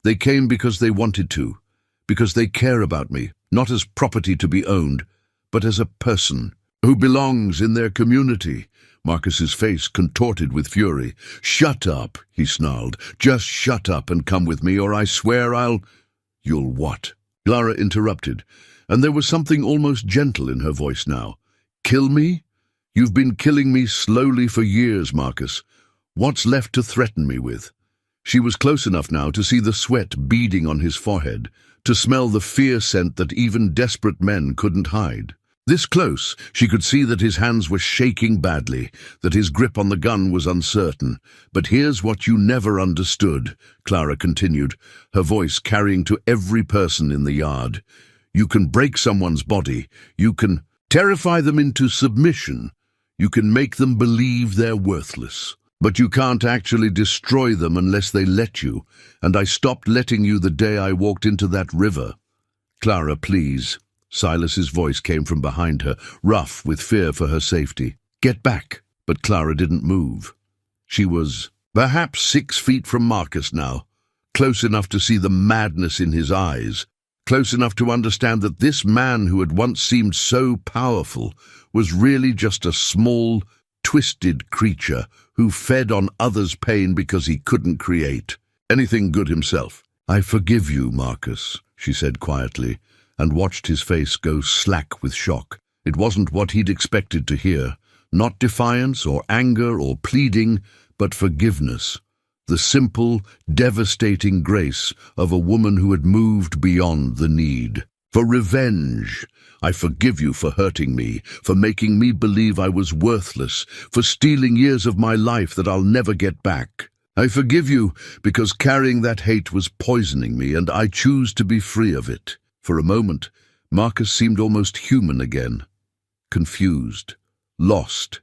"They came because they wanted to, because they care about me, not as property to be owned, but as a person who belongs in their community." Marcus's face contorted with fury. "Shut up," he snarled. "Just shut up and come with me, or I swear I'll—" "You'll what?" Clara interrupted, and there was something almost gentle in her voice now. "Kill me? You've been killing me slowly for years, Marcus. What's left to threaten me with?" She was close enough now to see the sweat beading on his forehead, to smell the fear scent that even desperate men couldn't hide. This close, she could see that his hands were shaking badly, that his grip on the gun was uncertain. "But here's what you never understood," Clara continued, her voice carrying to every person in the yard. "You can break someone's body, you can terrify them into submission, you can make them believe they're worthless. But you can't actually destroy them unless they let you, and I stopped letting you the day I walked into that river." "Clara, please." Silas's voice came from behind her, rough with fear for her safety. "Get back." But Clara didn't move. She was perhaps 6 feet from Marcus now, close enough to see the madness in his eyes, close enough to understand that this man who had once seemed so powerful was really just a small, twisted creature who fed on others' pain because he couldn't create anything good himself. "I forgive you, Marcus," she said quietly, and watched his face go slack with shock. It wasn't what he'd expected to hear, not defiance or anger or pleading, but forgiveness. the simple, devastating grace of a woman who had moved beyond the need. For revenge. I forgive you for hurting me, for making me believe I was worthless, for stealing years of my life that I'll never get back. I forgive you because carrying that hate was poisoning me, and I choose to be free of it. For a moment, Marcus seemed almost human again. Confused, lost,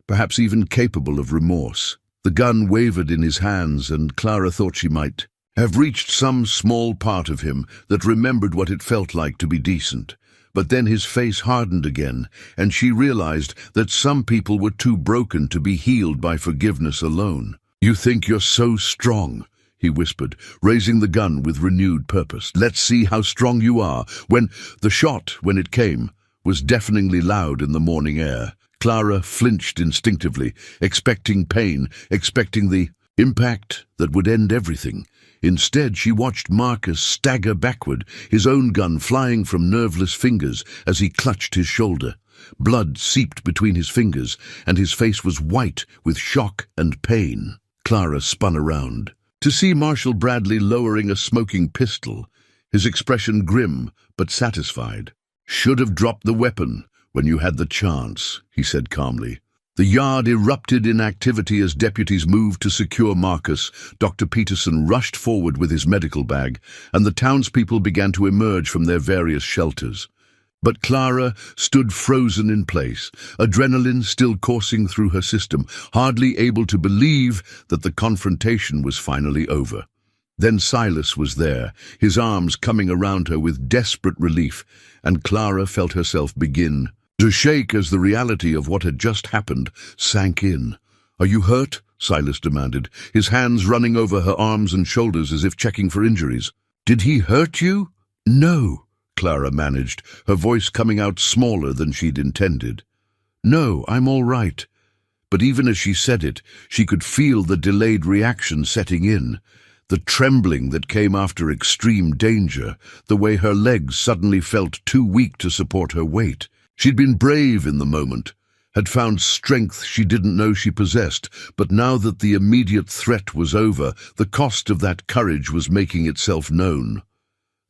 perhaps even capable of remorse. The gun wavered in his hands, and Clara thought she might have reached some small part of him that remembered what it felt like to be decent. But then his face hardened again, and she realized that some people were too broken to be healed by forgiveness alone. "You think you're so strong," he whispered, raising the gun with renewed purpose. "Let's see how strong you are." When it came, was deafeningly loud in the morning air. Clara flinched instinctively, expecting pain, expecting the impact that would end everything. Instead, she watched Marcus stagger backward, his own gun flying from nerveless fingers as he clutched his shoulder. Blood seeped between his fingers, and his face was white with shock and pain. Clara spun around to see Marshal Bradley lowering a smoking pistol, his expression grim but satisfied. "Should have dropped the weapon when you had the chance," he said calmly. The yard erupted in activity as deputies moved to secure Marcus. Dr. Peterson rushed forward with his medical bag, and the townspeople began to emerge from their various shelters. But Clara stood frozen in place, adrenaline still coursing through her system, hardly able to believe that the confrontation was finally over. Then Silas was there, his arms coming around her with desperate relief, and Clara felt herself begin to shake as the reality of what had just happened sank in. "Are you hurt?" Silas demanded, his hands running over her arms and shoulders as if checking for injuries. "Did he hurt you?" "No," Clara managed, her voice coming out smaller than she'd intended. "No, I'm all right." But even as she said it, she could feel the delayed reaction setting in. The trembling that came after extreme danger, the way her legs suddenly felt too weak to support her weight. She'd been brave in the moment, had found strength she didn't know she possessed, but now that the immediate threat was over, the cost of that courage was making itself known.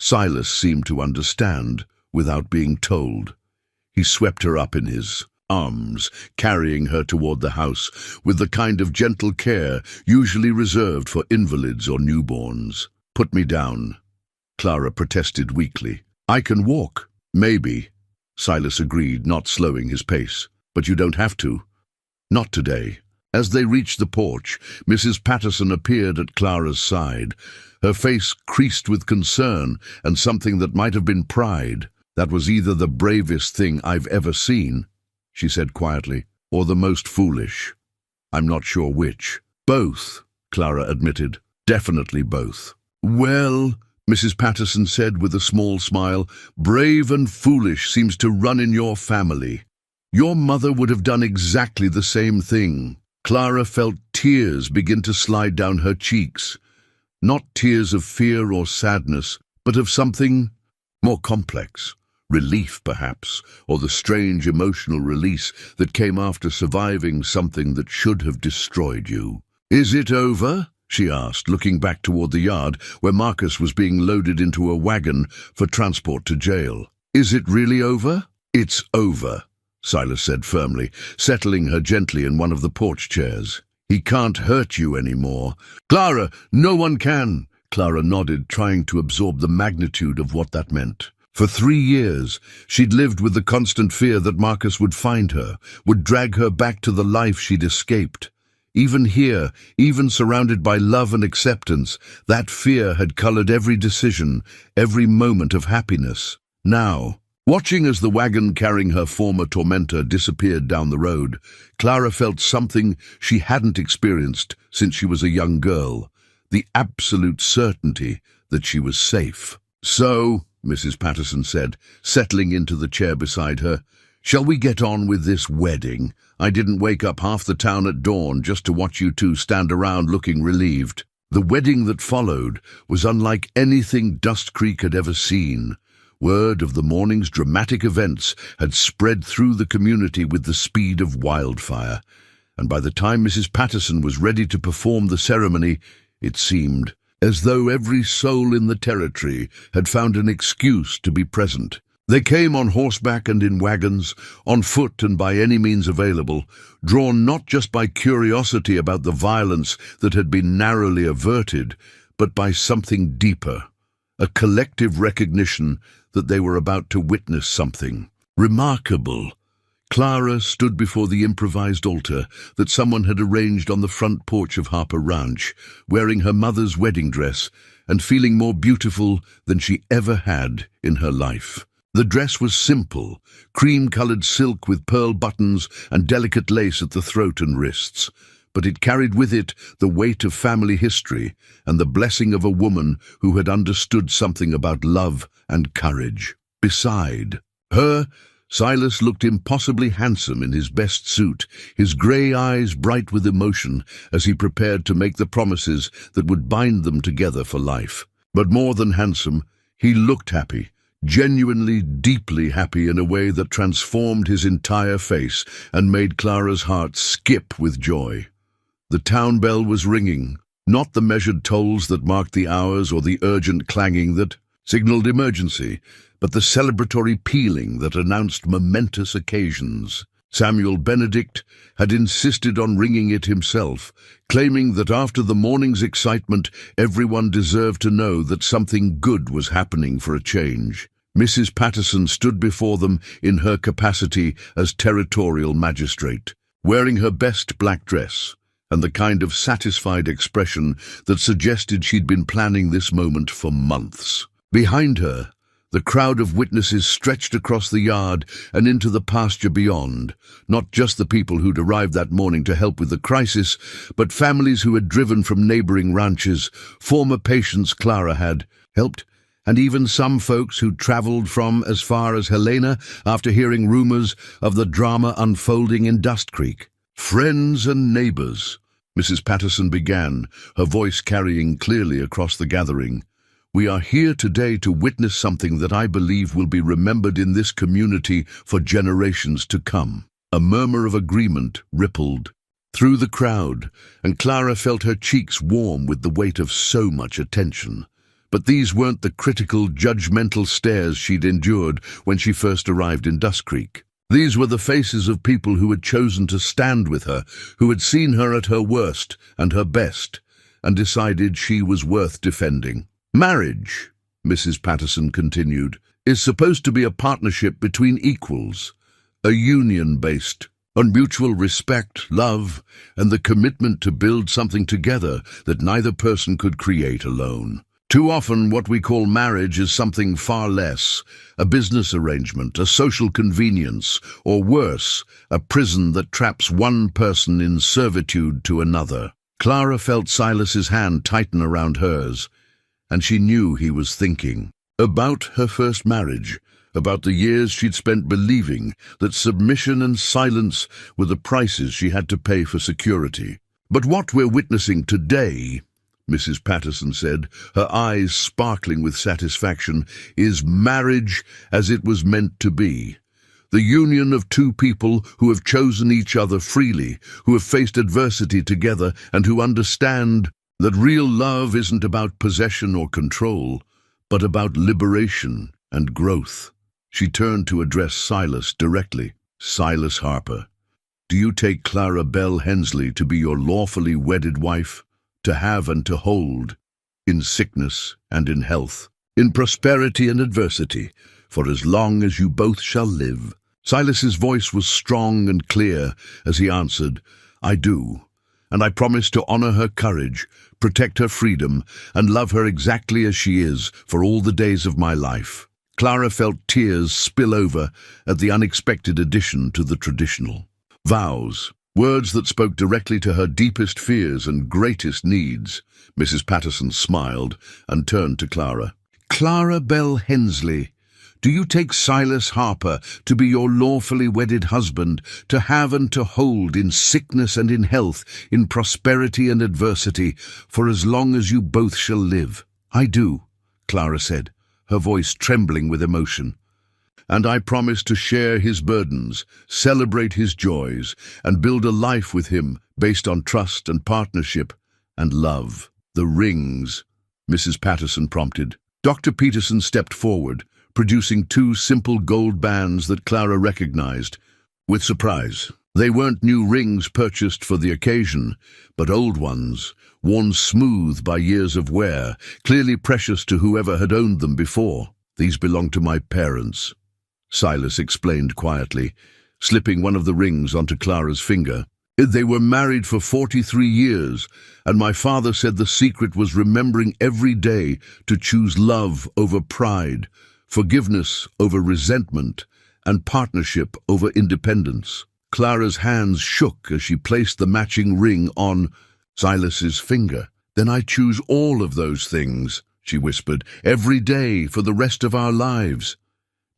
Silas seemed to understand, without being told. He swept her up in his arms, carrying her toward the house, with the kind of gentle care usually reserved for invalids or newborns. "Put me down," Clara protested weakly. "I can walk." "Maybe," Silas agreed, not slowing his pace. "But you don't have to. Not today." As they reached the porch, Mrs. Patterson appeared at Clara's side, her face creased with concern and something that might have been pride. "That was either the bravest thing I've ever seen," she said quietly, "or the most foolish. I'm not sure which." "Both," Clara admitted. "Definitely both." "Well," Mrs. Patterson said with a small smile, "brave and foolish seems to run in your family. Your mother would have done exactly the same thing." Clara felt tears begin to slide down her cheeks. Not tears of fear or sadness, but of something more complex. Relief, perhaps, or the strange emotional release that came after surviving something that should have destroyed you. "Is it over?" she asked, looking back toward the yard where Marcus was being loaded into a wagon for transport to jail. "Is it really over?" "It's over," Silas said firmly, settling her gently in one of the porch chairs. "He can't hurt you anymore." "Clara, no one can!" Clara nodded, trying to absorb the magnitude of what that meant. For 3 years, she'd lived with the constant fear that Marcus would find her, would drag her back to the life she'd escaped. Even here, even surrounded by love and acceptance, that fear had colored every decision, every moment of happiness. Now, watching as the wagon carrying her former tormentor disappeared down the road, Clara felt something she hadn't experienced since she was a young girl, the absolute certainty that she was safe. "So," Mrs. Patterson said, settling into the chair beside her, "shall we get on with this wedding? I didn't wake up half the town at dawn just to watch you two stand around looking relieved." The wedding that followed was unlike anything Dust Creek had ever seen. Word of the morning's dramatic events had spread through the community with the speed of wildfire, and by the time Mrs. Patterson was ready to perform the ceremony, it seemed, as though every soul in the territory had found an excuse to be present. They came on horseback and in wagons, on foot and by any means available, drawn not just by curiosity about the violence that had been narrowly averted, but by something deeper, a collective recognition that they were about to witness something remarkable. Clara stood before the improvised altar that someone had arranged on the front porch of Harper Ranch, wearing her mother's wedding dress and feeling more beautiful than she ever had in her life. The dress was simple, cream-colored silk with pearl buttons and delicate lace at the throat and wrists, but it carried with it the weight of family history and the blessing of a woman who had understood something about love and courage. Beside her, Silas looked impossibly handsome in his best suit, his grey eyes bright with emotion as he prepared to make the promises that would bind them together for life. But more than handsome, he looked happy. Genuinely, deeply happy in a way that transformed his entire face and made Clara's heart skip with joy. The town bell was ringing, not the measured tolls that marked the hours or the urgent clanging that signaled emergency, but the celebratory pealing that announced momentous occasions. Samuel Benedict had insisted on ringing it himself, claiming that after the morning's excitement, everyone deserved to know that something good was happening for a change. Mrs. Patterson stood before them in her capacity as territorial magistrate, wearing her best black dress and the kind of satisfied expression that suggested she'd been planning this moment for months. Behind her, the crowd of witnesses stretched across the yard and into the pasture beyond, not just the people who'd arrived that morning to help with the crisis, but families who had driven from neighboring ranches, former patients Clara had helped, and even some folks who'd traveled from as far as Helena after hearing rumors of the drama unfolding in Dust Creek. Friends and neighbors, Mrs. Patterson began, her voice carrying clearly across the gathering. We are here today to witness something that I believe will be remembered in this community for generations to come. A murmur of agreement rippled through the crowd, and Clara felt her cheeks warm with the weight of so much attention. But these weren't the critical, judgmental stares she'd endured when she first arrived in Dust Creek. These were the faces of people who had chosen to stand with her, who had seen her at her worst and her best, and decided she was worth defending. Marriage, Mrs. Patterson continued, is supposed to be a partnership between equals, a union based on mutual respect, love, and the commitment to build something together that neither person could create alone. Too often what we call marriage is something far less, a business arrangement, a social convenience, or worse, a prison that traps one person in servitude to another. Clara felt Silas's hand tighten around hers, and she knew he was thinking about her first marriage, about the years she'd spent believing that submission and silence were the prices she had to pay for security. But what we're witnessing today, Mrs. Patterson said, her eyes sparkling with satisfaction, is marriage as it was meant to be. The union of two people who have chosen each other freely, who have faced adversity together, and who understand that real love isn't about possession or control, but about liberation and growth. She turned to address Silas directly. Silas Harper, do you take Clara Bell Hensley to be your lawfully wedded wife, to have and to hold, in sickness and in health, in prosperity and adversity, for as long as you both shall live? Silas's voice was strong and clear as he answered, I do, and I promise to honor her courage, protect her freedom, and love her exactly as she is for all the days of my life. Clara felt tears spill over at the unexpected addition to the traditional vows, words that spoke directly to her deepest fears and greatest needs. Mrs. Patterson smiled and turned to Clara. Clara Bell Hensley, do you take Silas Harper to be your lawfully wedded husband, to have and to hold in sickness and in health, in prosperity and adversity, for as long as you both shall live? I do, Clara said, her voice trembling with emotion. And I promise to share his burdens, celebrate his joys, and build a life with him based on trust and partnership and love. "The rings," Mrs. Patterson prompted. Dr. Peterson stepped forward, producing two simple gold bands that Clara recognized with surprise. They weren't new rings purchased for the occasion, but old ones, worn smooth by years of wear, clearly precious to whoever had owned them before. "These belong to my parents," Silas explained quietly, slipping one of the rings onto Clara's finger. "They were married for 43 years, and my father said the secret was remembering every day to choose love over pride, forgiveness over resentment, and partnership over independence." Clara's hands shook as she placed the matching ring on Silas's finger. "Then I choose all of those things," she whispered, "every day for the rest of our lives."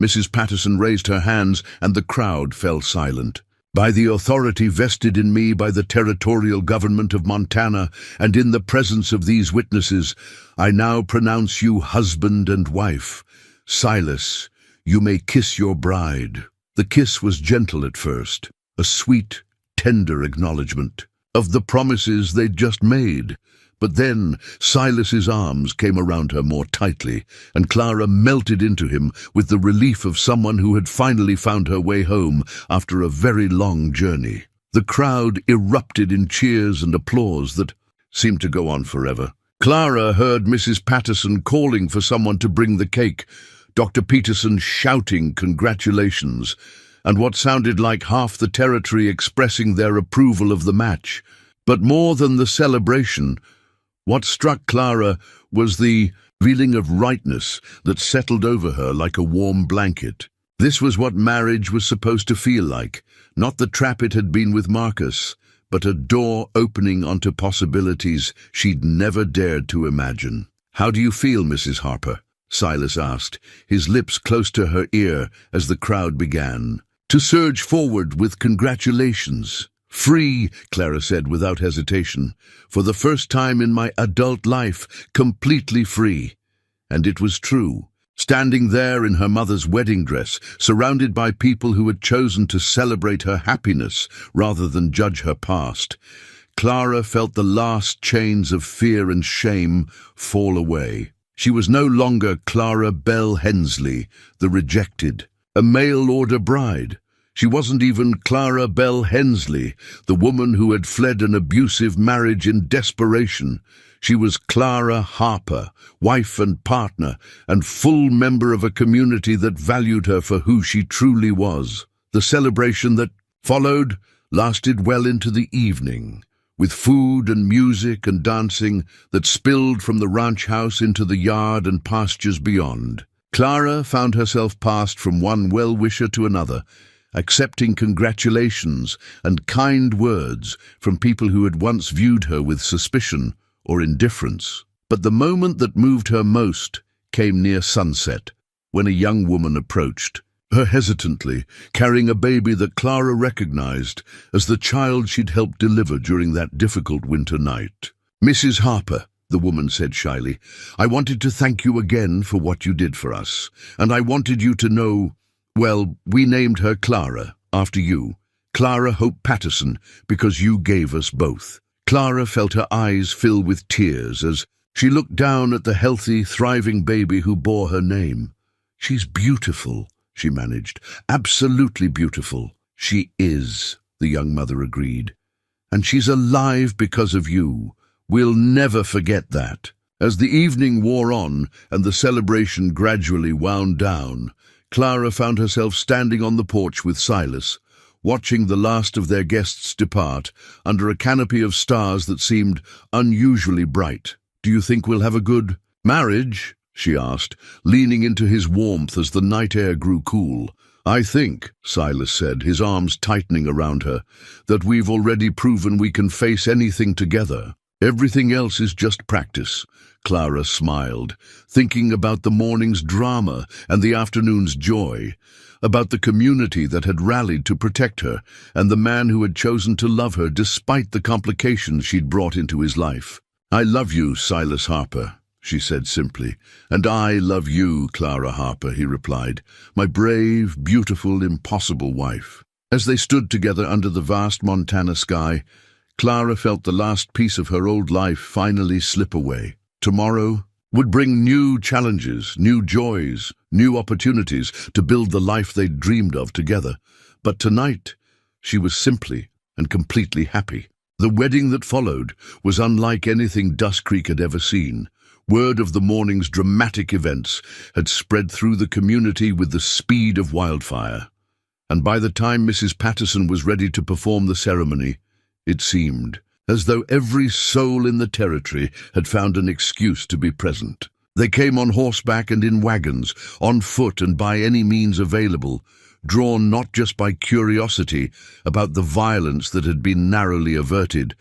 Mrs. Patterson raised her hands, and the crowd fell silent. "By the authority vested in me by the territorial government of Montana, and in the presence of these witnesses, I now pronounce you husband and wife. Silas, you may kiss your bride." The kiss was gentle at first, a sweet, tender acknowledgement of the promises they'd just made. But then Silas's arms came around her more tightly, and Clara melted into him with the relief of someone who had finally found her way home after a very long journey. The crowd erupted in cheers and applause that seemed to go on forever. Clara heard Mrs. Patterson calling for someone to bring the cake, Dr. Peterson shouting congratulations, and what sounded like half the territory expressing their approval of the match. But more than the celebration, what struck Clara was the feeling of rightness that settled over her like a warm blanket. This was what marriage was supposed to feel like, not the trap it had been with Marcus, but a door opening onto possibilities she'd never dared to imagine. "How do you feel, Mrs. Harper?" Silas asked, his lips close to her ear as the crowd began to surge forward with congratulations. "Free," Clara said without hesitation. "For the first time in my adult life, completely free." And it was true. Standing there in her mother's wedding dress, surrounded by people who had chosen to celebrate her happiness rather than judge her past, Clara felt the last chains of fear and shame fall away. She was no longer Clara Bell Hensley, the rejected, a mail-order bride. She wasn't even Clara Bell Hensley, the woman who had fled an abusive marriage in desperation. She was Clara Harper, wife and partner, and full member of a community that valued her for who she truly was. The celebration that followed lasted well into the evening, with food and music and dancing that spilled from the ranch house into the yard and pastures beyond. Clara found herself passed from one well-wisher to another, accepting congratulations and kind words from people who had once viewed her with suspicion or indifference. But the moment that moved her most came near sunset, when a young woman approached her hesitantly, carrying a baby that Clara recognized as the child she'd helped deliver during that difficult winter night. "Mrs. Harper," the woman said shyly, "I wanted to thank you again for what you did for us, and I wanted you to know, well, we named her Clara, after you, Clara Hope Patterson, because you gave us both." Clara felt her eyes fill with tears as she looked down at the healthy, thriving baby who bore her name. "She's beautiful," she managed. "Absolutely beautiful." "She is," the young mother agreed. "And she's alive because of you. We'll never forget that." As the evening wore on and the celebration gradually wound down, Clara found herself standing on the porch with Silas, watching the last of their guests depart under a canopy of stars that seemed unusually bright. "Do you think we'll have a good marriage?" she asked, leaning into his warmth as the night air grew cool. "I think," Silas said, his arms tightening around her, "that we've already proven we can face anything together. Everything else is just practice." Clara smiled, thinking about the morning's drama and the afternoon's joy, about the community that had rallied to protect her, and the man who had chosen to love her despite the complications she'd brought into his life. "I love you, Silas Harper," she said simply. "And I love you, Clara Harper," he replied, "my brave, beautiful, impossible wife." As they stood together under the vast Montana sky, Clara felt the last piece of her old life finally slip away. Tomorrow would bring new challenges, new joys, new opportunities to build the life they'd dreamed of together. But tonight, she was simply and completely happy. The wedding that followed was unlike anything Dust Creek had ever seen. Word of the morning's dramatic events had spread through the community with the speed of wildfire. And by the time Mrs. Patterson was ready to perform the ceremony, it seemed as though every soul in the territory had found an excuse to be present. They came on horseback and in wagons, on foot and by any means available, drawn not just by curiosity about the violence that had been narrowly averted,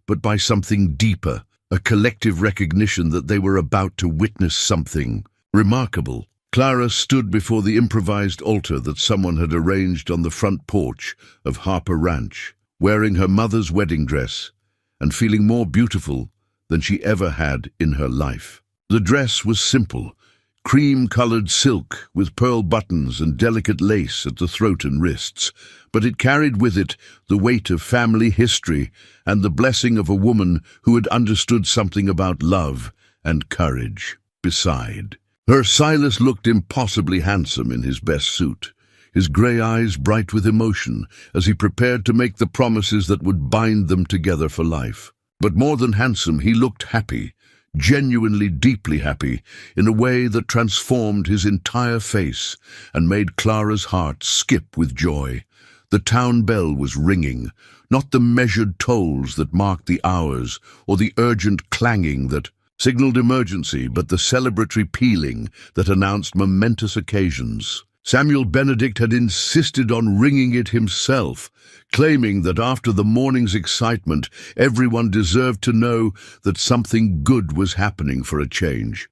but by something deeper, a collective recognition that they were about to witness something remarkable. Clara stood before the improvised altar that someone had arranged on the front porch of Harper Ranch, wearing her mother's wedding dress and feeling more beautiful than she ever had in her life. The dress was simple, cream-colored silk with pearl buttons and delicate lace at the throat and wrists, but it carried with it the weight of family history and the blessing of a woman who had understood something about love and courage. Beside her, Silas looked impossibly handsome in his best suit, his grey eyes bright with emotion as he prepared to make the promises that would bind them together for life. But more than handsome, he looked happy, genuinely deeply happy, in a way that transformed his entire face and made Clara's heart skip with joy. The town bell was ringing, not the measured tolls that marked the hours or the urgent clanging that signaled emergency, but the celebratory pealing that announced momentous occasions. Samuel Benedict had insisted on ringing it himself, claiming that after the morning's excitement, everyone deserved to know that something good was happening for a change.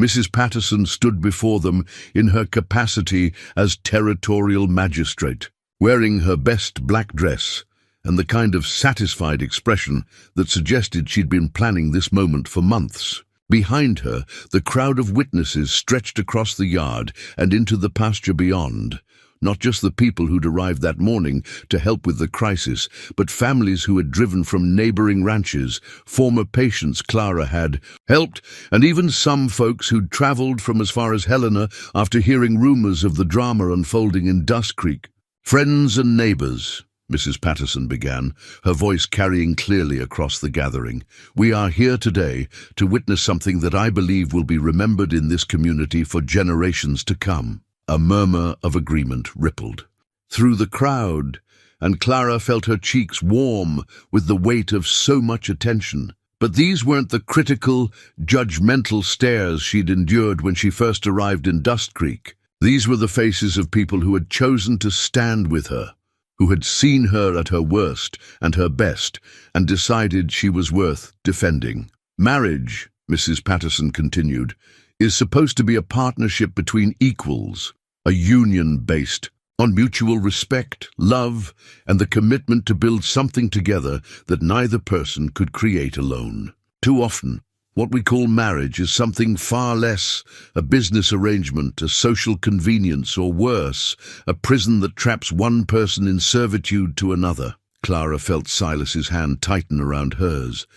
Mrs. Patterson stood before them in her capacity as territorial magistrate, wearing her best black dress and the kind of satisfied expression that suggested she'd been planning this moment for months. Behind her, the crowd of witnesses stretched across the yard and into the pasture beyond. Not just the people who'd arrived that morning to help with the crisis, but families who had driven from neighboring ranches, former patients Clara had helped, and even some folks who'd traveled from as far as Helena after hearing rumors of the drama unfolding in Dust Creek. "Friends and neighbors," Mrs. Patterson began, her voice carrying clearly across the gathering, "we are here today to witness something that I believe will be remembered in this community for generations to come." A murmur of agreement rippled through the crowd, and Clara felt her cheeks warm with the weight of so much attention. But these weren't the critical, judgmental stares she'd endured when she first arrived in Dust Creek. These were the faces of people who had chosen to stand with her, who had seen her at her worst and her best, and decided she was worth defending. "Marriage," Mrs. Patterson continued, "is supposed to be a partnership between equals, a union based on mutual respect, love, and the commitment to build something together that neither person could create alone. Too often, what we call marriage is something far less, a business arrangement, a social convenience, or worse, a prison that traps one person in servitude to another." Clara felt Silas's hand tighten around hers,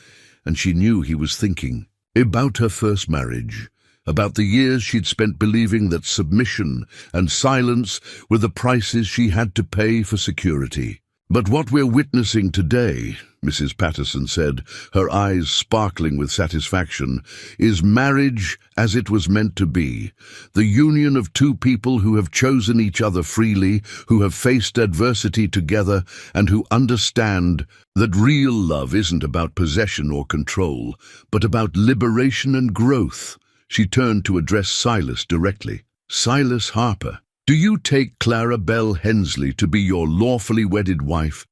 and she knew he was thinking about her first marriage, about the years she'd spent believing that submission and silence were the prices she had to pay for security. "But what we're witnessing today," Mrs. Patterson said, her eyes sparkling with satisfaction, "is marriage as it was meant to be. The union of two people who have chosen each other freely, who have faced adversity together, and who understand that real love isn't about possession or control, but about liberation and growth." She turned to address Silas directly. "Silas Harper, do you take Clara Bell Hensley to be your lawfully wedded wife,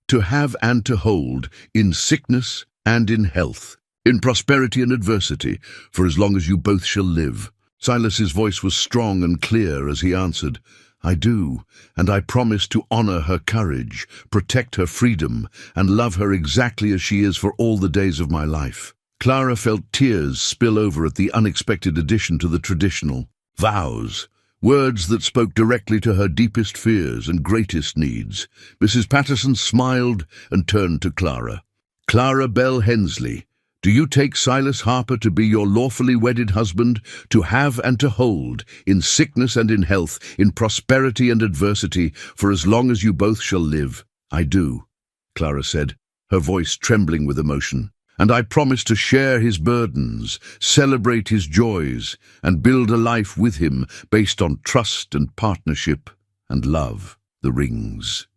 to have and to hold, in sickness and in health, in prosperity and adversity, for as long as you both shall live?" Silas's voice was strong and clear as he answered, "I do, and I promise to honor her courage, protect her freedom, and love her exactly as she is for all the days of my life." Clara felt tears spill over at the unexpected addition to the traditional vows, words that spoke directly to her deepest fears and greatest needs. Mrs. Patterson smiled and turned to Clara. Clara Bell Hensley, do you take Silas Harper to be your lawfully wedded husband, to have and to hold, in sickness and in health, in prosperity and adversity, for as long as you both shall live? I do, Clara said, her voice trembling with emotion. And I promise to share his burdens, celebrate his joys, and build a life with him based on trust and partnership and love. The rings,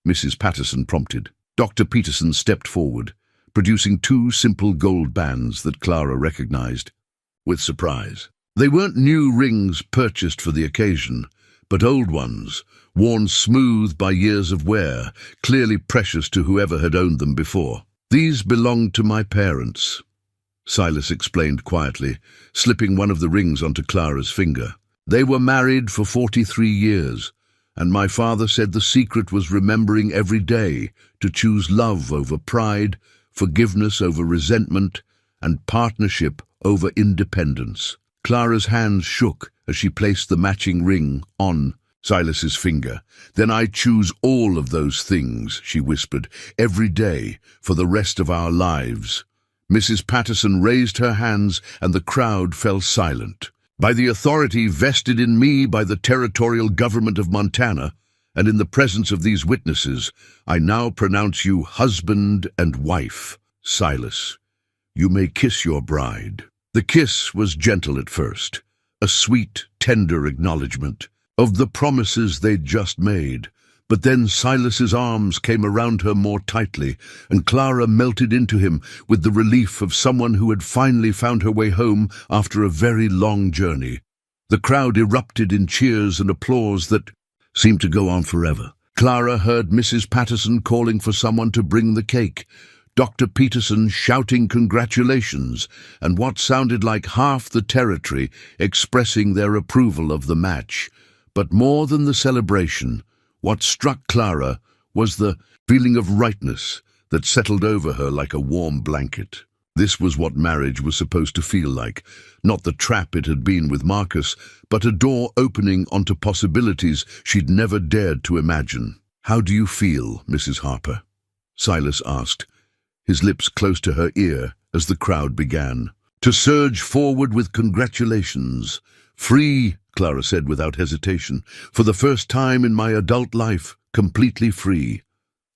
Mrs. Patterson prompted. Dr. Peterson stepped forward, producing 2 simple gold bands that Clara recognized with surprise. They weren't new rings purchased for the occasion, but old ones, worn smooth by years of wear, clearly precious to whoever had owned them before. These belonged to my parents, Silas explained quietly, slipping one of the rings onto Clara's finger. They were married for 43 years, and my father said the secret was remembering every day to choose love over pride, forgiveness over resentment, and partnership over independence. Clara's hands shook as she placed the matching ring on Silas's finger. Then I choose all of those things, she whispered, every day for the rest of our lives. Mrs. Patterson raised her hands and the crowd fell silent. By the authority vested in me by the territorial government of Montana, and in the presence of these witnesses, I now pronounce you husband and wife. Silas, you may kiss your bride. The kiss was gentle at first, a sweet, tender acknowledgement of the promises they'd just made. But then Silas's arms came around her more tightly, and Clara melted into him with the relief of someone who had finally found her way home after a very long journey. The crowd erupted in cheers and applause that seemed to go on forever. Clara heard Mrs. Patterson calling for someone to bring the cake, Dr. Peterson shouting congratulations, and what sounded like half the territory expressing their approval of the match. But more than the celebration, what struck Clara was the feeling of rightness that settled over her like a warm blanket. This was what marriage was supposed to feel like, not the trap it had been with Marcus, but a door opening onto possibilities she'd never dared to imagine. "How do you feel, Mrs. Harper?" Silas asked, his lips close to her ear as the crowd began to surge forward with congratulations. "Free," Clara said without hesitation, "for the first time in my adult life, completely free."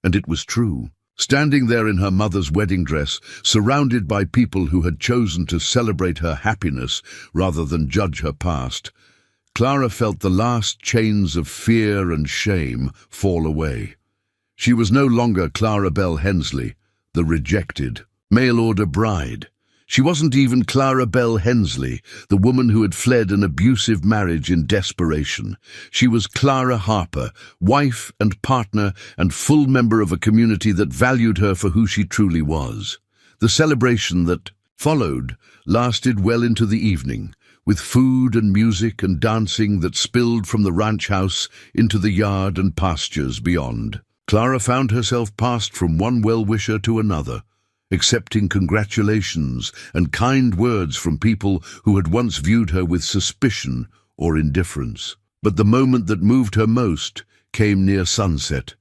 And it was true. Standing there in her mother's wedding dress, surrounded by people who had chosen to celebrate her happiness rather than judge her past, Clara felt the last chains of fear and shame fall away. She was no longer Clara Bell Hensley, the rejected, mail-order bride. She wasn't even Clara Bell Hensley, the woman who had fled an abusive marriage in desperation. She was Clara Harper, wife and partner and full member of a community that valued her for who she truly was. The celebration that followed lasted well into the evening, with food and music and dancing that spilled from the ranch house into the yard and pastures beyond. Clara found herself passed from one well-wisher to another, accepting congratulations and kind words from people who had once viewed her with suspicion or indifference. But the moment that moved her most came near sunset,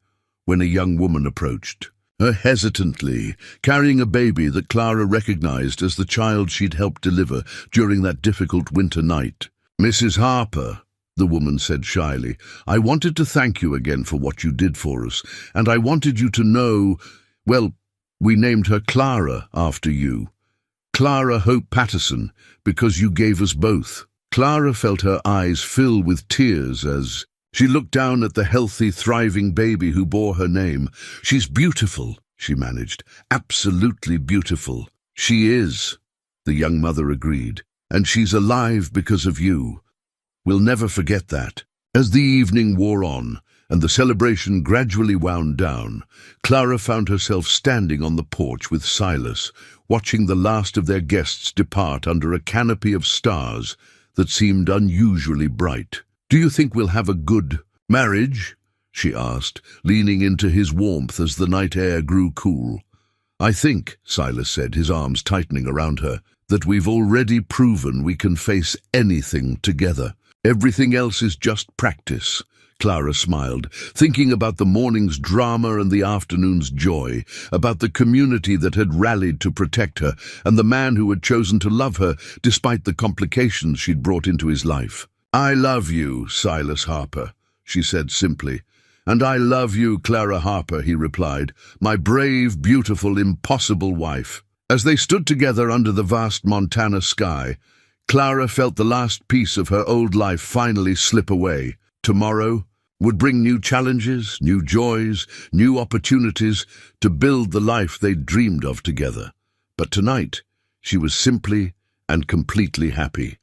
when a young woman approached her hesitantly, carrying a baby that Clara recognized as the child she'd helped deliver during that difficult winter night. "Mrs. Harper," the woman said shyly, "I wanted to thank you again for what you did for us, and I wanted you to know, well, we named her Clara after you. Clara Hope Patterson, because you gave us both." Clara felt her eyes fill with tears as she looked down at the healthy, thriving baby who bore her name. "She's beautiful," she managed. "Absolutely beautiful." "She is," the young mother agreed, "and she's alive because of you. We'll never forget that." As the evening wore on, and the celebration gradually wound down, Clara found herself standing on the porch with Silas, watching the last of their guests depart under a canopy of stars that seemed unusually bright. "Do you think we'll have a good marriage?" she asked, leaning into his warmth as the night air grew cool. "I think," Silas said, his arms tightening around her, "that we've already proven we can face anything together. Everything else is just practice." Clara smiled, thinking about the morning's drama and the afternoon's joy, about the community that had rallied to protect her, and the man who had chosen to love her despite the complications she'd brought into his life. "I love you, Silas Harper," she said simply. "And I love you, Clara Harper," he replied, "my brave, beautiful, impossible wife." As they stood together under the vast Montana sky, Clara felt the last piece of her old life finally slip away. Tomorrow would bring new challenges, new joys, new opportunities to build the life they'd dreamed of together. But tonight, she was simply and completely happy.